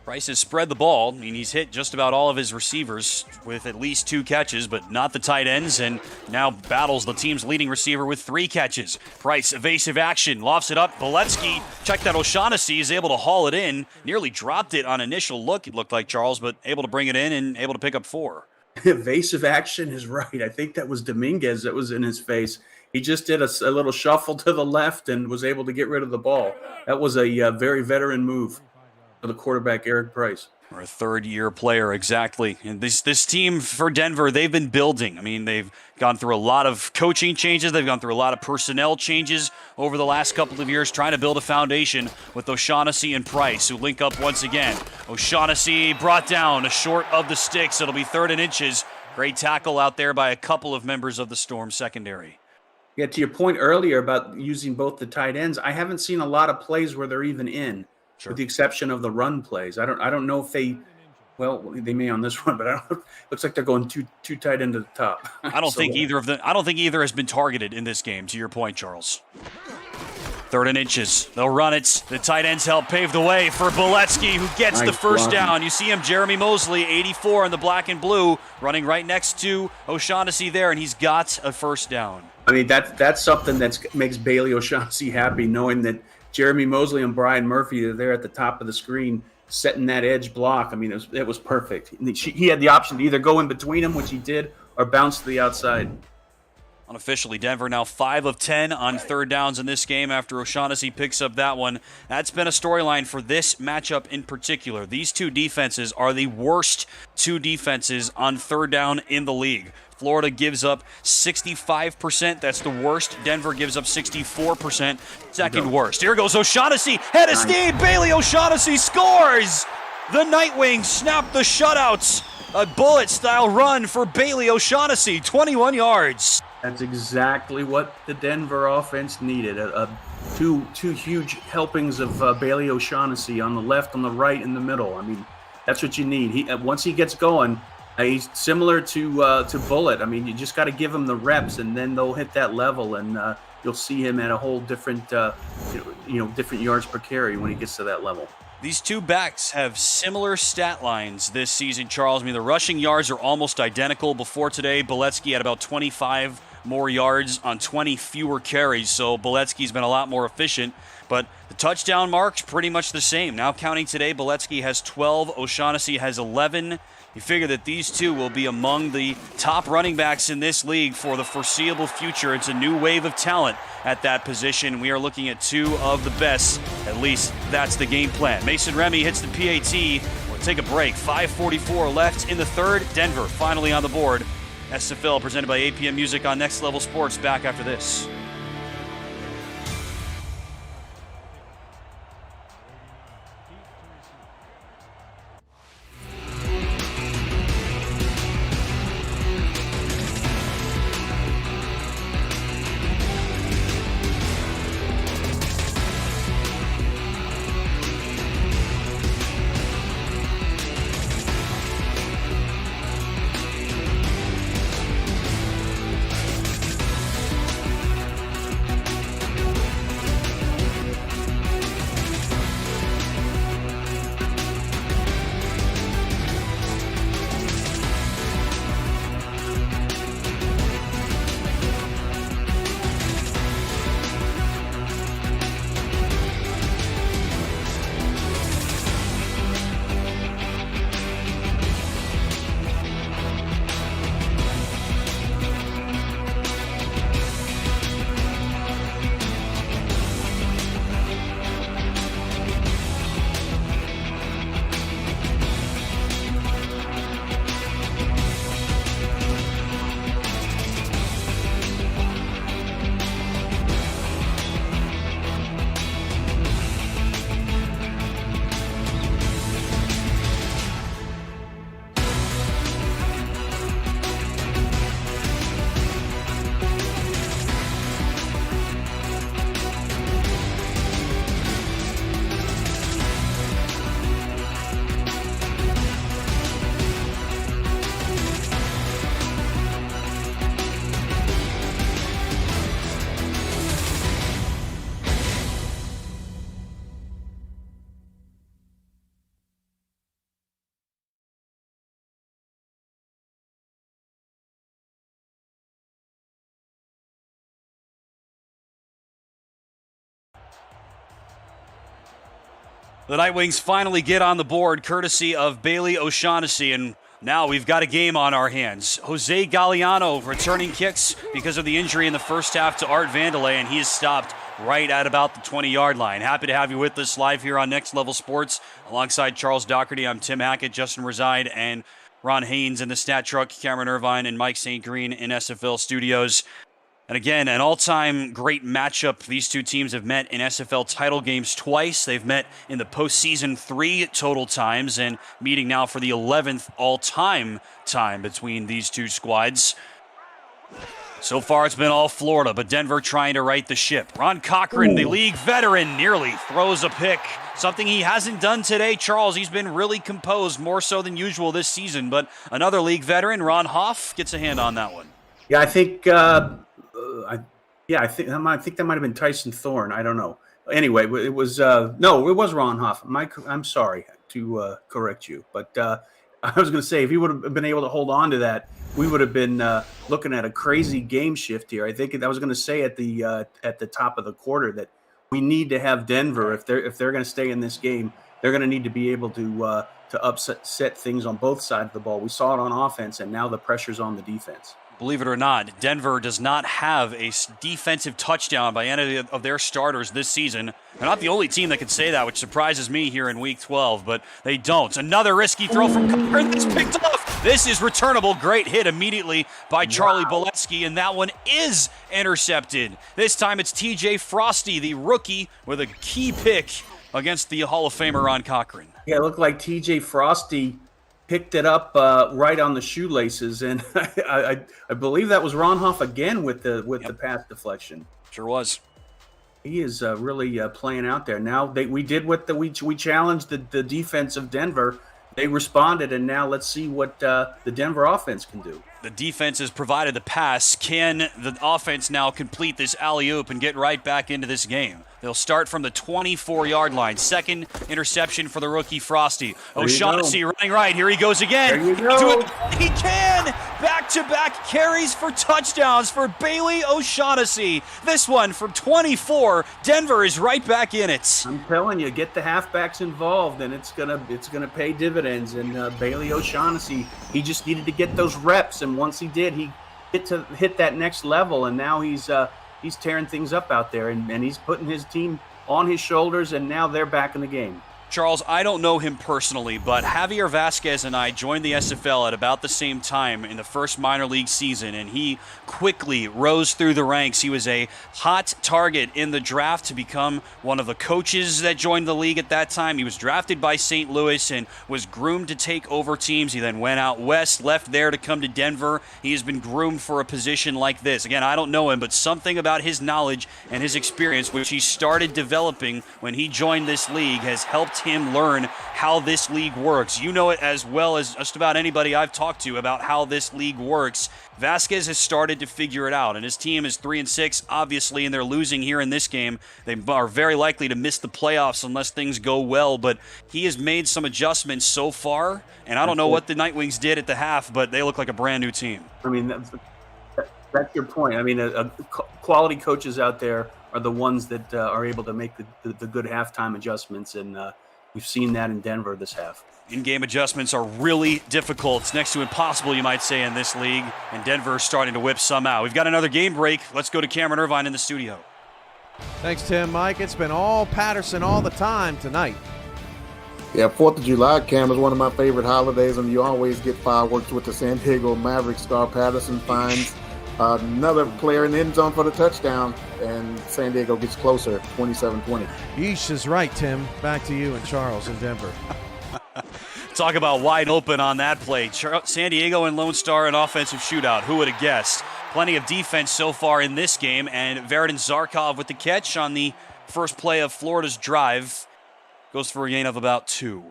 Price has spread the ball. I mean, he's hit just about all of his receivers with at least 2 catches, but not the tight ends, and now battles the team's leading receiver with 3 catches. Price, evasive action, lofts it up. Boletsky, check that O'Shaughnessy, is able to haul it in. Nearly dropped it on initial look, it looked like, Charles, but able to bring it in and able to pick up 4. Evasive action is right. I think that was Dominguez that was in his face. He just did a little shuffle to the left and was able to get rid of the ball. That was a very veteran move for the quarterback, Eric Price. Or a 3rd-year player, exactly. And this team for Denver, they've been building. I mean, they've gone through a lot of coaching changes. They've gone through a lot of personnel changes over the last couple of years, trying to build a foundation with O'Shaughnessy and Price, who link up once again. O'Shaughnessy brought down short of the sticks. It'll be 3rd and inches. Great tackle out there by a couple of members of the Storm secondary. Yeah, to your point earlier about using both the tight ends, I haven't seen a lot of plays where they're even in. Sure. With the exception of the run plays. I don't know if they may on this one, but looks like they're going too tight into the top. I don't think either has been targeted in this game, to your point, Charles. 3rd and inches. They'll run it. The tight ends help pave the way for Boletsky, who gets the first down. You see him, Jeremy Mosley, 84 in the black and blue, running right next to O'Shaughnessy there, and he's got a first down. I mean, that's something that makes Bailey O'Shaughnessy happy, knowing that Jeremy Mosley and Brian Murphy are there at the top of the screen setting that edge block. I mean, it was perfect. He had the option to either go in between them, which he did, or bounce to the outside. Unofficially, Denver now 5 of 10 on third downs in this game after O'Shaughnessy picks up that one. That's been a storyline for this matchup in particular. These two defenses are the worst two defenses on third down in the league. Florida gives up 65%. That's the worst. Denver gives up 64%. Second worst. Here goes O'Shaughnessy. Head of steam. Bailey O'Shaughnessy scores. The Nightwings snap the shutouts. A bullet-style run for Bailey O'Shaughnessy. 21 yards. That's exactly what the Denver offense needed. Two huge helpings of Bailey O'Shaughnessy on the left, on the right, in the middle. I mean, that's what you need. Once he gets going, he's similar to Bullet. I mean, you just got to give him the reps, and then they'll hit that level, and you'll see him at a whole different, different yards per carry when he gets to that level. These two backs have similar stat lines this season, Charles. I mean, the rushing yards are almost identical. Before today, Boletsky had about 25 more yards on 20 fewer carries, so Boletsky's been a lot more efficient. But the touchdown mark's pretty much the same. Now counting today, Boletsky has 12, O'Shaughnessy has 11. You figure that these two will be among the top running backs in this league for the foreseeable future. It's a new wave of talent at that position. We are looking at two of the best. At least that's the game plan. Mason Remy hits the PAT. We'll take a break. 5:44 left in the third. Denver finally on the board. SFL presented by APM Music on Next Level Sports. Back after this. The Nightwings finally get on the board, courtesy of Bailey O'Shaughnessy, and now we've got a game on our hands. Jose Galliano returning kicks because of the injury in the first half to Art Vandelay, and he is stopped right at about the 20-yard line. Happy to have you with us live here on Next Level Sports. Alongside Charles Doherty, I'm Tim Hackett, Justin Reside, and Ron Haynes in the Stat Truck, Cameron Irvine, and Mike St. Green in SFL Studios. And again, an all-time great matchup. These two teams have met in SFL title games twice. They've met in the postseason 3 total times, and meeting now for the 11th all-time time between these two squads. So far, it's been all Florida, but Denver trying to right the ship. Ron Cochran, the league veteran, nearly throws a pick. Something he hasn't done today, Charles. He's been really composed, more so than usual this season. But another league veteran, Ron Hoff, gets a hand on that one. Yeah, I think I think that might have been Tyson Thorne. I don't know. Anyway, it was no, it was Ron Hoff. I'm sorry to correct you, but I was going to say if he would have been able to hold on to that, we would have been looking at a crazy game shift here. I think I was going to say at the top of the quarter that we need to have Denver if they're going to stay in this game. They're going to need to be able to upset things on both sides of the ball. We saw it on offense, and now the pressure's on the defense. Believe it or not, Denver does not have a defensive touchdown by any of their starters this season. They're not the only team that can say that, which surprises me here in Week 12, but they don't. Another risky throw from Cochran that's picked off. This is returnable. Great hit immediately by Charlie Boletsky, and that one is intercepted. This time it's TJ Frosty, the rookie, with a key pick against the Hall of Famer Ron Cochran. Yeah, it looked like TJ Frosty picked it up right on the shoelaces, and I believe that was Ronhoff again with the pass deflection. Sure was. He is really playing out there. Now we did what we challenged the defense of Denver. They responded, and now let's see what the Denver offense can do. The defense has provided the pass. Can the offense now complete this alley-oop and get right back into this game? They'll start from the 24-yard line. Second interception for the rookie Frosty. O'Shaughnessy running right. Here he goes again. There you go. He can! Back-to-back carries for touchdowns for Bailey O'Shaughnessy. This one from 24. Denver is right back in it. I'm telling you, get the halfbacks involved, and it's gonna pay dividends. And Bailey O'Shaughnessy, he just needed to get those reps, and once he did, he hit that next level, and now he's tearing things up out there, and he's putting his team on his shoulders, and now they're back in the game. Charles, I don't know him personally, but Javier Vasquez and I joined the SFL at about the same time in the first minor league season, and he quickly rose through the ranks. He was a hot target in the draft to become one of the coaches that joined the league at that time. He was drafted by St. Louis and was groomed to take over teams. He then went out west, left there to come to Denver. He has been groomed for a position like this. Again, I don't know him, but something about his knowledge and his experience, which he started developing when he joined this league, has helped him learn how this league works. You know it as well as just about anybody I've talked to about how this league works. Vasquez has started to figure it out, and his team is 3-6, obviously, and they're losing here in this game. They are very likely to miss the playoffs unless things go well, but he has made some adjustments so far, and I don't know what the Nightwings did at the half, but they look like a brand new team. I mean, that's your point. I mean, quality coaches out there are the ones that are able to make the good halftime adjustments, and we've seen that in Denver this half. In-game adjustments are really difficult. It's next to impossible, you might say, in this league, and Denver is starting to whip some out. We've got another game break. Let's go to Cameron Irvine in the studio. Thanks, Tim. Mike, it's been all Patterson all the time tonight. Yeah, 4th of July, Cam, is one of my favorite holidays, and you always get fireworks with the San Diego Mavericks star. Patterson finds another player in the end zone for the touchdown, and San Diego gets closer, 27-20. Yeesh is right, Tim. Back to you and Charles in Denver. Talk about wide open on that play. San Diego and Lone Star, an offensive shootout. Who would have guessed? Plenty of defense so far in this game, and Veridin Zarkov with the catch on the first play of Florida's drive. Goes for a gain of about 2.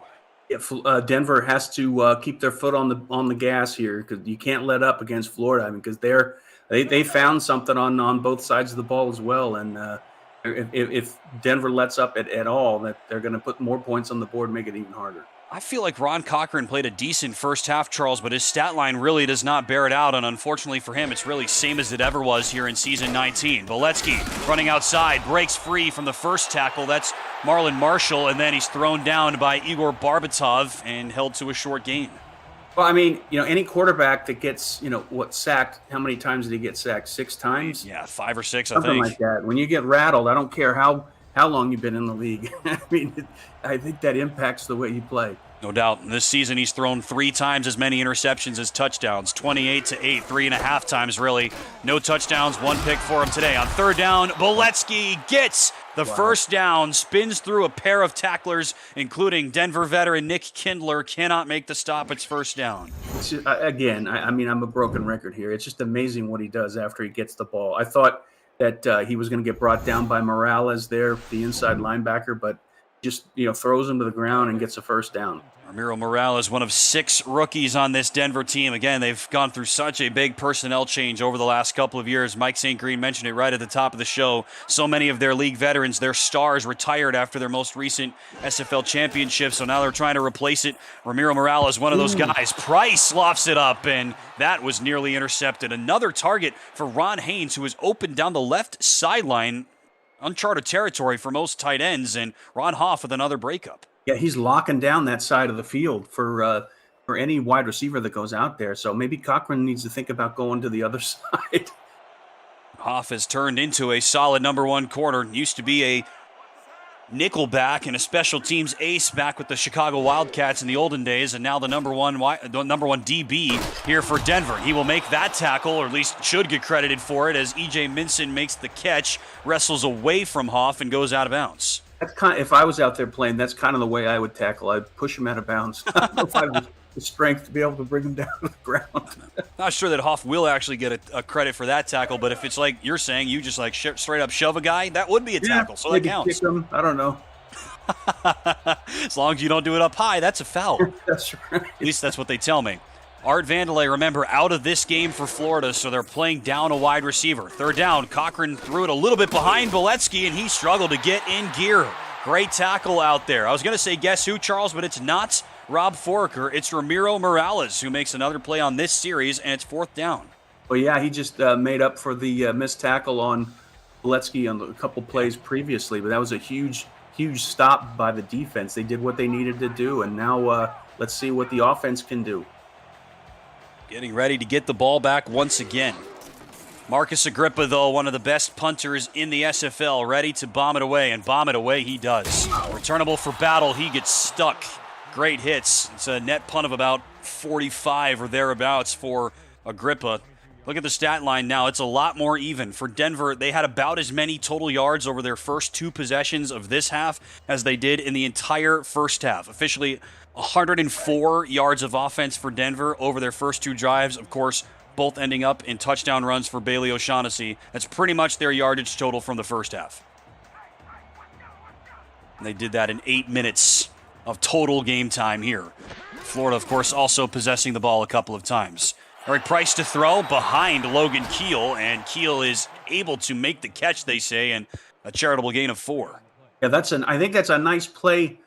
Yeah, Denver has to keep their foot on the gas here, because you can't let up against Florida. I mean, because they found something on both sides of the ball as well, and if Denver lets up at all, that they're going to put more points on the board and make it even harder. I feel like Ron Cochran played a decent first half, Charles, but his stat line really does not bear it out, and unfortunately for him, it's really same as it ever was here in Season 19. Boletsky running outside, breaks free from the first tackle. That's Marlon Marshall, and then he's thrown down by Igor Barbatov and held to a short gain. Well, I mean, any quarterback that gets, sacked, how many times did he get sacked? 6 times? Yeah, 5 or 6, Something I think. like that. When you get rattled, I don't care how long you've been in the league. I mean, I think that impacts the way you play. No doubt. This season, he's thrown 3 times as many interceptions as touchdowns. 28-8, 3.5 times, really. No touchdowns, 1 pick for him today. On third down, Boletsky gets the first down, spins through a pair of tacklers, including Denver veteran Nick Kindler. Cannot make the stop. It's first down. It's just, again, I mean, I'm a broken record here. It's just amazing what he does after he gets the ball. I thought that he was going to get brought down by Morales there, the inside linebacker, but just throws him to the ground and gets a first down. Ramiro Morales, one of 6 rookies on this Denver team. Again, they've gone through such a big personnel change over the last couple of years. Mike St. Green mentioned it right at the top of the show. So many of their league veterans, their stars, retired after their most recent SFL championship, so now they're trying to replace it. Ramiro Morales, one of those guys. Price lofts it up, and that was nearly intercepted. Another target for Ron Haynes, who was open down the left sideline. uncharted territory for most tight ends, and Ron Hoff with another breakup. Yeah, he's locking down that side of the field for any wide receiver that goes out there. So maybe Cochran needs to think about going to the other side. Hoff has turned into a solid number one corner. Used to be a nickelback and a special teams ace back with the Chicago Wildcats in the olden days, and now the number one DB here for Denver. He will make that tackle, or at least should get credited for it, as E.J. Minson makes the catch, wrestles away from Hoff, and goes out of bounds. That's if I was out there playing, that's kind of the way I would tackle. I'd push him out of bounds. I don't know if I have the strength to be able to bring him down to the ground. Not sure that Hoff will actually get a credit for that tackle, but if it's like you're saying, you just like straight up shove a guy, that would be a tackle, so that counts. Kick him. I don't know. As long as you don't do it up high, that's a foul. That's right. At least that's what they tell me. Art Vandelay, remember, out of this game for Florida, so they're playing down a wide receiver. Third down, Cochran threw it a little bit behind Boletsky, and he struggled to get in gear. Great tackle out there. I was going to say guess who, Charles, but it's not Rob Foraker. It's Ramiro Morales who makes another play on this series, and it's fourth down. Well, yeah, he just made up for the missed tackle on Boletsky on a couple plays previously, but that was a huge stop by the defense. They did what they needed to do, and now let's see what the offense can do. Getting ready to get the ball back once again. Marcus Agrippa, though, one of the best punters in the SFL, ready to bomb it away, and bomb it away he does. Returnable for Battle, he gets stuck. Great hits. It's a net punt of about 45 or thereabouts for Agrippa. Look at the stat line now. It's a lot more even. For Denver, they had about as many total yards over their first two possessions of this half as they did in the entire first half. Officially, 104 yards of offense for Denver over their first two drives. Of course, both ending up in touchdown runs for Bailey O'Shaughnessy. That's pretty much their yardage total from the first half. And they did that in 8 minutes of total game time here. Florida, of course, also possessing the ball a couple of times. Eric Price to throw behind Logan Keel, and Keel is able to make the catch, they say, and a charitable gain of 4. Yeah, I think that's a nice play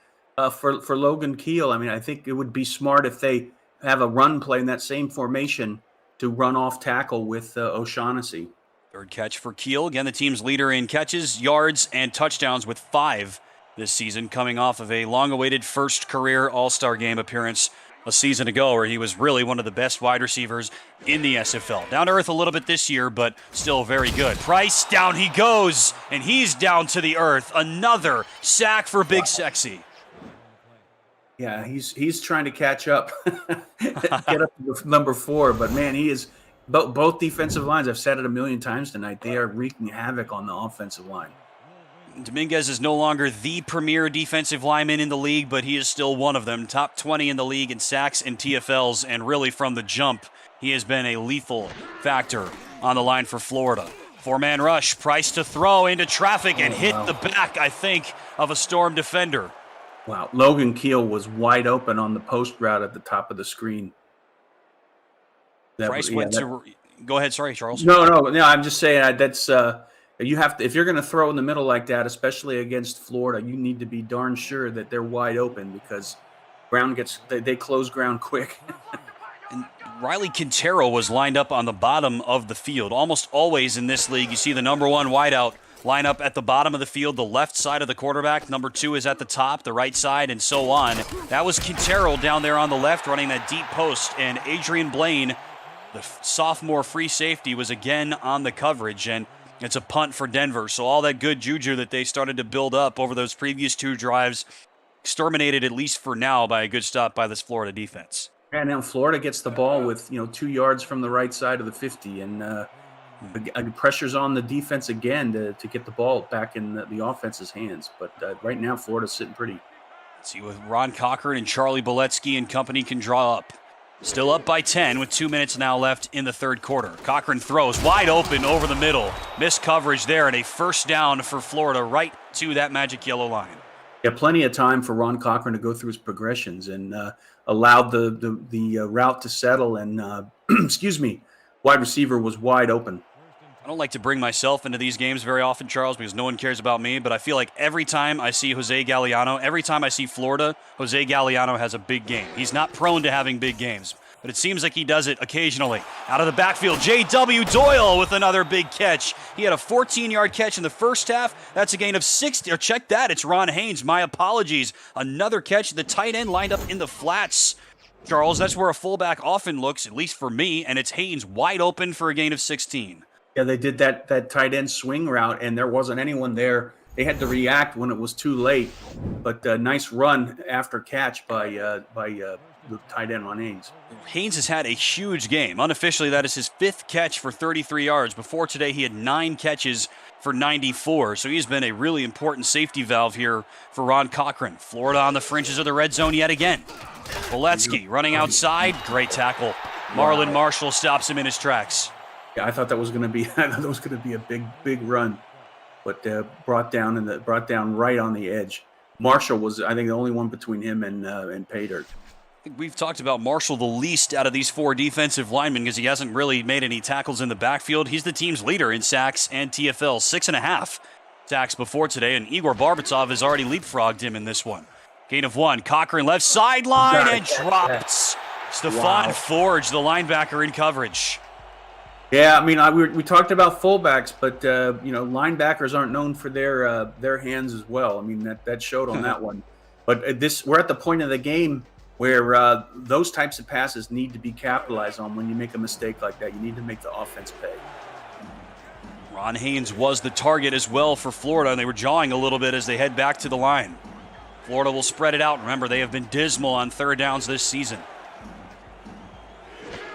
for Logan Keel. I mean, I think it would be smart if they have a run play in that same formation to run off tackle with O'Shaughnessy. Third catch for Keel. Again, the team's leader in catches, yards, and touchdowns with 5 this season, coming off of a long-awaited first career All-Star Game appearance a season ago, where he was really one of the best wide receivers in the SFL. Down to earth a little bit this year, but still very good. Price, down he goes, and he's down to the earth. Another sack for Big Sexy. Yeah, he's trying to catch up, get up to number 4. But man, he is both defensive lines. I've said it a million times tonight. They are wreaking havoc on the offensive line. Dominguez is no longer the premier defensive lineman in the league, but he is still one of them. Top 20 in the league in sacks and TFLs, and really from the jump, he has been a lethal factor on the line for Florida. 4-man rush, Price to throw into traffic and hit the back, I think, of a Storm defender. Wow, Logan Keel was wide open on the post route at the top of the screen. Price went to... Go ahead, sorry, Charles. No, I'm just saying that's... You have to, if you're going to throw in the middle like that, especially against Florida, you need to be darn sure that they're wide open, because they close ground quick. And Riley Quintero was lined up on the bottom of the field. Almost always in this league, you see the number 1 wideout line up at the bottom of the field, the left side of the quarterback. Number 2 is at the top, the right side, and so on. That was Quintero down there on the left running that deep post, and Adrian Blaine, the sophomore free safety, was again on the coverage, and it's a punt for Denver. So all that good juju that they started to build up over those previous 2 drives, exterminated at least for now by a good stop by this Florida defense. And now Florida gets the ball with 2 yards from the right side of the 50, and the pressure's on the defense again to get the ball back in the offense's hands. But right now Florida's sitting pretty. Let's see what Ron Cochran and Charlie Boletsky and company can draw up. Still up by 10 with 2 minutes now left in the third quarter. Cochran throws wide open over the middle. Missed coverage there, and a first down for Florida right to that magic yellow line. Yeah, plenty of time for Ron Cochran to go through his progressions, and allowed the route to settle, and wide receiver was wide open. I don't like to bring myself into these games very often, Charles, because no one cares about me, but I feel like every time I see Jose Galliano, every time I see Florida, Jose Galliano has a big game. He's not prone to having big games. but it seems like he does it occasionally. Out of the backfield, J.W. Doyle with another big catch. He had a 14-yard catch in the first half. That's a gain of 60. Or check that, it's Ron Haynes. My apologies. Another catch. The tight end lined up in the flats. Charles, that's where a fullback often looks, at least for me, and it's Haynes wide open for a gain of 16. Yeah, they did that tight end swing route, and there wasn't anyone there. They had to react when it was too late. But nice run after catch by the tight end Ron Haynes. Haynes has had a huge game. Unofficially, that is his 5th catch for 33 yards. Before today, he had 9 catches for 94. So he's been a really important safety valve here for Ron Cochran. Florida on the fringes of the red zone yet again. Boletsky running outside. Great tackle. Marlon Marshall stops him in his tracks. Yeah, I thought that was going to be a big run, but brought down right on the edge. Marshall was, I think, the only one between him and Paydirt. I think we've talked about Marshall the least out of these 4 defensive linemen because he hasn't really made any tackles in the backfield. He's the team's leader in sacks and TFL, 6.5 sacks before today, and Igor Barbatov has already leapfrogged him in this one. Gain of 1. Cochran left sideline and dropped. Stephon Forge, the linebacker, in coverage. Yeah, I mean, we talked about fullbacks, but linebackers aren't known for their hands as well. I mean, that showed on that one. But we're at the point of the game where those types of passes need to be capitalized on. When you make a mistake like that, you need to make the offense pay. Ron Haynes was the target as well for Florida, and they were jawing a little bit as they head back to the line. Florida will spread it out. Remember, they have been dismal on third downs this season.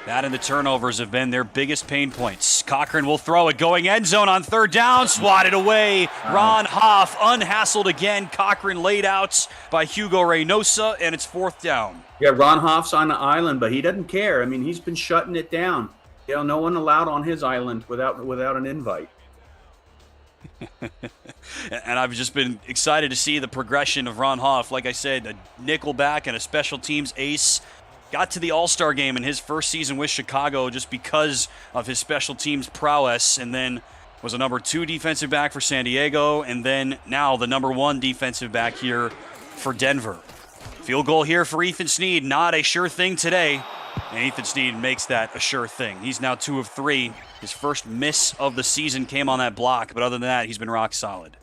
That and the turnovers have been their biggest pain points. Cochran will throw it, going end zone on third down, swatted away. Ron Hoff unhassled again. Cochran laid out by Hugo Reynosa, and it's 4th down. Yeah, Ron Hoff's on the island, but he doesn't care. I mean, he's been shutting it down. No one allowed on his island without an invite. And I've just been excited to see the progression of Ron Hoff. Like I said, a nickelback and a special teams ace. Got to the All-Star game in his first season with Chicago just because of his special teams prowess, and then was a number 2 defensive back for San Diego, and then now the number 1 defensive back here for Denver. Field goal here for Ethan Snead, not a sure thing today, and Ethan Snead makes that a sure thing. He's now 2 of 3. His first miss of the season came on that block, but other than that, he's been rock solid.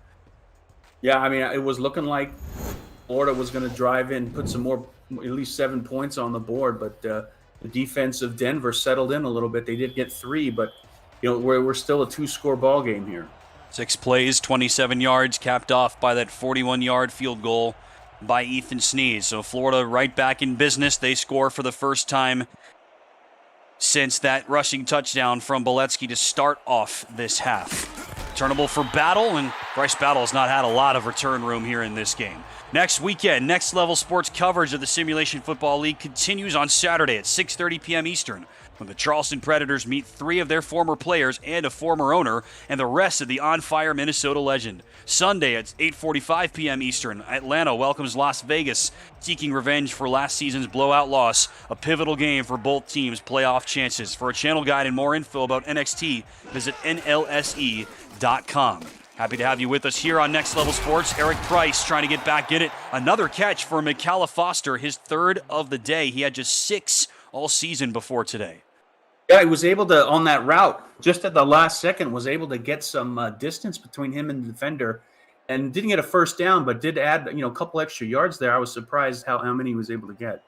Yeah, I mean, it was looking like Florida was going to drive in, put some more, at least 7 points on the board, but the defense of Denver settled in a little bit. They did get 3, but we're still a 2-score ball game here. 6 plays, 27 yards, capped off by that 41-yard field goal by Ethan Snead. So Florida right back in business. They score for the first time since that rushing touchdown from Boletsky to start off this half. Returnable for Battle, and Bryce Battle has not had a lot of return room here in this game. Next weekend, Next Level Sports coverage of the Simulation Football League continues on Saturday at 6:30 p.m. Eastern, when the Charleston Predators meet 3 of their former players and a former owner, and the rest of the on-fire Minnesota legend. Sunday at 8:45 p.m. Eastern, Atlanta welcomes Las Vegas, seeking revenge for last season's blowout loss, a pivotal game for both teams' playoff chances. For a channel guide and more info about NXT, visit NLSE.com. Happy to have you with us here on Next Level Sports. Eric Price trying to get back in it. Another catch for Micala Foster, his 3rd of the day. He had just 6 all season before today. Yeah, he was able to, on that route, just at the last second, was able to get some distance between him and the defender, and didn't get a first down, but did add a couple extra yards there. I was surprised how many he was able to get.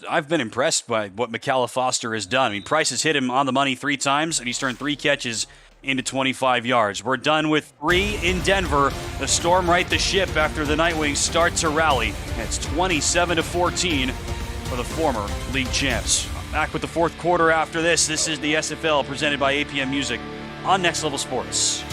I've been impressed by what Micala Foster has done. I mean, Price has hit him on the money 3 times, and he's turned 3 catches into 25 yards. We're done with 3 in Denver. The Storm right the ship after the Nightwings start to rally. And it's 27-14 for the former league champs. Back with the 4th quarter after this. This is the SFL presented by APM Music on Next Level Sports.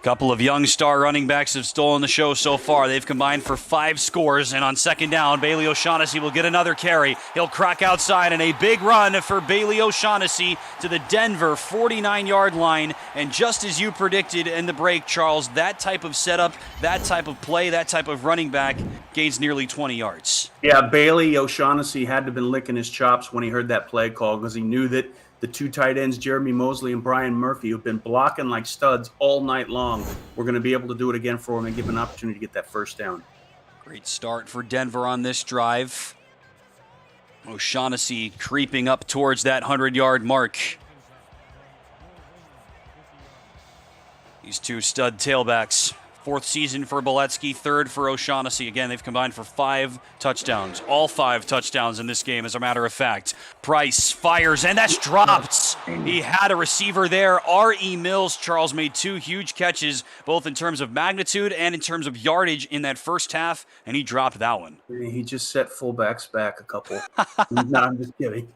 Couple of young star running backs have stolen the show so far. They've combined for 5 scores, and on second down, Bailey O'Shaughnessy will get another carry. He'll crack outside, and a big run for Bailey O'Shaughnessy to the Denver 49-yard line. And just as you predicted in the break, Charles, that type of setup, that type of play, that type of running back gains nearly 20 yards. Yeah, Bailey O'Shaughnessy had to have been licking his chops when he heard that play call because he knew that the 2 tight ends, Jeremy Mosley and Brian Murphy, who've been blocking like studs all night long, we're going to be able to do it again for him and give him an opportunity to get that first down. Great start for Denver on this drive. O'Shaughnessy creeping up towards that 100-yard mark. These 2 stud tailbacks. 4th season for Boletsky, 3rd for O'Shaughnessy. Again, they've combined for 5 touchdowns. All 5 touchdowns in this game, as a matter of fact. Price fires, and that's dropped. He had a receiver there. R.E. Mills, Charles, made 2 huge catches, both in terms of magnitude and in terms of yardage in that first half, and he dropped that one. He just set fullbacks back a couple. No, I'm just kidding.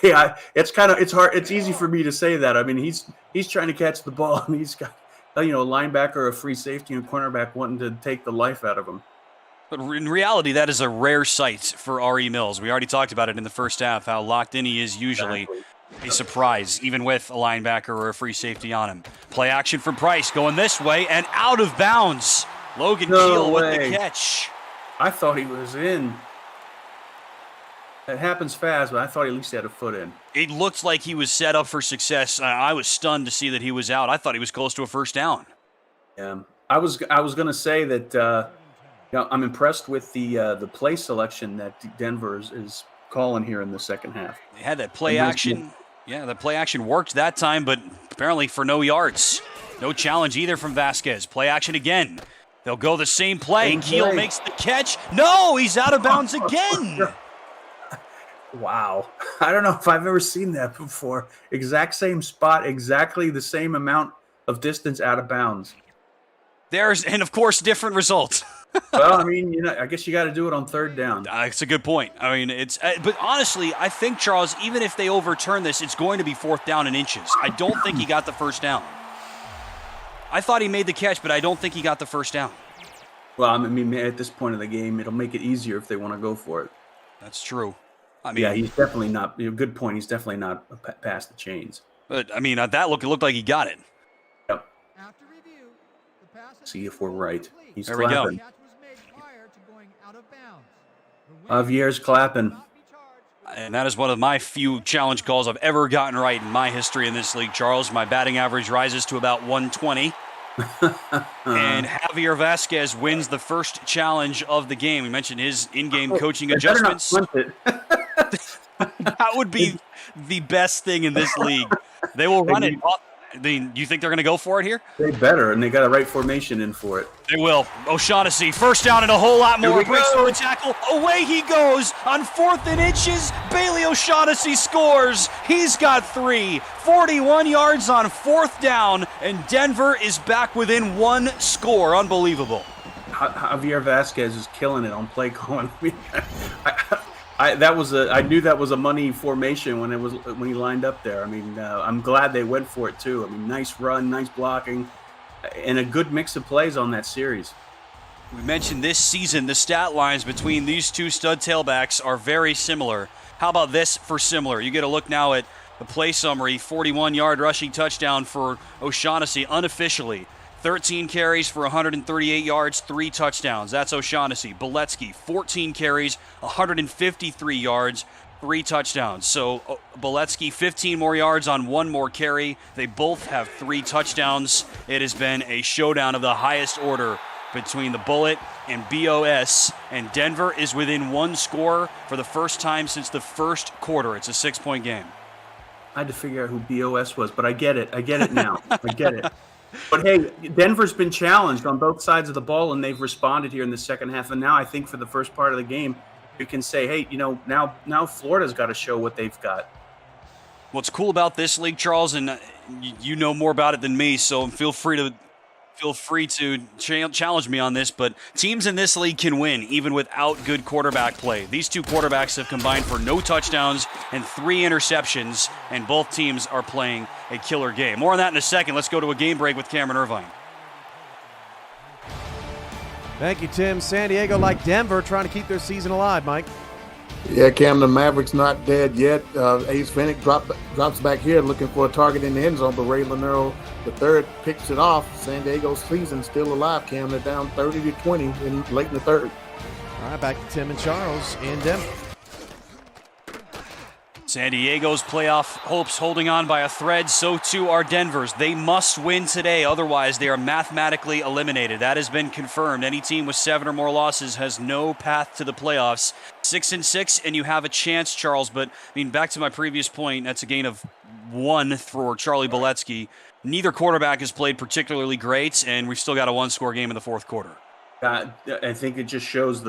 Yeah, it's hard. It's easy for me to say that. I mean, he's trying to catch the ball, and he's got, a linebacker, a free safety, and a cornerback wanting to take the life out of him. But in reality, that is a rare sight for R.E. Mills. We already talked about it in the first half, how locked in he is usually. Exactly. A surprise, even with a linebacker or a free safety on him. Play action from Price going this way and out of bounds. Logan Keel with the catch. I thought he was in. That happens fast, but I thought he at least had a foot in. It looked like he was set up for success. I was stunned to see that he was out. I thought he was close to a first down. Yeah, I was going to say that I'm impressed with the play selection that Denver is calling here in the second half. They had that play action. Yeah, the play action worked that time, but apparently for no yards. No challenge either from Vasquez. Play action again. They'll go the same play. Keel makes the catch. No, he's out of bounds again. Wow. I don't know if I've ever seen that before. Exact same spot, exactly the same amount of distance out of bounds. And of course, different results. Well, I mean, I guess you got to do it on third down. It's a good point. I mean, but honestly, I think, Charles, even if they overturn this, it's going to be 4th down and inches. I don't think he got the first down. I thought he made the catch, but I don't think he got the first down. Well, I mean, at this point of the game, it'll make it easier if they want to go for it. That's true. I mean, yeah, he's definitely not. Good point. He's definitely not past the chains. But I mean, that it looked like he got it. Yep. See if we're right. He's there clapping. We go. Javier's clapping. And that is one of my few challenge calls I've ever gotten right in my history in this league, Charles. My batting average rises to about 120. And Javier Vasquez wins the first challenge of the game. We mentioned his in-game coaching adjustments. That would be the best thing in this league. They will run it. You think they're going to go for it here? They better, and they got a right formation in for it. They will. O'Shaughnessy, first down and a whole lot more. Breaks through the tackle. Away he goes on 4th and inches. Bailey O'Shaughnessy scores. He's got 3. 41 yards on 4th down, and Denver is back within 1 score. Unbelievable. Javier Vasquez is killing it on play calling. I knew that was a money formation when he lined up there. I mean, I'm glad they went for it too. I mean, nice run, nice blocking, and a good mix of plays on that series. We mentioned this season the stat lines between these 2 stud tailbacks are very similar. How about this for similar? You get a look now at the play summary. 41-yard rushing touchdown for O'Shaughnessy unofficially. 13 carries for 138 yards, 3 touchdowns. That's O'Shaughnessy. Boletsky, 14 carries, 153 yards, 3 touchdowns. So Boletsky, 15 more yards on 1 more carry. They both have 3 touchdowns. It has been a showdown of the highest order between the Bullet and BOS, and Denver is within 1 score for the first time since the first quarter. It's a 6-point game. I had to figure out who BOS was, but I get it. I get it now. I get it. But hey, Denver's been challenged on both sides of the ball, and they've responded here in the second half. And now I think for the first part of the game, you can say, hey, now Florida's got to show what they've got. What's cool about this league, Charles, and you know more about it than me, so feel free Feel free to challenge me on this, but teams in this league can win even without good quarterback play. These two quarterbacks have combined for no touchdowns and 3 interceptions, and both teams are playing a killer game. More on that in a second. Let's go to a game break with Cameron Irvine. Thank you, Tim. San Diego, like Denver, trying to keep their season alive, Mike. Yeah, Cam, the Mavericks not dead yet. Ace Fennick drops back here looking for a target in the end zone, but Ray Laniero III picks it off. San Diego's season still alive, Cam. They're down 30-20 late in the third. All right, back to Tim and Charles in Denver. San Diego's playoff hopes holding on by a thread, so too are Denver's. They must win today, otherwise they are mathematically eliminated. That has been confirmed. Any team with 7 or more losses has no path to the playoffs. 6-6, and you have a chance, Charles. But, I mean, back to my previous point, that's a gain of 1 for Charlie Boletsky. Neither quarterback has played particularly great, and we've still got a 1-score game in the fourth quarter. I think it just shows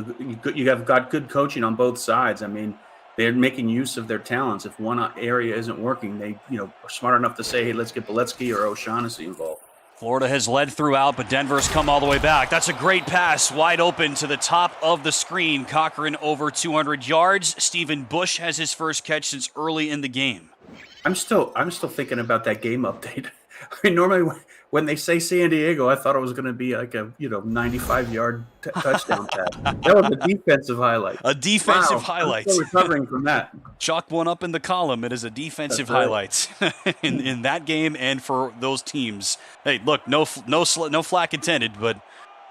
you have got good coaching on both sides. I mean, they're making use of their talents. If one area isn't working, they are smart enough to say, hey, let's get Boletsky or O'Shaughnessy involved. Florida has led throughout, but Denver's come all the way back. That's a great pass, wide open to the top of the screen. Cochran over 200 yards. Stephen Bush has his first catch since early in the game. I'm still thinking about that game update. I mean, normally when they say San Diego, I thought it was going to be like a 95-yard touchdown pass. That was a defensive highlight. A defensive highlight. I'm still recovering from that. Chalk one up in the column. It is a defensive That's right. highlight in that game and for those teams. Hey, look, no flack intended, but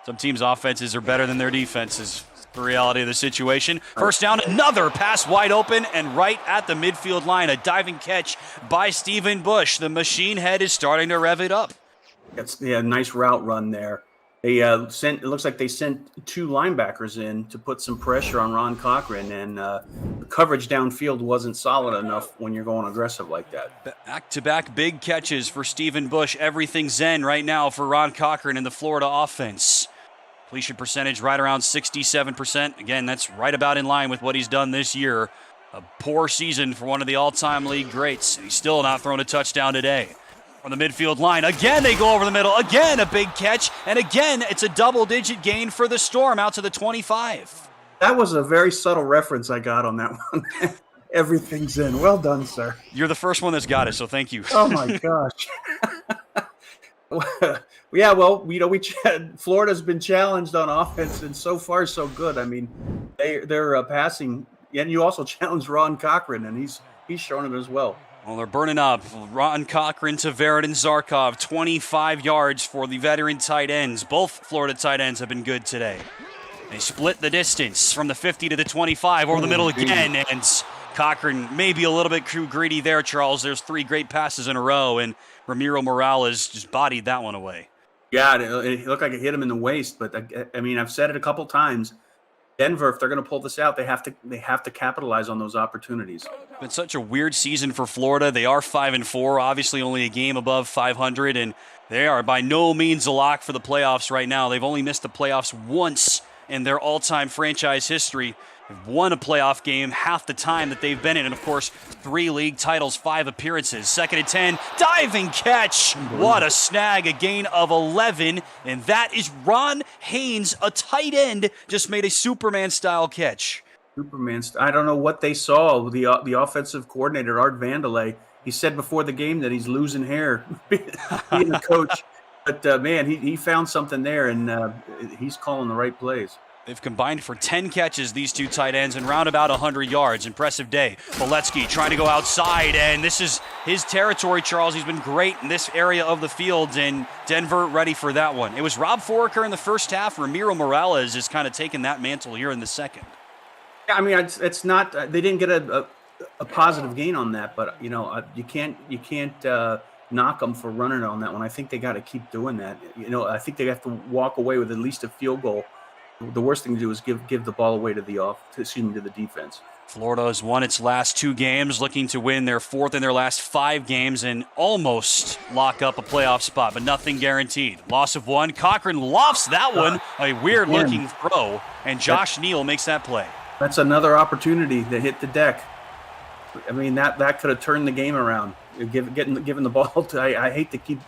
some teams' offenses are better than their defenses. It's the reality of the situation. First down, another pass wide open and right at the midfield line. A diving catch by Stephen Bush. The machine head is starting to rev it up. It's a nice route run there. They it looks like they sent 2 linebackers in to put some pressure on Ron Cochran, and the coverage downfield wasn't solid enough when you're going aggressive like that. Back-to-back big catches for Stephen Bush. Everything zen right now for Ron Cochran and the Florida offense. Completion percentage right around 67%. Again, that's right about in line with what he's done this year. A poor season for one of the all-time league greats. He's still not thrown a touchdown today. From the midfield line, again they go over the middle, again a big catch, and again it's a double-digit gain for the Storm out to the 25. That was a very subtle reference I got on that one. Everything's in. Well done, sir. You're the first one that's got it, so thank you. Oh my gosh. Yeah, well, Florida's been challenged on offense, and so far so good. I mean, they're passing, and you also challenged Ron Cochran, and he's shown it as well. Well, they're burning up. Ron Cochran to Veridin Zarkov, 25 yards for the veteran tight ends. Both Florida tight ends have been good today. They split the distance from the 50 to the 25, over the middle again, and Cochran may be a little bit too greedy there, Charles. There's 3 great passes in a row, and Ramiro Morales just bodied that one away. Yeah, it looked like it hit him in the waist, but I mean, I've said it a couple times. Denver, if they're going to pull this out, they have to capitalize on those opportunities. It's been such a weird season for Florida. They are 5-4, obviously only a game above 500, and they are by no means a lock for the playoffs right now. They've only missed the playoffs once in their all-time franchise history. They've won a playoff game half the time that they've been in, and of course, 3 league titles, 5 appearances. 2nd and 10, diving catch. What a snag, a gain of 11, and that is Ron Haynes, a tight end, just made a Superman-style catch. I don't know what they saw. The offensive coordinator, Art Vandelay, he said before the game that he's losing hair being a coach. But, man, he found something there, and he's calling the right plays. They've combined for 10 catches, these 2 tight ends, and round about 100 yards. Impressive day. Boletsky trying to go outside, and this is his territory, Charles. He's been great in this area of the field, and Denver ready for that one. It was Rob Foraker in the first half. Ramiro Morales is kind of taking that mantle here in the second. Yeah, I mean, it's not they didn't get a positive gain on that, but you can't knock them for running on that one. I think they got to keep doing that. I think they have to walk away with at least a field goal. The worst thing to do is give the ball away to the defense. Florida has won its last 2 games, looking to win their 4th in their last 5 games and almost lock up a playoff spot, but nothing guaranteed. Loss of 1. Cochran lofts that one, a weird-looking throw, and Josh Neal makes that play. That's another opportunity that hit the deck. I mean, that could have turned the game around. Given the ball to, I hate to keep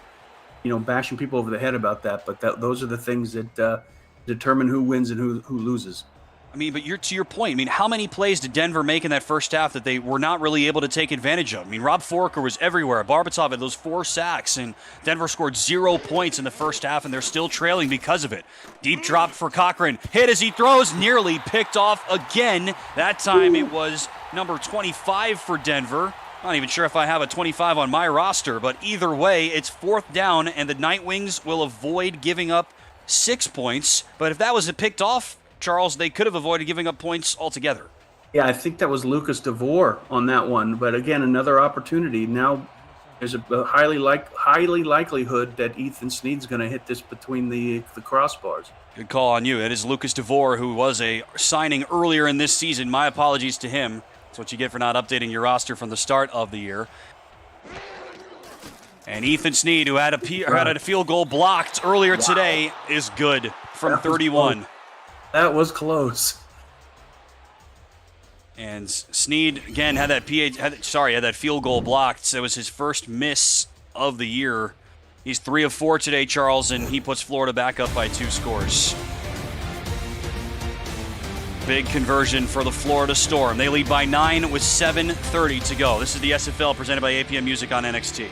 bashing people over the head about that. But those are the things that determine who wins and who loses. I mean, but to your point, I mean, how many plays did Denver make in that first half that they were not really able to take advantage of? I mean, Rob Forker was everywhere. Barbatov had those 4 sacks, and Denver scored 0 points in the first half, and they're still trailing because of it. Deep drop for Cochran. Hit as he throws, nearly picked off again. That time it was number 25 for Denver. I'm not even sure if I have a 25 on my roster, but either way, it's 4th down, and the Nightwings will avoid giving up 6 points. But if that was picked off, Charles, they could have avoided giving up points altogether. Yeah, I think that was Lucas DeVore on that one. But again, another opportunity. Now there's a highly likelihood that Ethan Snead's going to hit this between the crossbars. Good call on you. It is Lucas DeVore, who was a signing earlier in this season. My apologies to him. That's what you get for not updating your roster from the start of the year. And Ethan Snead, who had a field goal blocked earlier today, is good from 31. That was close. And Snead, again, had that field goal blocked. That was his first miss of the year. He's 3 of 4 today, Charles, and he puts Florida back up by 2 scores. Big conversion for the Florida Storm. They lead by 9 with 7:30 to go. This is the SFL presented by APM Music on NXT.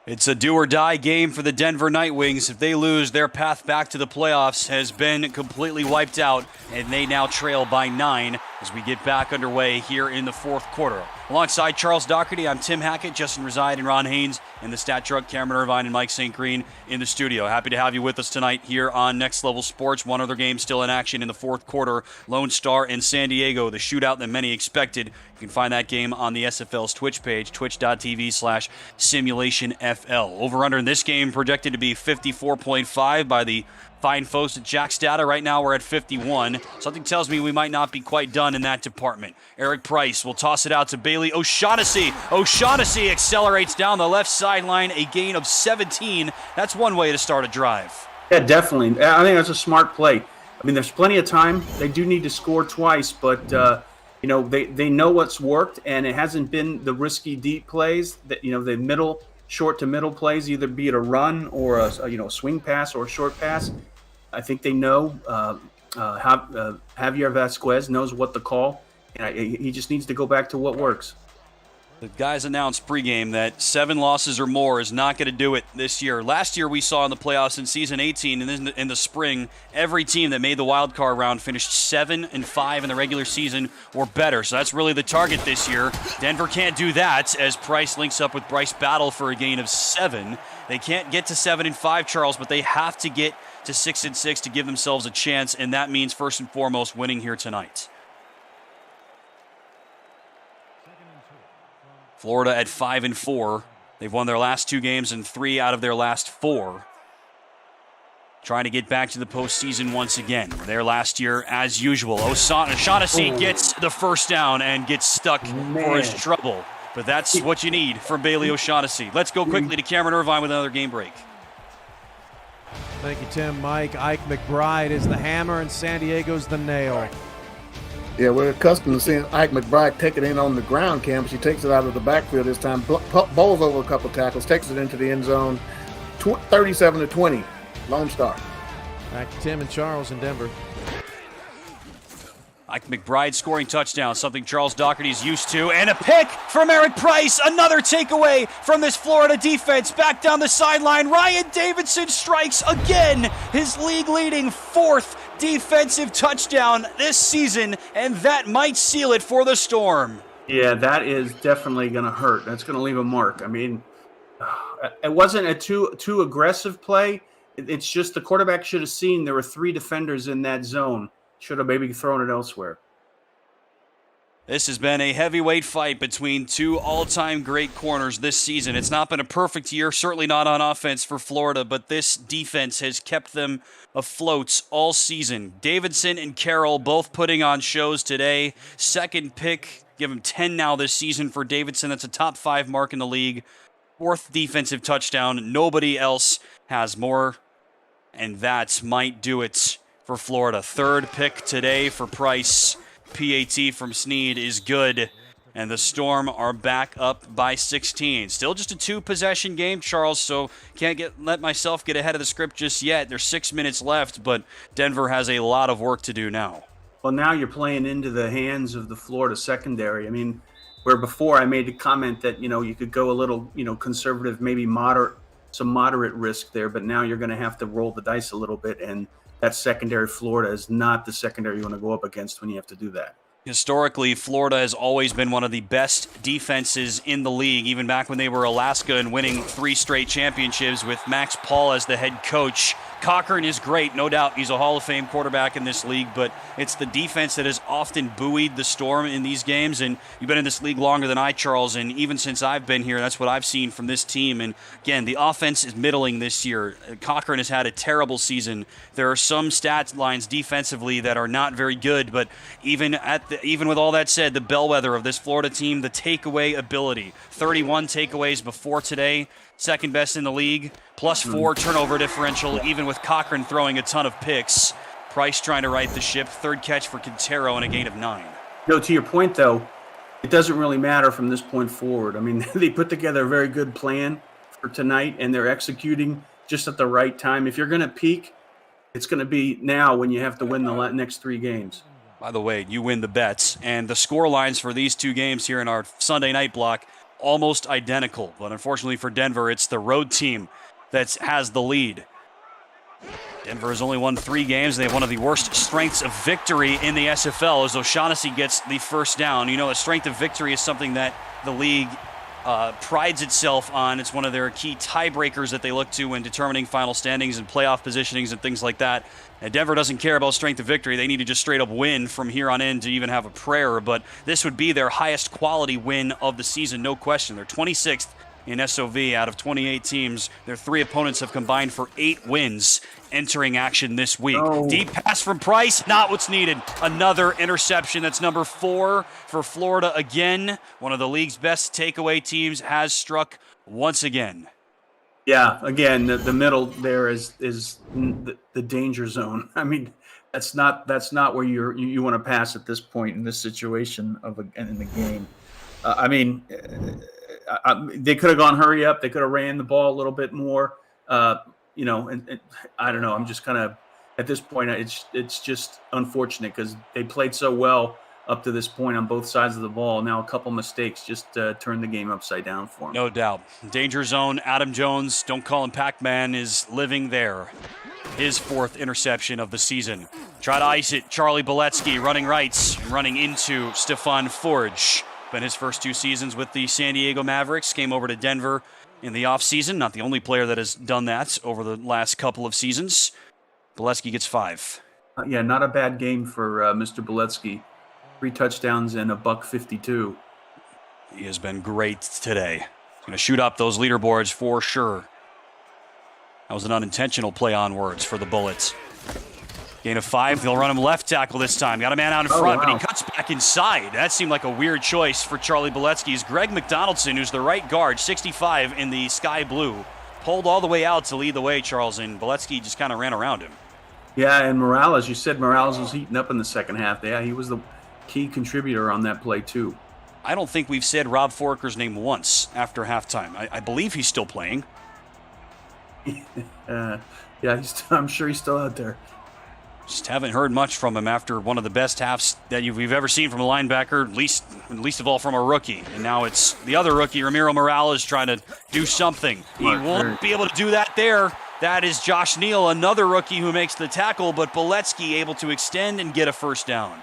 It's a do-or-die game for the Denver Nightwings. If they lose, their path back to the playoffs has been completely wiped out, and they now trail by 9 as we get back underway here in the 4th quarter. Alongside Charles Doherty, I'm Tim Hackett, Justin Reside, and Ron Haynes, and the Stat Truck, Cameron Irvine, and Mike St. Green in the studio. Happy to have you with us tonight here on Next Level Sports. One other game still in action in the 4th quarter, Lone Star and San Diego, the shootout that many expected. You can find that game on the SFL's Twitch page, twitch.tv/simulationfl. Over-under in this game projected to be 54.5 by the fine folks at Jack's Data. Right now we're at 51. Something tells me we might not be quite done in that department. Eric Price will toss it out to Bailey O'Shaughnessy. O'Shaughnessy accelerates down the left sideline, a gain of 17. That's one way to start a drive. Yeah, definitely. I think that's a smart play. I mean, there's plenty of time. They do need to score twice, but they know what's worked, and it hasn't been the risky deep plays. That the middle, short to middle plays, either be it a run or a swing pass or a short pass. I think they know. Javier Vasquez knows what to call, and he just needs to go back to what works. The guys announced pregame that 7 losses or more is not going to do it this year. Last year we saw in the playoffs in season 18 and then in the spring, every team that made the wild card round finished 7-5 in the regular season or better. So that's really the target this year. Denver can't do that as Price links up with Bryce Battle for a gain of 7. They can't get to 7-5, Charles, but they have to get to 6-6 to give themselves a chance, and that means first and foremost winning here tonight. Florida at 5-4. They've won their last 2 games and 3 out of their last 4. Trying to get back to the postseason once again. There last year, as usual. O'Shaughnessy gets the first down and gets stuck for his trouble. But that's what you need from Bailey O'Shaughnessy. Let's go quickly to Cameron Irvine with another game break. Thank you, Tim. Mike, Ike McBride is the hammer and San Diego's the nail. Yeah, we're accustomed to seeing Ike McBride take it in on the ground, Cam. She takes it out of the backfield this time, bowls over a couple tackles, takes it into the end zone, 37-20. Lone Star. Back to Tim and Charles in Denver. Ike McBride scoring touchdown, something Charles Doherty's used to, and a pick from Eric Price. Another takeaway from this Florida defense. Back down the sideline, Ryan Davidson strikes again, his league-leading 4th defensive touchdown this season, and that might seal it for the Storm. Yeah, that is definitely going to hurt. That's going to leave a mark. I mean, it wasn't a too aggressive play. It's just the quarterback should have seen there were 3 defenders in that zone. Should have maybe thrown it elsewhere. This has been a heavyweight fight between 2 all-time great corners this season. It's not been a perfect year, certainly not on offense for Florida, but this defense has kept them afloat all season. Davidson and Carroll both putting on shows today. 2nd pick, give him 10 now this season for Davidson. That's a top 5 mark in the league. 4th defensive touchdown. Nobody else has more, and that might do it for Florida. 3rd pick today for Price. PAT from Snead is good, and the Storm are back up by 16. Still just a 2-possession game, Charles, so can't let myself get ahead of the script just yet. There's 6 minutes left, but Denver has a lot of work to do now. Well, now you're playing into the hands of the Florida secondary. I mean, where before I made the comment that, you could go a little, conservative, maybe some moderate risk there, but now you're going to have to roll the dice a little bit, and that secondary Florida is not the secondary you want to go up against when you have to do that. Historically, Florida has always been one of the best defenses in the league, even back when they were Alaska and winning 3 straight championships with Max Paul as the head coach. Cochran is great, no doubt. He's a Hall of Fame quarterback in this league, but it's the defense that has often buoyed the Storm in these games, and you've been in this league longer than I, Charles, and even since I've been here, that's what I've seen from this team. And again, the offense is middling this year. Cochran has had a terrible season. There are some stat lines defensively that are not very good, but even with all that said, the bellwether of this Florida team, the takeaway ability. 31 takeaways before today. 2nd best in the league, +4 turnover differential, even with Cochran throwing a ton of picks. Price trying to right the ship. 3rd catch for Quintero and a gain of 9. To your point, though, it doesn't really matter from this point forward. I mean, they put together a very good plan for tonight, and they're executing just at the right time. If you're going to peak, it's going to be now when you have to win the next 3 games. By the way, you win the bets, and the score lines for these 2 games here in our Sunday night block almost identical, but unfortunately for Denver, it's the road team that has the lead. Denver has only won 3 games. They have one of the worst strengths of victory in the SFL as O'Shaughnessy gets the first down. A strength of victory is something that the league prides itself on. It's one of their key tiebreakers that they look to when determining final standings and playoff positionings and things like that. And Denver doesn't care about strength of victory. They need to just straight up win from here on in to even have a prayer. But this would be their highest quality win of the season, no question. They're 26th in SOV out of 28 teams. Their 3 opponents have combined for 8 wins entering action this week. Deep pass from Price, not what's needed. Another interception. That's number 4 for Florida again. One of the league's best takeaway teams has struck once again. Yeah, again, the middle there is the danger zone. I mean, that's not where you want to pass at this point in this situation in the game. They could have gone hurry up. They could have ran the ball a little bit more. And I don't know. I'm just kind of at this point. It's just unfortunate because they played so well up to this point on both sides of the ball. Now a couple mistakes just turned the game upside down for him. No doubt. Danger zone, Adam Jones, don't call him Pac-Man, is living there. His 4th interception of the season. Try to ice it. Charlie Boletsky running rights, running into Stefan Forge. Been his first 2 seasons with the San Diego Mavericks. Came over to Denver in the offseason. Not the only player that has done that over the last couple of seasons. Boletsky gets 5. Yeah, not a bad game for Mr. Boletsky. 3 touchdowns and $152. He has been great today. He's going to shoot up those leaderboards for sure. That was an unintentional play on words for the Bullets. Gain of 5. They'll run him left tackle this time. Got a man out in front, but he cuts back inside. That seemed like a weird choice for Charlie Boletsky's Greg McDonaldson, who's the right guard, 65 in the sky blue. Pulled all the way out to lead the way, Charles, and Boletsky just kind of ran around him. Yeah, and Morales, you said Morales was heating up in the second half. Yeah, he was the key contributor on that play, too. I don't think we've said Rob Forker's name once after halftime. I believe he's still playing. Yeah, I'm sure he's still out there. Just haven't heard much from him after one of the best halves that we've ever seen from a linebacker, least of all from a rookie. And now it's the other rookie, Ramiro Morales, trying to do something. He won't be able to do that there. That is Josh Neal, another rookie who makes the tackle, but Boletsky able to extend and get a first down.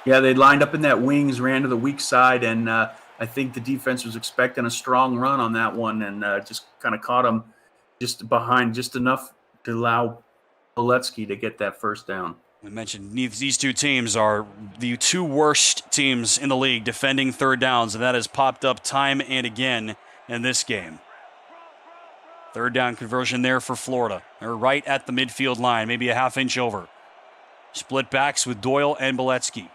Yeah, they lined up in that wings, ran to the weak side, and I think the defense was expecting a strong run on that one and just kind of caught him just behind, just enough to allow Boletsky to get that first down. We mentioned these 2 teams are the 2 worst teams in the league defending third downs, and that has popped up time and again in this game. Third down conversion there for Florida. They're right at the midfield line, maybe a half inch over. Split backs with Doyle and Boletsky.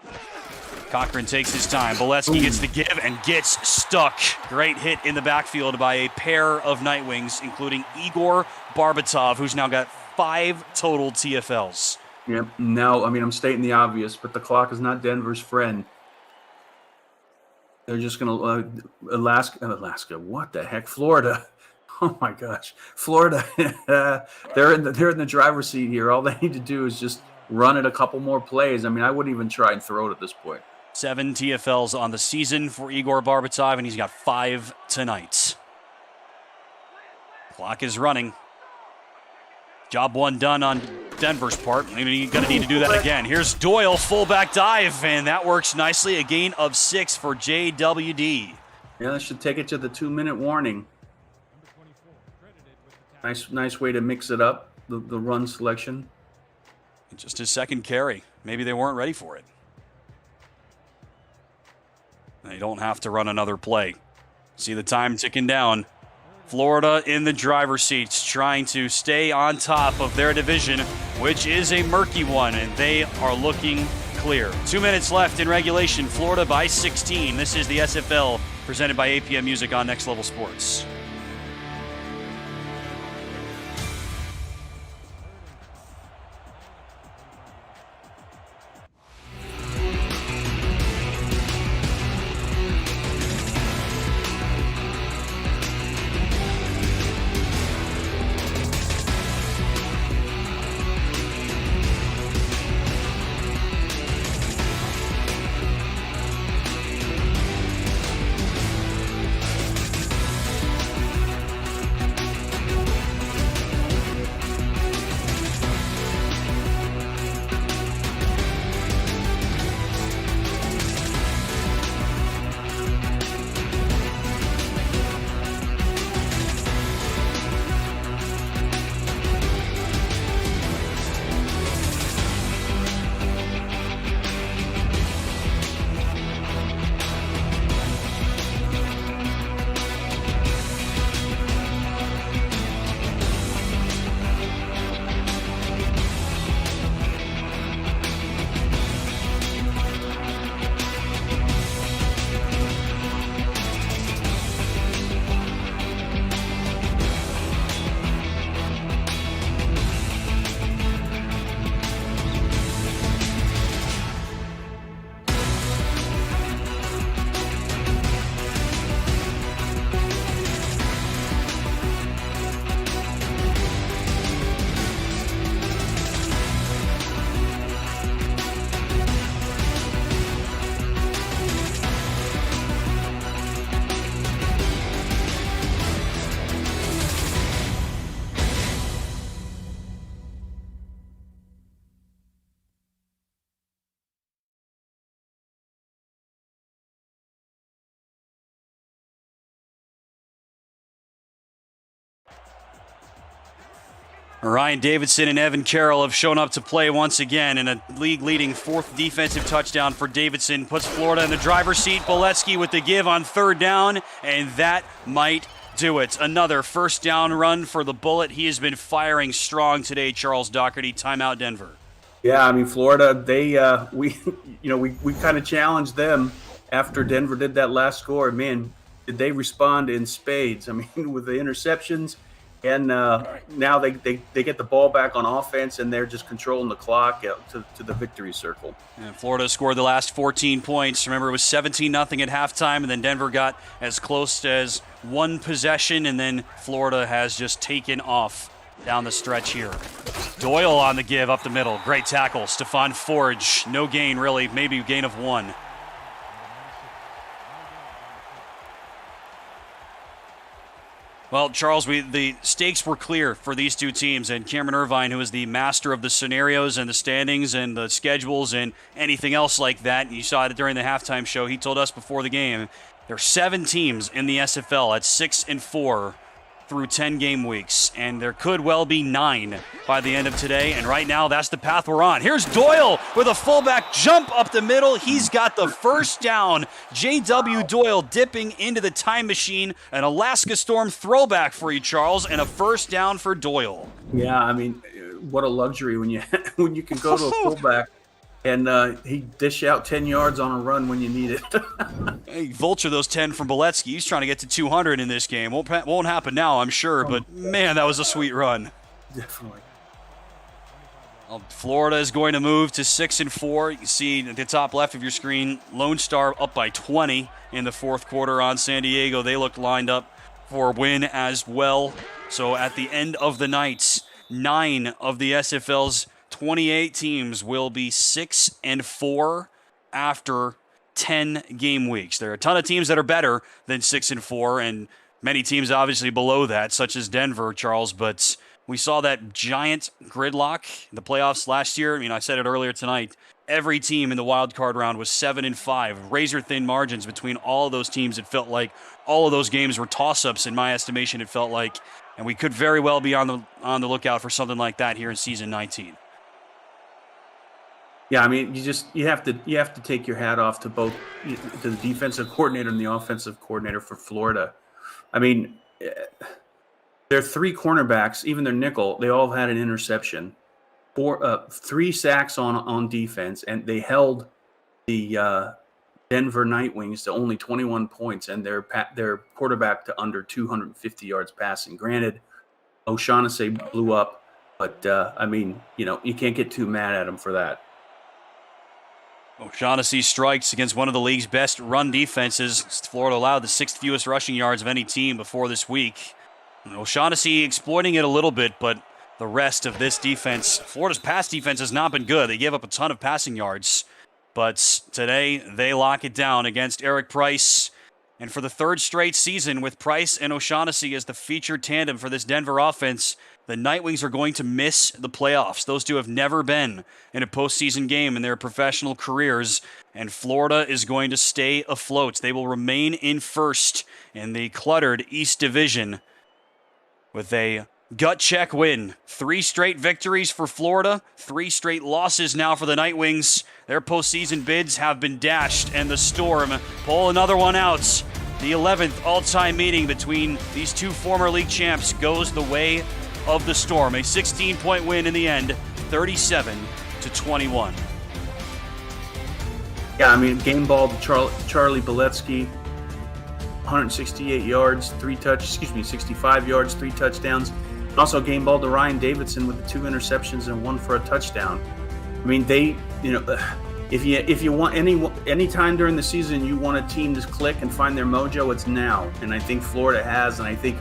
Cochran takes his time. Boletsky gets the give and gets stuck. Great hit in the backfield by a pair of Nightwings, including Igor Barbatov, who's now got 5 total TFLs. Yep. Now, I'm stating the obvious, but the clock is not Denver's friend. They're just going to Alaska. What the heck, Florida? Oh my gosh, Florida. they're in the driver's seat here. All they need to do is just run it a couple more plays. I wouldn't even try and throw it at this point. 7 TFLs on the season for Igor Barbatov, and he's got 5 tonight. Clock is running. Job 1 done on Denver's part. You're going to need to do that again. Here's Doyle, fullback dive, and that works nicely. A gain of 6 for JWD. Yeah, that should take it to the 2-minute warning. Nice way to mix it up, the run selection. Just his second carry. Maybe they weren't ready for it. They don't have to run another play. See the time ticking down. Florida in the driver's seats, trying to stay on top of their division, which is a murky one, and they are looking clear. 2 minutes left in regulation. Florida by 16. This is the SFL presented by APM Music on Next Level Sports. Ryan Davidson and Evan Carroll have shown up to play once again, and a league-leading 4th defensive touchdown for Davidson puts Florida in the driver's seat. Boletsky with the give on 3rd down, and that might do it. Another first down run for the Bullet. He has been firing strong today, Charles Doherty. Timeout Denver. Yeah, I mean, Florida, we kind of challenged them after Denver did that last score. Man, did they respond in spades? I mean, with the interceptions, and now they get the ball back on offense, and they're just controlling the clock to the victory circle. And Florida scored the last 14 points. Remember, it was 17-0 at halftime, and then Denver got as close as one possession, and then Florida has just taken off down the stretch here. Doyle on the give up the middle. Great tackle. Stephon Forge. No gain, really. Maybe a gain of 1. Well, Charles, the stakes were clear for these two teams, and Cameron Irvine, who is the master of the scenarios and the standings and the schedules and anything else like that, and you saw it during the halftime show, he told us before the game, there are 7 teams in the SFL at 6-4 through 10 game weeks, and there could well be 9 by the end of today, and right now that's the path we're on. Here's Doyle with a fullback jump up the middle. He's got the first down. J.W. Doyle dipping into the time machine. An Alaska Storm throwback for you, Charles, and a first down for Doyle. Yeah, I mean, what a luxury when you can go to a fullback and he dish out 10 yards on a run when you need it. Hey, vulture those 10 from Boletsky. He's trying to get to 200 in this game. Won't happen now, I'm sure, but man, that was a sweet run. Definitely. Well, Florida is going to move to 6-4. You can see at the top left of your screen, Lone Star up by 20 in the 4th quarter on San Diego. They looked lined up for a win as well. So at the end of the night, 9 of the SFL's 28 teams will be 6-4 after 10 game weeks. There are a ton of teams that are better than 6-4, and many teams obviously below that, such as Denver, Charles, but we saw that giant gridlock in the playoffs last year. I mean, I said it earlier tonight. Every team in the wild card round was 7-5, razor-thin margins between all of those teams. It felt like all of those games were toss-ups, in my estimation, it felt like, and we could very well be on the lookout for something like that here in season 19. Yeah, I mean, you have to take your hat off to both to the defensive coordinator and the offensive coordinator for Florida. I mean, their 3 cornerbacks, even their nickel, they all had an interception. 3 sacks on defense, and they held the Denver Nightwings to only 21 points and their quarterback to under 250 yards passing. Granted, O'Shaughnessy blew up, but I mean, you can't get too mad at him for that. O'Shaughnessy strikes against one of the league's best run defenses. Florida allowed the 6th fewest rushing yards of any team before this week. O'Shaughnessy exploiting it a little bit, but the rest of this defense, Florida's pass defense has not been good. They gave up a ton of passing yards, but today they lock it down against Eric Price. And for the 3rd straight season, with Price and O'Shaughnessy as the featured tandem for this Denver offense, the Nightwings are going to miss the playoffs. Those two have never been in a postseason game in their professional careers, and Florida is going to stay afloat. They will remain in first in the cluttered East Division with a gut check win. 3 straight victories for Florida, 3 straight losses now for the Nightwings. Their postseason bids have been dashed, and the Storm pull another one out. The 11th all-time meeting between these two former league champs goes the way of the Storm. A 16-point win in the end, 37-21. Yeah, I mean, game ball to Charlie Boletsky, 168 yards, 65 yards, 3 touchdowns. Also game ball to Ryan Davidson with the 2 interceptions and 1 for a touchdown. I mean, if you want any time during the season you want a team to click and find their mojo, it's now. And I think Florida has, and I think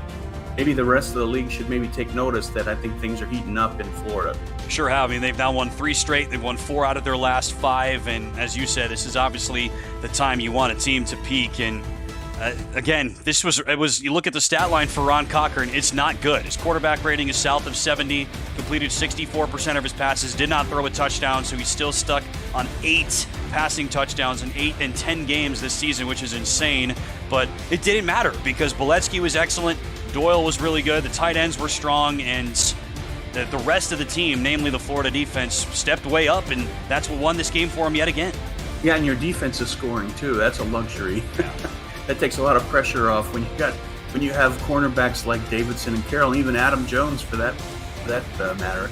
maybe the rest of the league should maybe take notice that I think things are heating up in Florida. Sure have. I mean, they've now won 3 straight. They've won 4 out of their last 5. And as you said, this is obviously the time you want a team to peak. And again, it was. You look at the stat line for Ron Cochran, it's not good. His quarterback rating is south of 70, completed 64% of his passes, did not throw a touchdown, so he's still stuck on 8 passing touchdowns in 8 and 10 games this season, which is insane. But it didn't matter because Boletsky was excellent, Doyle was really good, the tight ends were strong, and the rest of the team, namely the Florida defense, stepped way up, and that's what won this game for them yet again. Yeah, and your defense is scoring too. That's a luxury. That takes a lot of pressure off when you have cornerbacks like Davidson and Carroll, and even Adam Jones for that matter.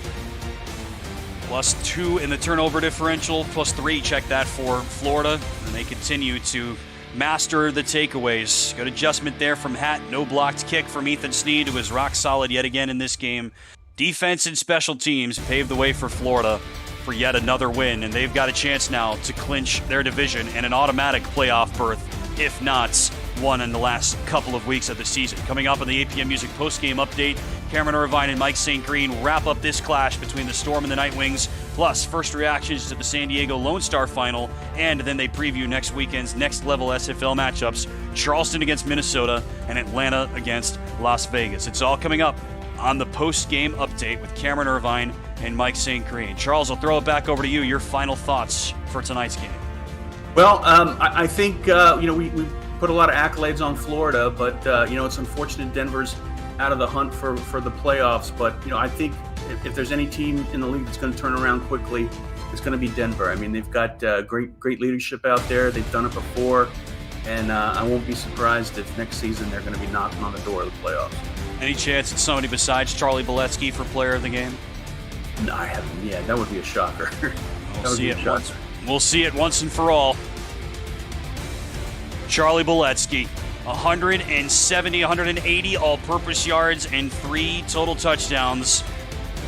+2 in the turnover differential, +3, check that for Florida, and they continue to master the takeaways. Good adjustment there from Hatt. No blocked kick from Ethan Snead, who was rock solid yet again in this game. Defense and special teams paved the way for Florida for yet another win, and they've got a chance now to clinch their division and an automatic playoff berth, if not one in the last couple of weeks of the season. Coming up on the APM Music postgame update, Cameron Irvine and Mike St. Green wrap up this clash between the Storm and the Nightwings, plus first reactions to the San Diego Lone Star final, and then they preview next weekend's next level SFL matchups, Charleston against Minnesota and Atlanta against Las Vegas. It's all coming up on the post-game update with Cameron Irvine and Mike St. Green. Charles, I'll throw it back over to you. Your final thoughts for tonight's game. Well, I think we put a lot of accolades on Florida, but it's unfortunate Denver's out of the hunt for the playoffs. But I think if there's any team in the league that's going to turn around quickly, it's going to be Denver. I mean, they've got great leadership out there. They've done it before, and I won't be surprised if next season they're going to be knocking on the door of the playoffs. Any chance it's somebody besides Charlie Boletsky for player of the game? No, I haven't. Yeah, that would be a shocker. We'll see it once and for all. Charlie Boletsky, 170, 180 all-purpose yards and 3 total touchdowns.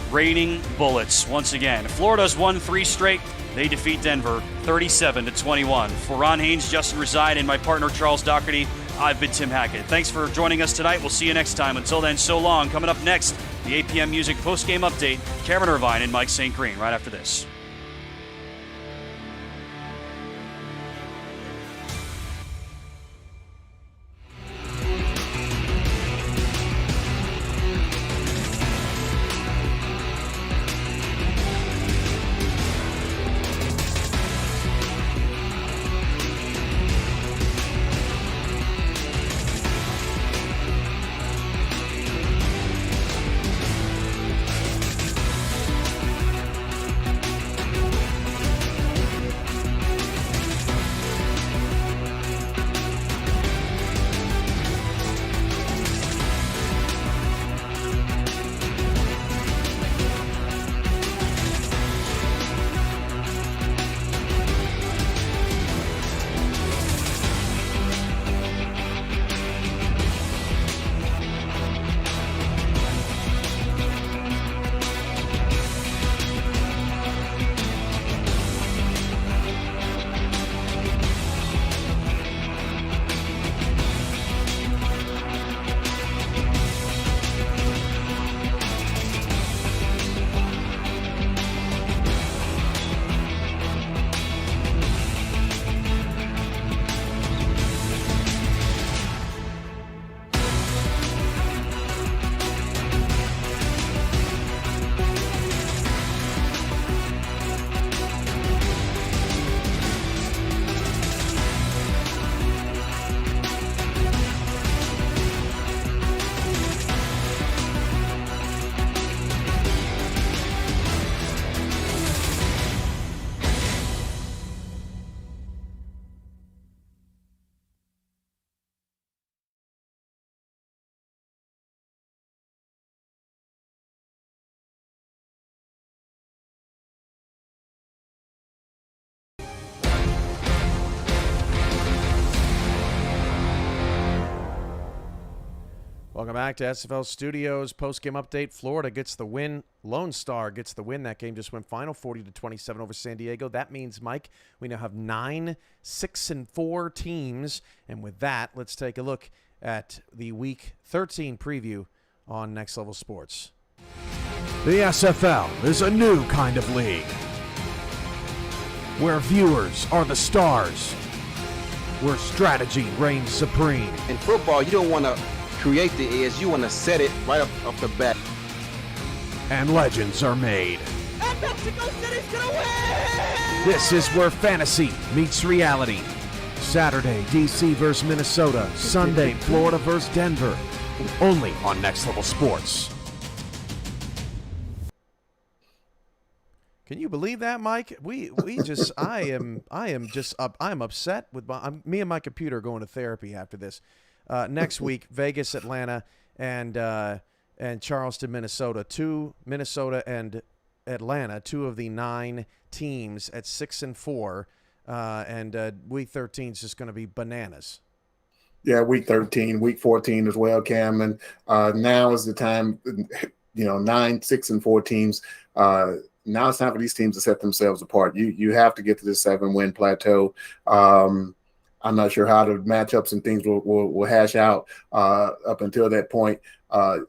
Raining Bullets once again. Florida's won 3 straight. They defeat Denver 37-21. For Ron Haynes, Justin Reside, and my partner Charles Doherty, I've been Tim Hackett. Thanks for joining us tonight. We'll see you next time. Until then, so long. Coming up next, the APM Music post-game update, Cameron Irvine and Mike St. Green right after this. Welcome back to SFL Studios post-game update. Florida gets the win. Lone Star gets the win. That game just went final, 40-27 over San Diego. That means, Mike, we now have 9 6-4 teams. And with that, let's take a look at the Week 13 preview on Next Level Sports. The SFL is a new kind of league where viewers are the stars, where strategy reigns supreme. In football, you don't want to create the edge, you want to set it right up off the bat. And legends are made. And Mexico City's gonna win! This is where fantasy meets reality. Saturday, DC versus Minnesota. Sunday, Florida versus Denver. Only on Next Level Sports. Can you believe that, Mike? We just I am just up. I'm upset with me and my computer are going to therapy after this. Next week, Vegas, Atlanta, and Charleston, Minnesota. Minnesota and Atlanta, 2 of the 9 teams at 6-4, and week 13 is just going to be bananas. Yeah, week 13, week 14 as well, Cam, and now is the time. 9, 6-4 teams. Now it's time for these teams to set themselves apart. You have to get to this 7-win plateau. I'm not sure how the matchups and things will hash out up until that point.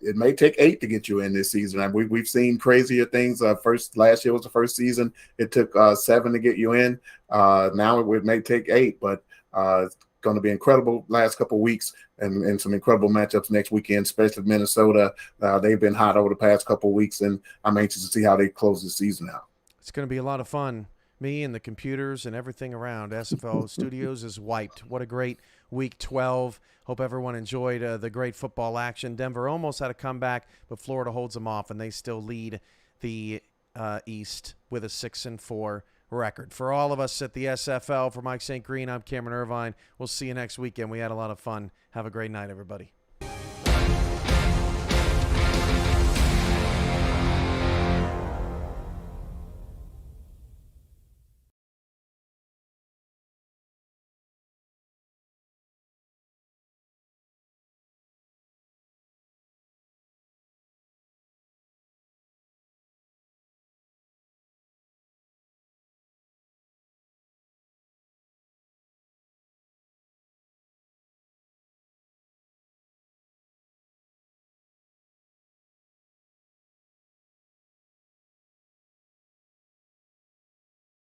It may take 8 to get you in this season. I mean, we've seen crazier things. Last year was the first season. It took 7 to get you in. Now it may take 8, but it's going to be incredible last couple of weeks and some incredible matchups next weekend, especially Minnesota. They've been hot over the past couple of weeks, and I'm anxious to see how they close the season out. It's going to be a lot of fun. Me and the computers and everything around SFL Studios is wiped. What a great week 12. Hope everyone enjoyed the great football action. Denver almost had a comeback, but Florida holds them off, and they still lead the East with a 6-4 record. For all of us at the SFL, for Mike St. Green, I'm Cameron Irvine. We'll see you next weekend. We had a lot of fun. Have a great night, everybody.